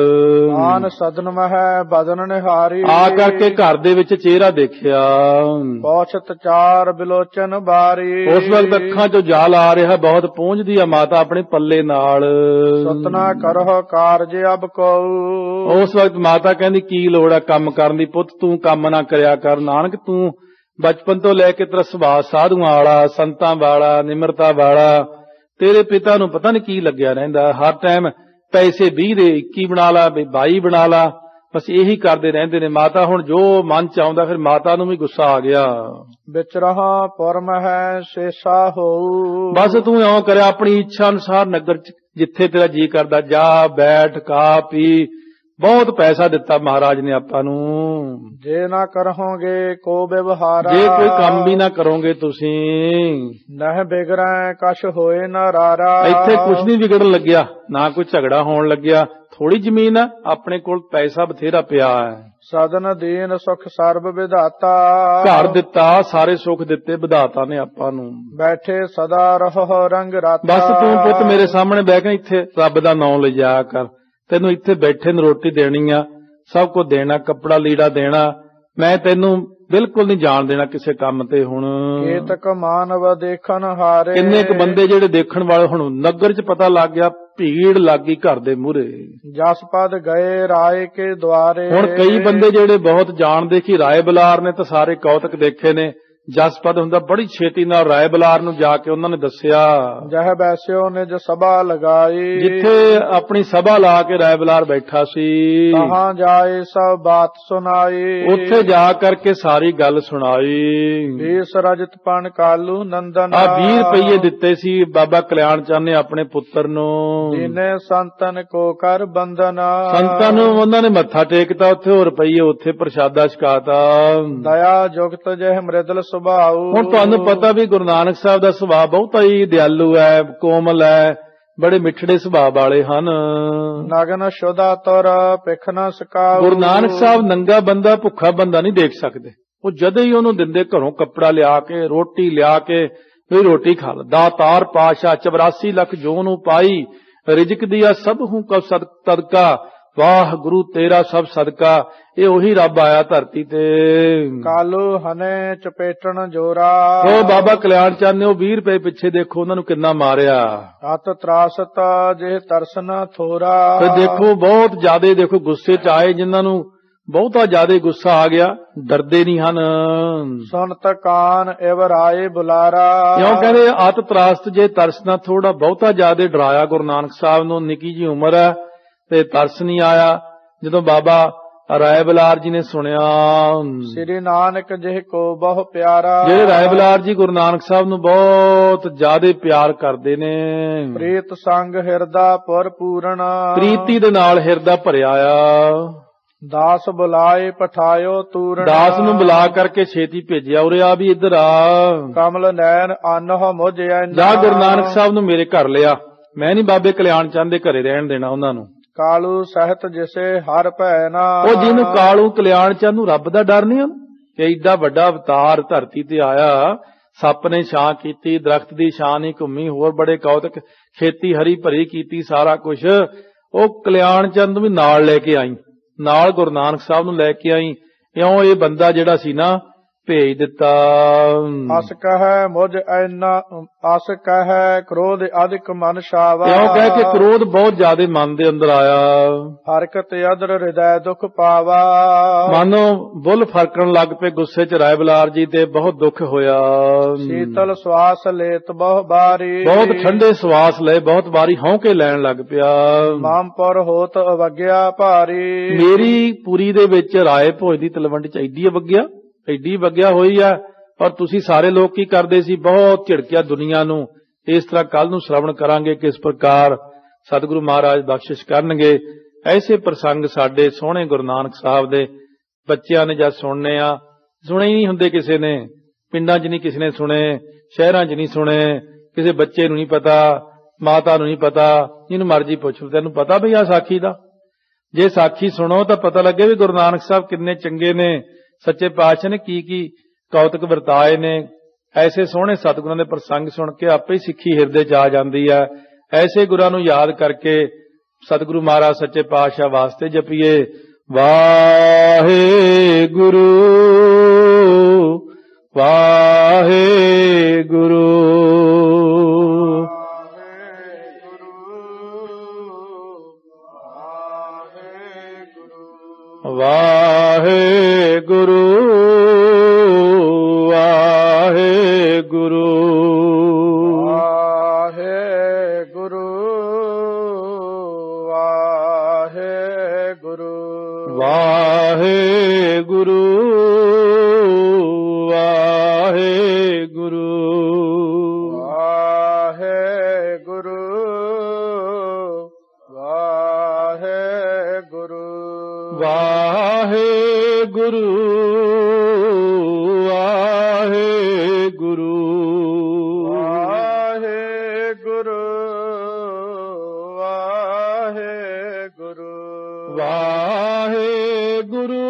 ਆਨ ਸਦਨ ਮਹਿ ਬਦਨ ਨਿਹਾਰੀ, ਆ ਕਰਕੇ ਘਰ ਦੇ ਵਿੱਚ ਚਿਹਰਾ ਦੇਖਿਆ। ਪੌਛਤ ਚਾਰ ਬਿਲੋਚਨ ਬਾਰੀ, ਉਸ ਵਕਤ ਅੱਖਾਂ 'ਚੋਂ ਜਾਲ ਆ ਰਿਹਾ, ਬਹੁਤ ਪਹੁੰਚਦੀ ਆ ਮਾਤਾ ਆਪਣੇ ਪੱਲੇ ਨਾਲ। ਸਤਨਾ ਕਰਹੁ ਕਾਰਜ ਅਬ ਕਉ, ਉਸ ਵਕਤ ਮਾਤਾ ਕਹਿੰਦੀ ਕੀ ਲੋੜ ਆ ਕੰਮ ਕਰਨ ਦੀ, ਪੁੱਤ ਤੂੰ ਕੰਮ ਨਾ ਕਰਿਆ ਕਰ। ਨਾਨਕ ਤੂੰ ਬਚਪਨ ਤੋਂ ਲੈ ਕੇ ਤੇਰਾ ਸੁਭਾਅ ਸਾਧੂਆਂ ਵਾਲਾ, ਸੰਤਾਂ ਵਾਲਾ, ਨਿਮਰਤਾ ਵਾਲਾ, ਤੇਰੇ ਪਿਤਾ ਨੂੰ ਪਤਾ ਨਹੀਂ ਕੀ ਲੱਗਿਆ ਰਹਿੰਦਾ, ਹਰ ਟਾਈਮ ਪੈਸੇ 20 ਦੇ 21 ਬਣਾ ਲਾ, 22 ਬਣਾ ਲਾ, ਬਸ ਇਹੀ ਕਰਦੇ ਰਹਿੰਦੇ ਨੇ। ਮਾਤਾ ਹੁਣ ਜੋ ਮਨ ਚ ਆਉਂਦਾ, ਫਿਰ ਮਾਤਾ ਨੂੰ ਵੀ ਗੁੱਸਾ ਆ ਗਿਆ। ਵਿਚ ਰਹਾ ਪੁਰ ਮਹਿ ਸ਼ੇਸ਼ਾ ਹੋਊ, ਬਸ ਤੂੰ ਇਉਂ ਕਰਿਆ ਆਪਣੀ ਇੱਛਾ ਅਨੁਸਾਰ ਨਗਰ ਚ ਜਿੱਥੇ ਤੇਰਾ ਜੀ ਕਰਦਾ ਜਾ ਬੈਠ, ਖਾ ਪੀ। ਬਹੁਤ ਪੈਸਾ ਦਿੱਤਾ ਮਹਾਰਾਜ ਨੇ ਆਪਾਂ ਨੂੰ। ਜੇ ਨਾ ਕਰੋਗੇ ਕੋ ਵਿਵਹਾਰਾ, ਜੇ ਕੋਈ ਕੰਮ ਵੀ ਨਾ ਕਰੋਗੇ ਤੁਸੀਂ, ਨਹਿ ਬਿਗੜੈ ਕਛ ਹੋਏ ਨਾ ਰਾਰਾ। ਇੱਥੇ ਕੁਛ ਨਹੀਂ ਵਿਗੜਨ ਲੱਗਿਆ, ਨਾ ਕੋਈ ਝਗੜਾ ਹੋਣ ਲੱਗਿਆ। ਥੋੜੀ ਜ਼ਮੀਨ ਆ, ਆਪਣੇ ਕੋਲ ਪੈਸਾ ਬਥੇਰਾ ਪਿਆ ਹੈ। ਸਦਨ ਦੀਨ ਸੁਖ ਸਰਬ ਵਿਧਾਤਾ, ਘਰ ਦਿੱਤਾ, ਸਾਰੇ ਸੁੱਖ ਦਿੱਤੇ ਵਿਧਾਤਾ ਨੇ ਆਪਾਂ ਨੂੰ। ਬੈਠੇ ਸਦਾ ਰਹੋ ਰੰਗ ਰਾਤਾ, ਬਸ ਤੂੰ ਪੁੱਤ ਮੇਰੇ ਸਾਹਮਣੇ ਬਹਿ ਕੇ ਇੱਥੇ ਰੱਬ ਦਾ ਨਾਮ ਲੈ ਜਾਇਆ ਕਰ। ਤੈਨੂੰ ਇੱਥੇ ਬੈਠੇ ਨੂੰ ਰੋਟੀ ਦੇਣੀ ਆ, ਸਭ ਕੁਝ ਦੇਣਾ, ਕੱਪੜਾ ਲੀੜਾ ਦੇਣਾ। ਮੈਂ ਤੈਨੂੰ ਬਿਲਕੁਲ ਨਹੀਂ ਜਾਣ ਦੇਣਾ ਕਿਸੇ ਕੰਮ ਤੇ। ਹੁਣ ਕੇਤਕ ਮਾਨਵ ਦੇਖਣ ਹਾਰੇ, ਕਿੰਨੇ ਕੁ ਬੰਦੇ ਜਿਹੜੇ ਦੇਖਣ ਵਾਲੇ, ਹੁਣ ਨਗਰ 'ਚ ਪਤਾ ਲੱਗ ਗਿਆ, ਭੀੜ ਲੱਗ ਗਈ ਘਰ ਦੇ ਮੂਹਰੇ। ਜਸਪਦ ਗਏ ਰਾਏ ਕੇ ਦੁਆਰੇ, ਹੁਣ ਕਈ ਬੰਦੇ ਜਿਹੜੇ ਬਹੁਤ ਜਾਣਦੇ ਕਿ ਰਾਏ ਬਲਾਰ ਨੇ ਤਾਂ ਸਾਰੇ ਕੌਤਕ ਦੇਖੇ ਨੇ। ਜਸਪਦ ਹੁੰਦਾ, ਬੜੀ ਛੇਤੀ ਨਾਲ ਰਾਏ ਬਲਾਰ ਨੂੰ ਜਾ ਕੇ ਉਹਨਾਂ ਨੇ ਦੱਸਿਆ। ਜਹ ਬੈਸਿਓ ਨੇ ਜੋ ਸਭਾ ਲਗਾਈ, ਜਿੱਥੇ ਆਪਣੀ ਸਭਾ ਲਾ ਕੇ ਰਾਏ ਬਲਾਰ ਬੈਠਾ ਸੀ, ਕਹਾਂ ਜਾਏ ਸਭ ਬਾਤ ਸੁਣਾਈ। ਉੱਥੇ ਜਾ ਕਰਕੇ ਸਾਰੀ ਗੱਲ ਸੁਣਾਈ। 20 ਰਜਤ ਪਣ ਕਾਲੂ ਨੰਦਨ, ਆ 20 ਰੁਪਏ ਦਿੱਤੇ ਸੀ ਬਾਬਾ ਕਲਿਆਣ ਚੰਦ ਨੇ ਆਪਣੇ ਪੁੱਤਰ ਨੂੰ। ਦੀਨੇ ਸੰਤਨ ਕੋ ਕਰ ਬੰਦਨ, ਸੰਤਾਂ ਨੂੰ ਉਹਨਾਂ ਨੇ ਮੱਥਾ ਟੇਕਤਾ, ਉੱਥੇ ਉਹ ਰੁਪਈਏ ਉੱਥੇ ਪ੍ਰਸ਼ਾਦਾ ਛਕਾਤਾ। ਦਇਆ ਜੁਗਤ ਜਹ ਮ੍ਰਿਦਲ ਸੁਭਾਉ। ਹੁਣ ਤੁਹਾਨੂੰ ਪਤਾ ਵੀ ਗੁਰੂ ਨਾਨਕ ਸਾਹਿਬ ਦਾ ਸੁਭਾਅ ਬਹੁਤਾ ਹੀ ਦਿਆਲੂ ਹੈ, ਕੋਮਲ ਹੈ, ਬੜੇ ਮਿੱਠੜੇ ਸੁਭਾਅ ਵਾਲੇ ਹਨ। ਨਗਨ ਸ਼ੁਦਾ ਤੁਰ ਪਿਖ ਨ ਸਕਾਉ। ਗੁਰੂ ਨਾਨਕ ਸਾਹਿਬ ਨੰਗਾ ਬੰਦਾ, ਭੁੱਖਾ ਬੰਦਾ ਨਹੀਂ ਦੇਖ ਸਕਦੇ। ਉਹ ਜਦੋਂ ਹੀ ਉਹਨੂੰ ਦਿੰਦੇ ਘਰੋਂ ਕੱਪੜਾ ਲਿਆ ਕੇ, ਰੋਟੀ ਲਿਆ ਕੇ, ਵੀ ਰੋਟੀ ਖਾ ਲਾ। ਦਾਤਾਰ ਪਾਸ਼ਾ 84 ਲੱਖ ਜੋ ਨੂੰ ਪਾਈ, ਰਿਜਕ ਦਿਆ ਸਭ ਹੂੰ ਕਬ ਸਦਕਾ, ਵਾਹ ਗੁਰੂ ਤੇਰਾ ਸਭ ਸਦਕਾ। ਇਹ ਉਹੀ ਰੱਬ ਆਇਆ ਧਰਤੀ ਤੇ। ਕਾਲੂ ਹਨੇ ਚਪੇਟਣ ਜੋਰਾ, ਉਹ ਬਾਬਾ ਕਲਿਆਣ ਚੰਦ ਨੇ ਉਹ 20 ਰੁਪਏ ਪਿੱਛੇ ਦੇਖੋ ਉਹਨਾਂ ਨੂੰ ਕਿੰਨਾ ਮਾਰਿਆ। ਅਤ ਤਰਾਸਤ ਜੇ ਤਰਸਨਾ ਥੋਰਾ। ਤੇ ਦੇਖੋ ਬਹੁਤ ਜ਼ਿਆਦੇ ਦੇਖੋ ਗੁੱਸੇ ਚ ਆਏ, ਜਿਨ੍ਹਾਂ ਨੂੰ ਬਹੁਤਾ ਜ਼ਿਆਦੇ ਗੁੱਸਾ ਆ ਗਿਆ, ਡਰਦੇ ਨਹੀਂ ਹਨ। ਸੁਨਤ ਕਾਨ ਇਵ ਰਾਏ ਬੁਲਾਰਾ, ਕਿਉਂ ਕਹਿੰਦੇ ਅਤ ਤਰਾਸਤ ਜੇ ਤਰਸਨਾ ਥੋੜਾ, ਬਹੁਤਾ ਜ਼ਿਆਦੇ ਡਰਾਇਆ ਗੁਰੂ ਨਾਨਕ ਸਾਹਿਬ ਨੂੰ। ਨਿੱਕੀ ਜੀ ਉਮਰ ਹੈ ਤੇ ਤਰਸ ਨਹੀਂ ਆਇਆ। ਜਦੋਂ ਬਾਬਾ ਰਾਏ ਬਲਾਰ ਜੀ ਨੇ ਸੁਣਿਆ, ਸ੍ਰੀ ਨਾਨਕ ਜਿਹ ਕੋ ਬਹੁ ਪਿਆਰਾ। ਜਿਹੜੇ ਰਾਏ ਬਲਾਰ ਜੀ ਗੁਰੂ ਨਾਨਕ ਸਾਹਿਬ ਨੂੰ ਬਹੁਤ ਜ਼ਿਆਦੇ ਪਿਆਰ ਕਰਦੇ ਨੇ। ਪ੍ਰੀਤ ਸੰਗ ਹਿਰਦਾ ਪੁਰ ਪੂਰਣਾ, ਪ੍ਰੀਤੀ ਦੇ ਨਾਲ ਹਿਰਦਾ ਭਰਿਆ ਆ। ਦਾਸ ਬੁਲਾਏ ਪਠਾਇਓ ਤੂਰਣਾ, ਦਾਸ ਨੂੰ ਬੁਲਾ ਕਰਕੇ ਛੇਤੀ ਭੇਜਿਆ, ਉਰੇ ਆ ਵੀ ਇੱਧਰ ਆ। ਕਮਲ ਨੈਣ ਅਨਹ ਮੁਝਿਆ, ਜਾ ਗੁਰੂ ਨਾਨਕ ਸਾਹਿਬ ਨੂੰ ਮੇਰੇ ਘਰ ਲਿਆ। ਮੈਂ ਨਹੀਂ ਬਾਬੇ ਕਲਿਆਣ ਚੰਦ ਦੇ ਘਰੇ ਰਹਿਣ ਦੇਣਾ ਉਹਨਾਂ ਨੂੰ। ਕਾਲੂ ਸਹਿਤ ਜਿਸੇ ਹਰ ਭੈ ਨਾ। ਉਹ ਜਿਹਨੂੰ ਕਾਲੂ ਕਲਿਆਣ ਚੰਦ ਨੂੰ ਰੱਬ ਦਾ ਡਰ ਨਹੀਂ ਉਹਨੂੰ, ਕਿ ਏਡਾ ਵੱਡਾ ਅਵਤਾਰ ਧਰਤੀ ਤੇ ਆਇਆ, ਸੱਪ ਨੇ ਛਾਂ ਕੀਤੀ, ਦਰਖਤ ਦੀ ਛਾਂ ਨਹੀਂ ਘੁੰਮੀ, ਹੋਰ ਬੜੇ ਕੌਤਕ, ਖੇਤੀ ਹਰੀ ਭਰੀ ਕੀਤੀ, ਸਾਰਾ ਕੁਛ। ਉਹ ਕਲਿਆਣ ਚੰਦ ਨੂੰ ਵੀ ਨਾਲ ਲੈ ਕੇ ਆਈ, ਨਾਲ ਗੁਰੂ ਨਾਨਕ ਸਾਹਿਬ ਨੂੰ ਲੈ ਕੇ ਆਈ। ਇਉਂ ਇਹ ਬੰਦਾ ਜਿਹੜਾ ਸੀ ਨਾ ਭੇਜ ਦਿੱਤਾ। ਅਸ ਕਹੈ ਮੁਝ ਐਨਾ, ਅਸ ਕਹੈ ਕ੍ਰੋਧ ਅਧਿਕ ਮਨ ਛਾਵਾ। ਇਉਂ ਕਹਿ ਕੇ ਕ੍ਰੋਧ ਬਹੁਤ ਜ਼ਿਆਦਾ ਮਨ ਦੇ ਅੰਦਰ ਆਇਆ। ਹਰਕਤ ਅਦਰ ਹਿਰਦੈ ਦੁਖ ਪਾਵਾ। ਮਨ ਬੁੱਲ ਫਰਕਣ ਲੱਗ ਪਏ ਗੁੱਸੇ ਚ ਰਾਏ ਬਲਾਰ ਜੀ ਤੇ, ਬਹੁਤ ਦੁੱਖ ਹੋਇਆ। ਸੀਤਲ ਸਵਾਸ ਲੇਤ ਬਹੁ ਬਾਰੀ। ਬਹੁਤ ਠੰਡੇ ਸਵਾਸ ਲਏ, ਬਹੁਤ ਵਾਰੀ ਹੌਂਕੇ ਲੈਣ ਲੱਗ ਪਿਆ। ਮਾਮਪੁਰ ਹੋਤ ਅਵਗਿਆ ਭਾਰੀ। ਮੇਰੀ ਪੁਰੀ ਦੇ ਵਿੱਚ ਰਾਏ ਭੋਜ ਦੀ ਤਲਵੰਡ ਚ ਐਡੀ ਵਗਿਆ ਹੋਈ ਆ, ਔਰ ਤੁਸੀਂ ਸਾਰੇ ਲੋਕ ਕੀ ਕਰਦੇ ਸੀ, ਬਹੁਤ ਝਿੜਕਿਆ ਦੁਨੀਆ ਨੂੰ। ਇਸ ਤਰ੍ਹਾਂ ਕੱਲ ਨੂੰ ਸ਼ਰਵਣ ਕਰਾਂਗੇ ਕਿਸ ਪ੍ਰਕਾਰ ਸਤਿਗੁਰੂ ਮਹਾਰਾਜ ਬਖਸ਼ਿਸ਼ ਕਰਨਗੇ। ਐਸੇ ਪ੍ਰਸੰਗ ਸਾਡੇ ਸੋਹਣੇ ਗੁਰੂ ਨਾਨਕ ਸਾਹਿਬ ਦੇ ਬੱਚਿਆਂ ਨੇ ਜਦ ਸੁਣਨੇ ਆ, ਸੁਣੇ ਹੀ ਨਹੀਂ ਹੁੰਦੇ ਕਿਸੇ ਨੇ, ਪਿੰਡਾਂ 'ਚ ਨਹੀਂ ਕਿਸੇ ਨੇ ਸੁਣੇ, ਸ਼ਹਿਰਾਂ 'ਚ ਨਹੀਂ ਸੁਣੇ, ਕਿਸੇ ਬੱਚੇ ਨੂੰ ਨਹੀਂ ਪਤਾ, ਮਾਤਾ ਨੂੰ ਨਹੀਂ ਪਤਾ, ਜਿਹਨੂੰ ਮਰਜ਼ੀ ਪੁੱਛ ਲਓ, ਤੈਨੂੰ ਪਤਾ ਬਈ ਆ ਸਾਖੀ ਦਾ? ਜੇ ਸਾਖੀ ਸੁਣੋ ਤਾਂ ਪਤਾ ਲੱਗੇ ਵੀ ਗੁਰੂ ਨਾਨਕ ਸਾਹਿਬ ਕਿੰਨੇ ਚੰਗੇ ਨੇ, ਸੱਚੇ ਪਾਤਸ਼ਾਹ ਨੇ ਕੀ ਕੀ ਕੌਤਕ ਵਰਤਾਏ ਨੇ। ਐਸੇ ਸੋਹਣੇ ਸਤਿਗੁਰਾਂ ਦੇ ਪ੍ਰਸੰਗ ਸੁਣ ਕੇ ਆਪੇ ਹੀ ਸਿੱਖੀ ਹਿਰਦੇ 'ਚ ਆ ਜਾਂਦੀ ਹੈ। ਐਸੇ ਗੁਰਾਂ ਨੂੰ ਯਾਦ ਕਰਕੇ ਸਤਿਗੁਰੂ ਮਹਾਰਾਜ ਸੱਚੇ ਪਾਤਸ਼ਾਹ ਵਾਸਤੇ ਜਪੀਏ ਵਾਹਿਗੁਰੂ ਵਾਹਿਗੁਰੂ ਵਾਹਿਗੁਰੂ ਵਾਹਿਗੁਰੂ ਵਾਹਿਗੁਰੂ ਵਾਹਿਗੁਰੂ ਵਾਹਿਗੁਰੂ ਵਾਹਿਗੁਰੂ ਵਾਹਿਗੁਰੂ ਵਾਹਿਗੁਰੂ ਵਾਹਿਗੁਰੂ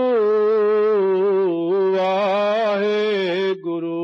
ਵਾਹਿਗੁਰੂ